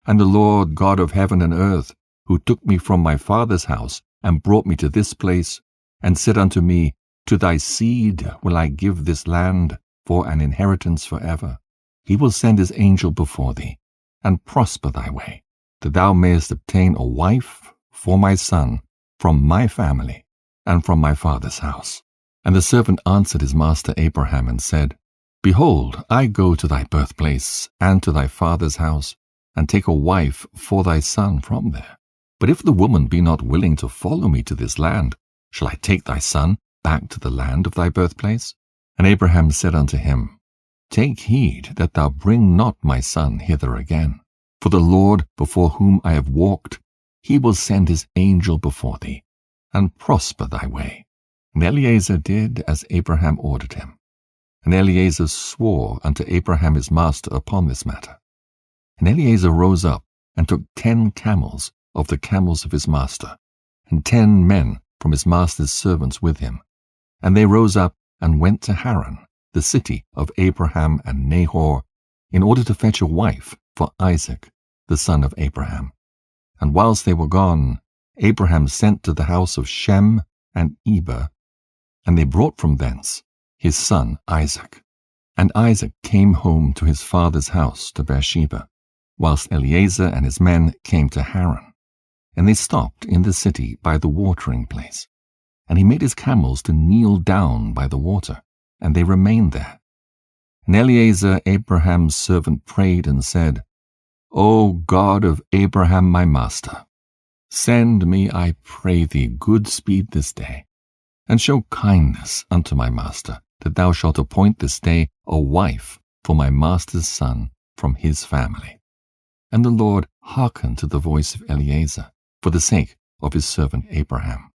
And the Lord God of heaven and earth, who took me from my father's house, and brought me to this place, and said unto me, To thy seed will I give this land for an inheritance forever. he will send his angel before thee, and prosper thy way, that thou mayest obtain a wife for my son from my family and from my father's house. And the servant answered his master Abraham and said, Behold, I go to thy birthplace and to thy father's house, and take a wife for thy son from there. But if the woman be not willing to follow me to this land, shall I take thy son back to the land of thy birthplace? And Abraham said unto him, Take heed that thou bring not my son hither again. For the Lord before whom I have walked, he will send his angel before thee, and prosper thy way. And Eliezer did as Abraham ordered him. And Eliezer swore unto Abraham his master upon this matter. And Eliezer rose up, and took 10 camels of the camels of his master, and 10 men from his master's servants with him. And they rose up, and went to Haran, the city of Abraham and Nahor, in order to fetch a wife for Isaac, the son of Abraham. And whilst they were gone, Abraham sent to the house of Shem and Eber, and they brought from thence his son Isaac. And Isaac came home to his father's house to Beersheba, whilst Eliezer and his men came to Haran. And they stopped in the city by the watering place. And he made his camels to kneel down by the water, and they remained there. And Eliezer, Abraham's servant, prayed and said, O God of Abraham my master, send me, I pray thee, good speed this day, and show kindness unto my master, that thou shalt appoint this day a wife for my master's son from his family. And the Lord hearkened to the voice of Eliezer, for the sake of his servant Abraham.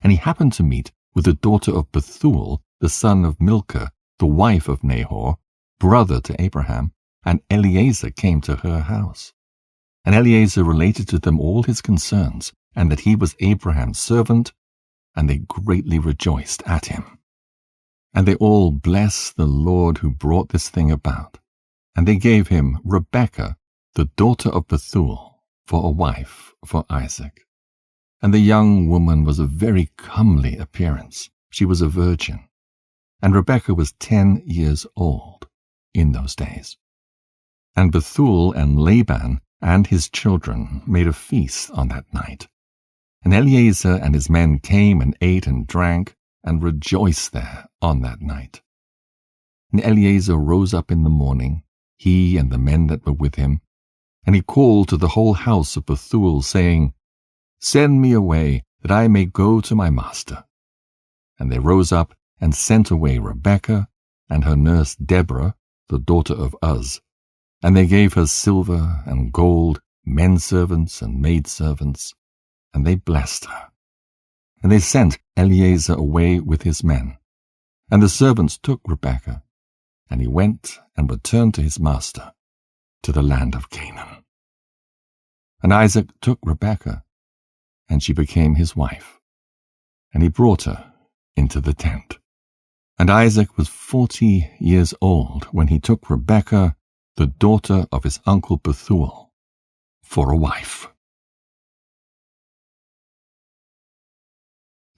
And he happened to meet with the daughter of Bethuel, the son of Milcah, the wife of Nahor, brother to Abraham, and Eliezer came to her house. And Eliezer related to them all his concerns, and that he was Abraham's servant, and they greatly rejoiced at him. And they all blessed the Lord who brought this thing about. And they gave him Rebekah, the daughter of Bethuel, for a wife for Isaac. And the young woman was of very comely appearance. She was a virgin. And Rebekah was 10 years old in those days. And Bethuel and Laban and his children made a feast on that night. And Eliezer and his men came and ate and drank, and rejoiced there on that night. And Eliezer rose up in the morning, he and the men that were with him, and he called to the whole house of Bethuel, saying, Send me away, that I may go to my master. And they rose up and sent away Rebekah and her nurse Deborah, the daughter of Uz. And they gave her silver and gold, menservants and maidservants, and they blessed her. And they sent Eliezer away with his men. And the servants took Rebekah, and he went and returned to his master, to the land of Canaan. And Isaac took Rebekah, and she became his wife, and he brought her into the tent. And Isaac was 40 years old when he took Rebekah, the daughter of his uncle Bethuel, for a wife.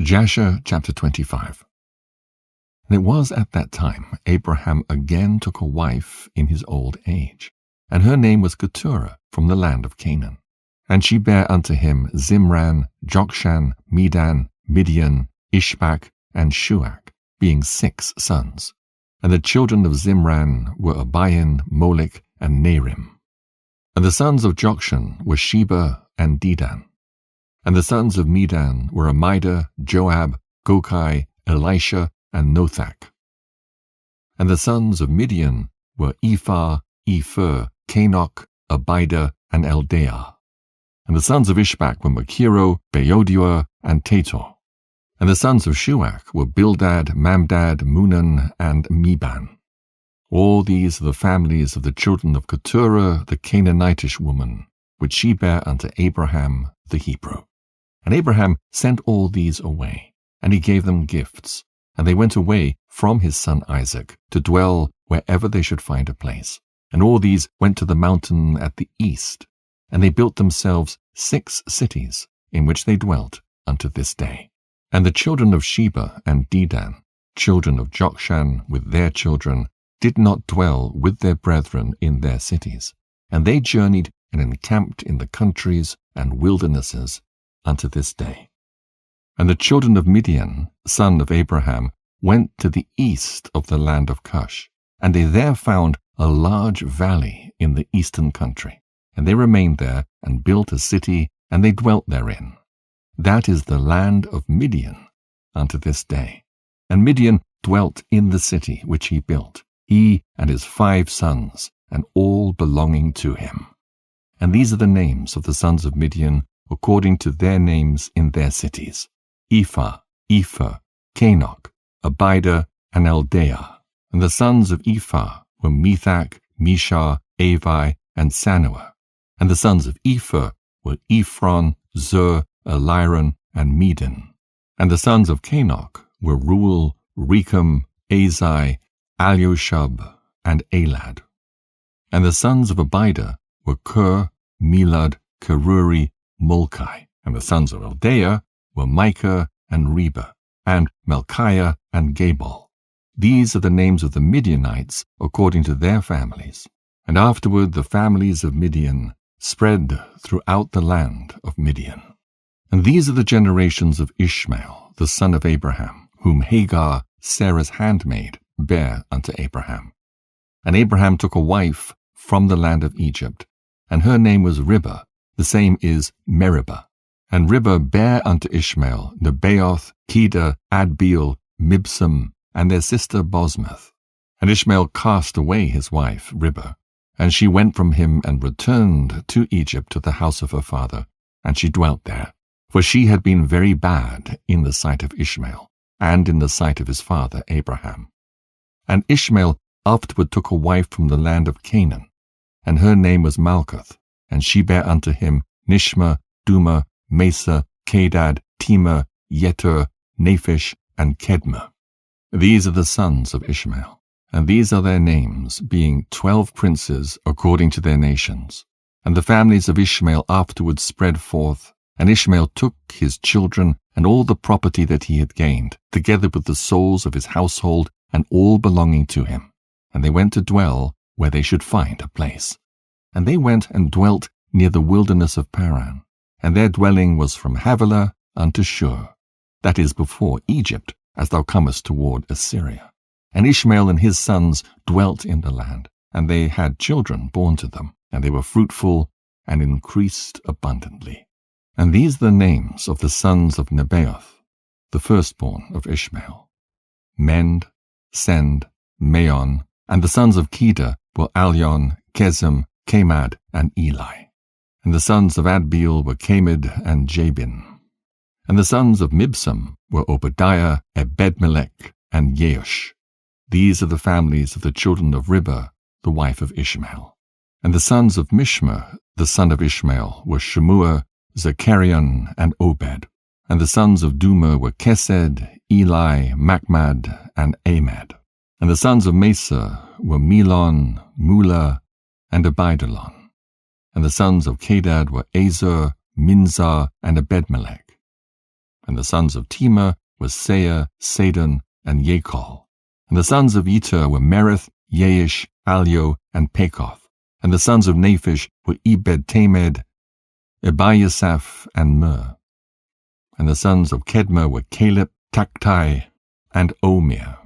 Jasher chapter 25. And it was at that time Abraham again took a wife in his old age, and her name was Keturah from the land of Canaan. And she bare unto him Zimran, Jokshan, Medan, Midian, Ishbak, and Shuach, being 6 sons. And the children of Zimran were Abian, Molech, and Narim. And the sons of Jokshan were Sheba and Dedan. And the sons of Medan were Amida, Joab, Gokai, Elisha, and Nothak. And the sons of Midian were Ephah, Epher, Canok, Abida, and Eldaah. And the sons of Ishbak were Machiro, Beodur, and Tator. And the sons of Shuach were Bildad, Mamdad, Munan, and Meban. All these are the families of the children of Keturah, the Canaanitish woman, which she bare unto Abraham the Hebrew. And Abraham sent all these away, and he gave them gifts. And they went away from his son Isaac to dwell wherever they should find a place. And all these went to the mountain at the east, and they built themselves 6 cities, in which they dwelt unto this day. And the children of Sheba and Dedan, children of Jokshan with their children, did not dwell with their brethren in their cities, and they journeyed and encamped in the countries and wildernesses unto this day. And the children of Midian, son of Abraham, went to the east of the land of Cush, and they there found a large valley in the eastern country. And they remained there, and built a city, and they dwelt therein. That is the land of Midian unto this day. And Midian dwelt in the city which he built, he and his 5 sons, and all belonging to him. And these are the names of the sons of Midian, according to their names in their cities: Ephah, Epher, Canok, Abida, and Eldaah. And the sons of Ephah were Methach, Meshah, Avi, and Sanoah. And the sons of Epher were Ephron, Zur, Eliron, and Medan. And the sons of Canok were Ruel, Rechem, Azai, Alioshub, and Elad. And the sons of Abida were Ker, Melad, Keruri, Mulkai. And the sons of Eldaah were Micah and Reba, and Melchiah and Gabal. These are the names of the Midianites according to their families. And afterward the families of Midian spread throughout the land of Midian. And these are the generations of Ishmael, the son of Abraham, whom Hagar, Sarah's handmaid, bare unto Abraham. And Abraham took a wife from the land of Egypt, and her name was Ribah, the same is Meribah. And Ribah bare unto Ishmael Nebaioth, Kedar, Adbeel, Mibsam, and their sister Bosmath. And Ishmael cast away his wife Ribah, and she went from him and returned to Egypt to the house of her father, and she dwelt there, for she had been very bad in the sight of Ishmael, and in the sight of his father Abraham. And Ishmael afterward took a wife from the land of Canaan, and her name was Malkuth, and she bare unto him Nishma, Duma, Mesa, Kedad, Tema, Yetur, Naphish, and Kedma. These are the sons of Ishmael, and these are their names, being 12 princes according to their nations. And the families of Ishmael afterwards spread forth, and Ishmael took his children and all the property that he had gained, together with the souls of his household and all belonging to him. And they went to dwell where they should find a place. And they went and dwelt near the wilderness of Paran, and their dwelling was from Havilah unto Shur, that is before Egypt, as thou comest toward Assyria. And Ishmael and his sons dwelt in the land, and they had children born to them, and they were fruitful and increased abundantly. And these are the names of the sons of Nebaioth, the firstborn of Ishmael: Mend, Send, Maon. And the sons of Kedar were Alion, Kezem, Kamad, and Eli. And the sons of Adbeel were Kamid and Jabin. And the sons of Mibsam were Obadiah, Ebedmelech, and Yeush. These are the families of the children of Ribah, the wife of Ishmael. And the sons of Mishma, the son of Ishmael, were Shemua, Zechariah, and Obed. And the sons of Duma were Kesed, Eli, Machmad, and Ahmad. And the sons of Mesa were Melon, Mula, and Abidalon. And the sons of Kedad were Azur, Minzah, and Ebedmelech. And the sons of Tema were Seah, Sadon, and Yakol. And the sons of Eter were Merith, Jeish, Alio, and Pekoth. And the sons of Naphish were Ebed-Tamed, Ebiasaph, and Mer. And the sons of Kedma were Caleb, Taktai, and Omir.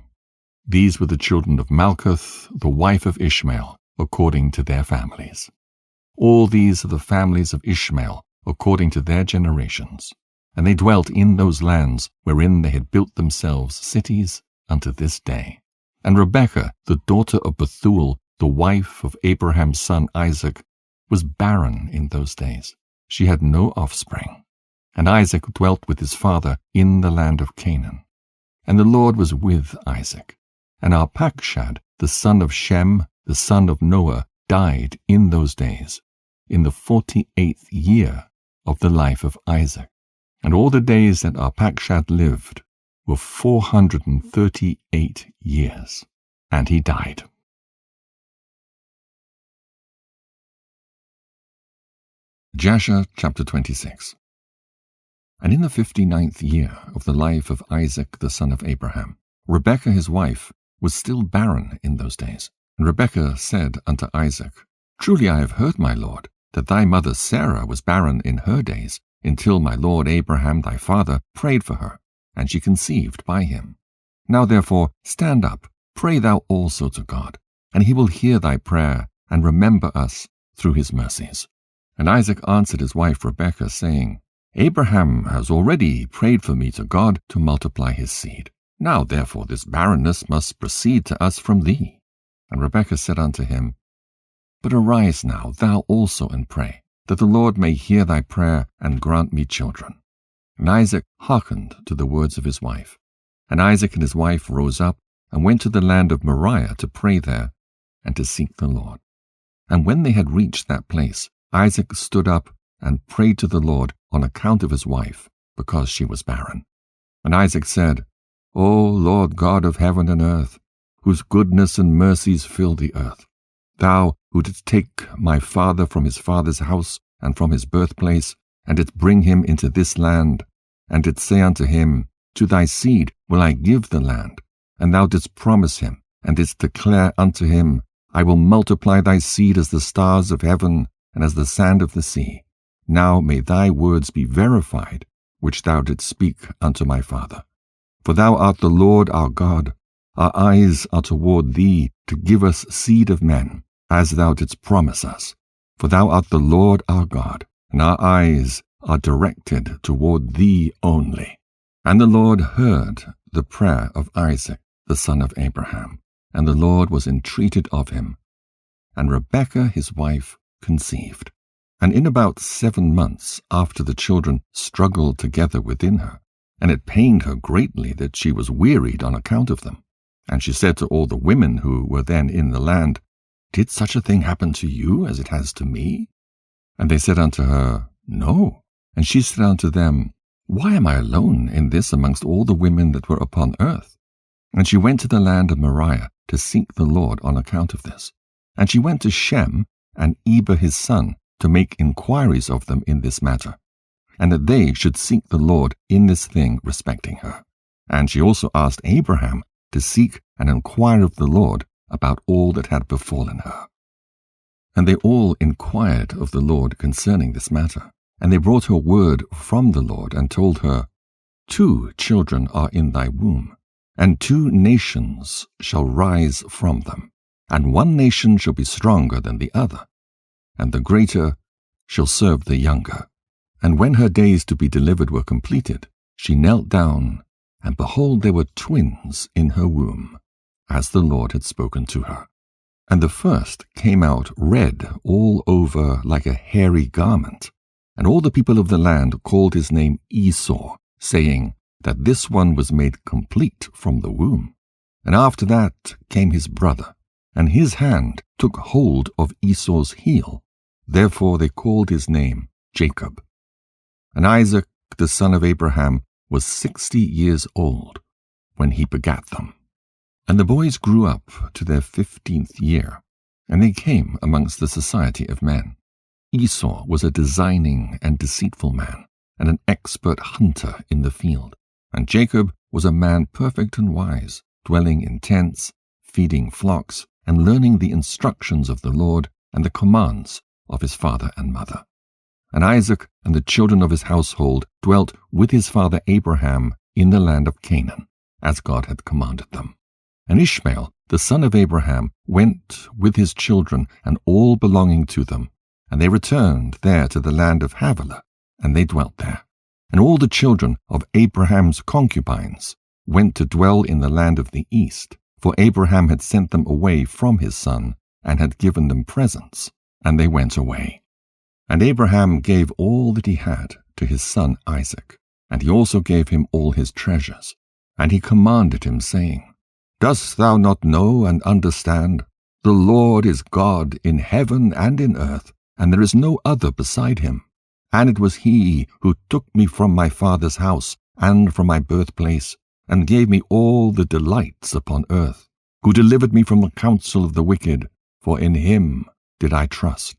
These were the children of Malkuth, the wife of Ishmael, according to their families. All these are the families of Ishmael, according to their generations. And they dwelt in those lands wherein they had built themselves cities unto this day. And Rebekah, the daughter of Bethuel, the wife of Abraham's son Isaac, was barren in those days. She had no offspring. And Isaac dwelt with his father in the land of Canaan. And the Lord was with Isaac. And Arpachshad, the son of Shem, the son of Noah, died in those days, in the 48th year of the life of Isaac. And all the days that Arpachshad lived were 438 years, and he died. Jasher chapter 26. And in the 59th year of the life of Isaac the son of Abraham, Rebekah his wife was still barren in those days. And Rebekah said unto Isaac, Truly I have heard, my lord, that thy mother Sarah was barren in her days, until my lord Abraham thy father prayed for her, and she conceived by him. Now therefore stand up, pray thou also to God, and he will hear thy prayer, and remember us through his mercies. And Isaac answered his wife Rebekah, saying, Abraham has already prayed for me to God to multiply his seed. Now therefore this barrenness must proceed to us from thee. And Rebekah said unto him, But arise now thou also and pray, that the Lord may hear thy prayer and grant me children. And Isaac hearkened to the words of his wife. And Isaac and his wife rose up and went to the land of Moriah to pray there and to seek the Lord. And when they had reached that place, Isaac stood up and prayed to the Lord on account of his wife, because she was barren. And Isaac said, O Lord God of heaven and earth, whose goodness and mercies fill the earth, thou who didst take my father from his father's house and from his birthplace, and didst bring him into this land, and didst say unto him, To thy seed will I give the land, and thou didst promise him, and didst declare unto him, I will multiply thy seed as the stars of heaven and as the sand of the sea. Now may thy words be verified, which thou didst speak unto my father. For thou art the Lord our God. Our eyes are toward thee to give us seed of men, as thou didst promise us. For thou art the Lord our God, and our eyes are directed toward thee only. And the Lord heard the prayer of Isaac, the son of Abraham, and the Lord was entreated of him. And Rebekah his wife conceived. And in about 7 months after the children struggled together within her, and it pained her greatly that she was wearied on account of them. And she said to all the women who were then in the land, Did such a thing happen to you as it has to me? And they said unto her, No. And she said unto them, Why am I alone in this amongst all the women that were upon earth? And she went to the land of Moriah to seek the Lord on account of this. And she went to Shem and Eber his son to make inquiries of them in this matter, and that they should seek the Lord in this thing respecting her. And she also asked Abraham to seek and inquire of the Lord about all that had befallen her. And they all inquired of the Lord concerning this matter, and they brought her word from the Lord, and told her, 2 children are in thy womb, and 2 nations shall rise from them, and one nation shall be stronger than the other, and the greater shall serve the younger. And when her days to be delivered were completed, she knelt down, and behold, there were twins in her womb, as the Lord had spoken to her. And the first came out red all over like a hairy garment, and all the people of the land called his name Esau, saying that this one was made complete from the womb. And after that came his brother, and his hand took hold of Esau's heel. Therefore they called his name Jacob. And Isaac the son of Abraham was 60 years old when he begat them. And the boys grew up to their 15th year, and they came amongst the society of men. Esau was a designing and deceitful man, and an expert hunter in the field. And Jacob was a man perfect and wise, dwelling in tents, feeding flocks, and learning the instructions of the Lord and the commands of his father and mother. And Isaac and the children of his household dwelt with his father Abraham in the land of Canaan, as God had commanded them. And Ishmael, the son of Abraham, went with his children and all belonging to them, and they returned there to the land of Havilah, and they dwelt there. And all the children of Abraham's concubines went to dwell in the land of the east, for Abraham had sent them away from his son, and had given them presents, and they went away. And Abraham gave all that he had to his son Isaac, and he also gave him all his treasures. And he commanded him, saying, Dost thou not know and understand? The Lord is God in heaven and in earth, and there is no other beside him. And it was he who took me from my father's house and from my birthplace, and gave me all the delights upon earth, who delivered me from the counsel of the wicked, for in him did I trust.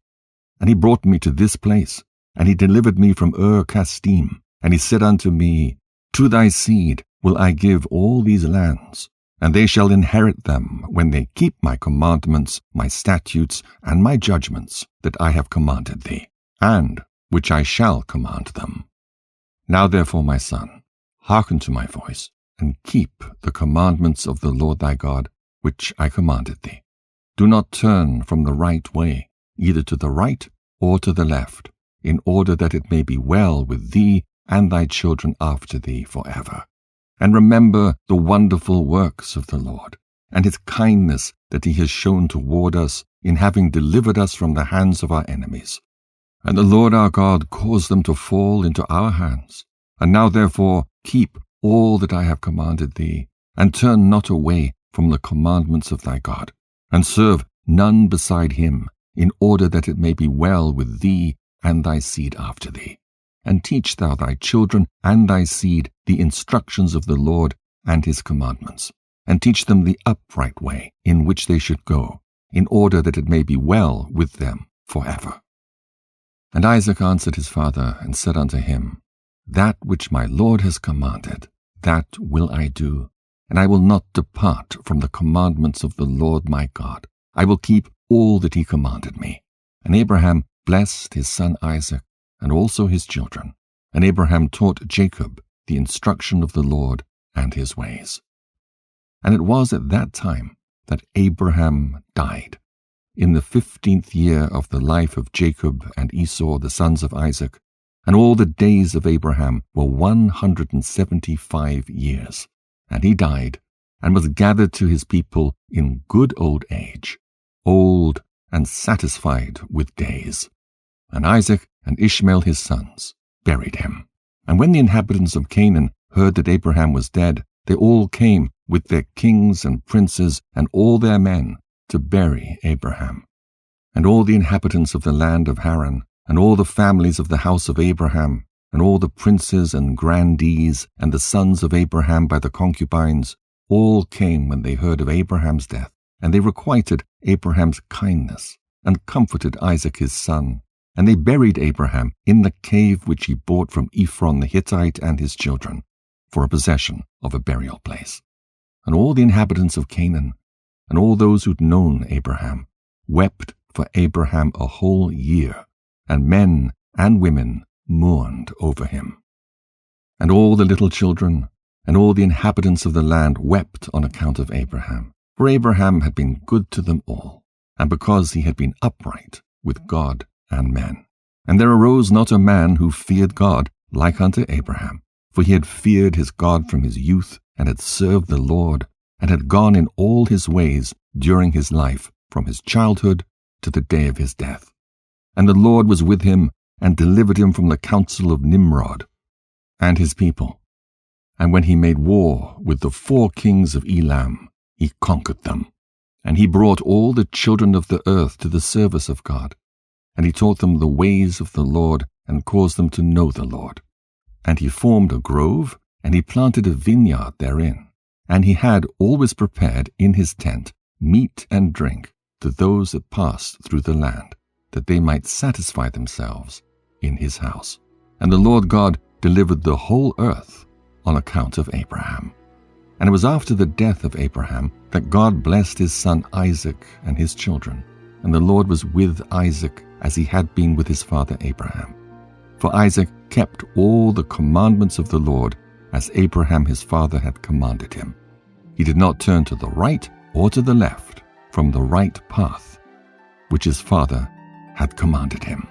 And he brought me to this place, and he delivered me from Ur-Kasdim, and he said unto me, To thy seed will I give all these lands, and they shall inherit them when they keep my commandments, my statutes, and my judgments that I have commanded thee, and which I shall command them. Now therefore, my son, hearken to my voice, and keep the commandments of the Lord thy God, which I commanded thee. Do not turn from the right way, either to the right or to the left, in order that it may be well with thee and thy children after thee forever. And remember the wonderful works of the Lord, and his kindness that he has shown toward us in having delivered us from the hands of our enemies. And the Lord our God caused them to fall into our hands. And now therefore keep all that I have commanded thee, and turn not away from the commandments of thy God, and serve none beside him, in order that it may be well with thee and thy seed after thee. And teach thou thy children and thy seed the instructions of the Lord and his commandments, and teach them the upright way in which they should go, in order that it may be well with them forever. And Isaac answered his father, and said unto him, That which my Lord has commanded, that will I do, and I will not depart from the commandments of the Lord my God. I will keep all that he commanded me. And Abraham blessed his son Isaac, and also his children. And Abraham taught Jacob the instruction of the Lord and his ways. And it was at that time that Abraham died, in the 15th year of the life of Jacob and Esau the sons of Isaac, and all the days of Abraham were 175 years. And he died, and was gathered to his people in good old age, old and satisfied with days. And Isaac and Ishmael his sons buried him. And when the inhabitants of Canaan heard that Abraham was dead, they all came with their kings and princes and all their men to bury Abraham. And all the inhabitants of the land of Haran, and all the families of the house of Abraham, and all the princes and grandees, and the sons of Abraham by the concubines, all came when they heard of Abraham's death, and they requited Abraham's kindness, and comforted Isaac his son. And they buried Abraham in the cave which he bought from Ephron the Hittite and his children, for a possession of a burial place. And all the inhabitants of Canaan, and all those who'd known Abraham, wept for Abraham a whole year, and men and women mourned over him. And all the little children, and all the inhabitants of the land wept on account of Abraham, for Abraham had been good to them all, and because he had been upright with God and men. And there arose not a man who feared God like unto Abraham, for he had feared his God from his youth, and had served the Lord, and had gone in all his ways during his life, from his childhood to the day of his death. And the Lord was with him, and delivered him from the counsel of Nimrod and his people. And when he made war with the 4 kings of Elam, he conquered them. And he brought all the children of the earth to the service of God. And he taught them the ways of the Lord, and caused them to know the Lord. And he formed a grove, and he planted a vineyard therein. And he had always prepared in his tent meat and drink to those that passed through the land, that they might satisfy themselves in his house. And the Lord God delivered the whole earth on account of Abraham. And it was after the death of Abraham that God blessed his son Isaac and his children. And the Lord was with Isaac as he had been with his father Abraham. For Isaac kept all the commandments of the Lord, as Abraham his father had commanded him. He did not turn to the right or to the left from the right path, which his father had commanded him.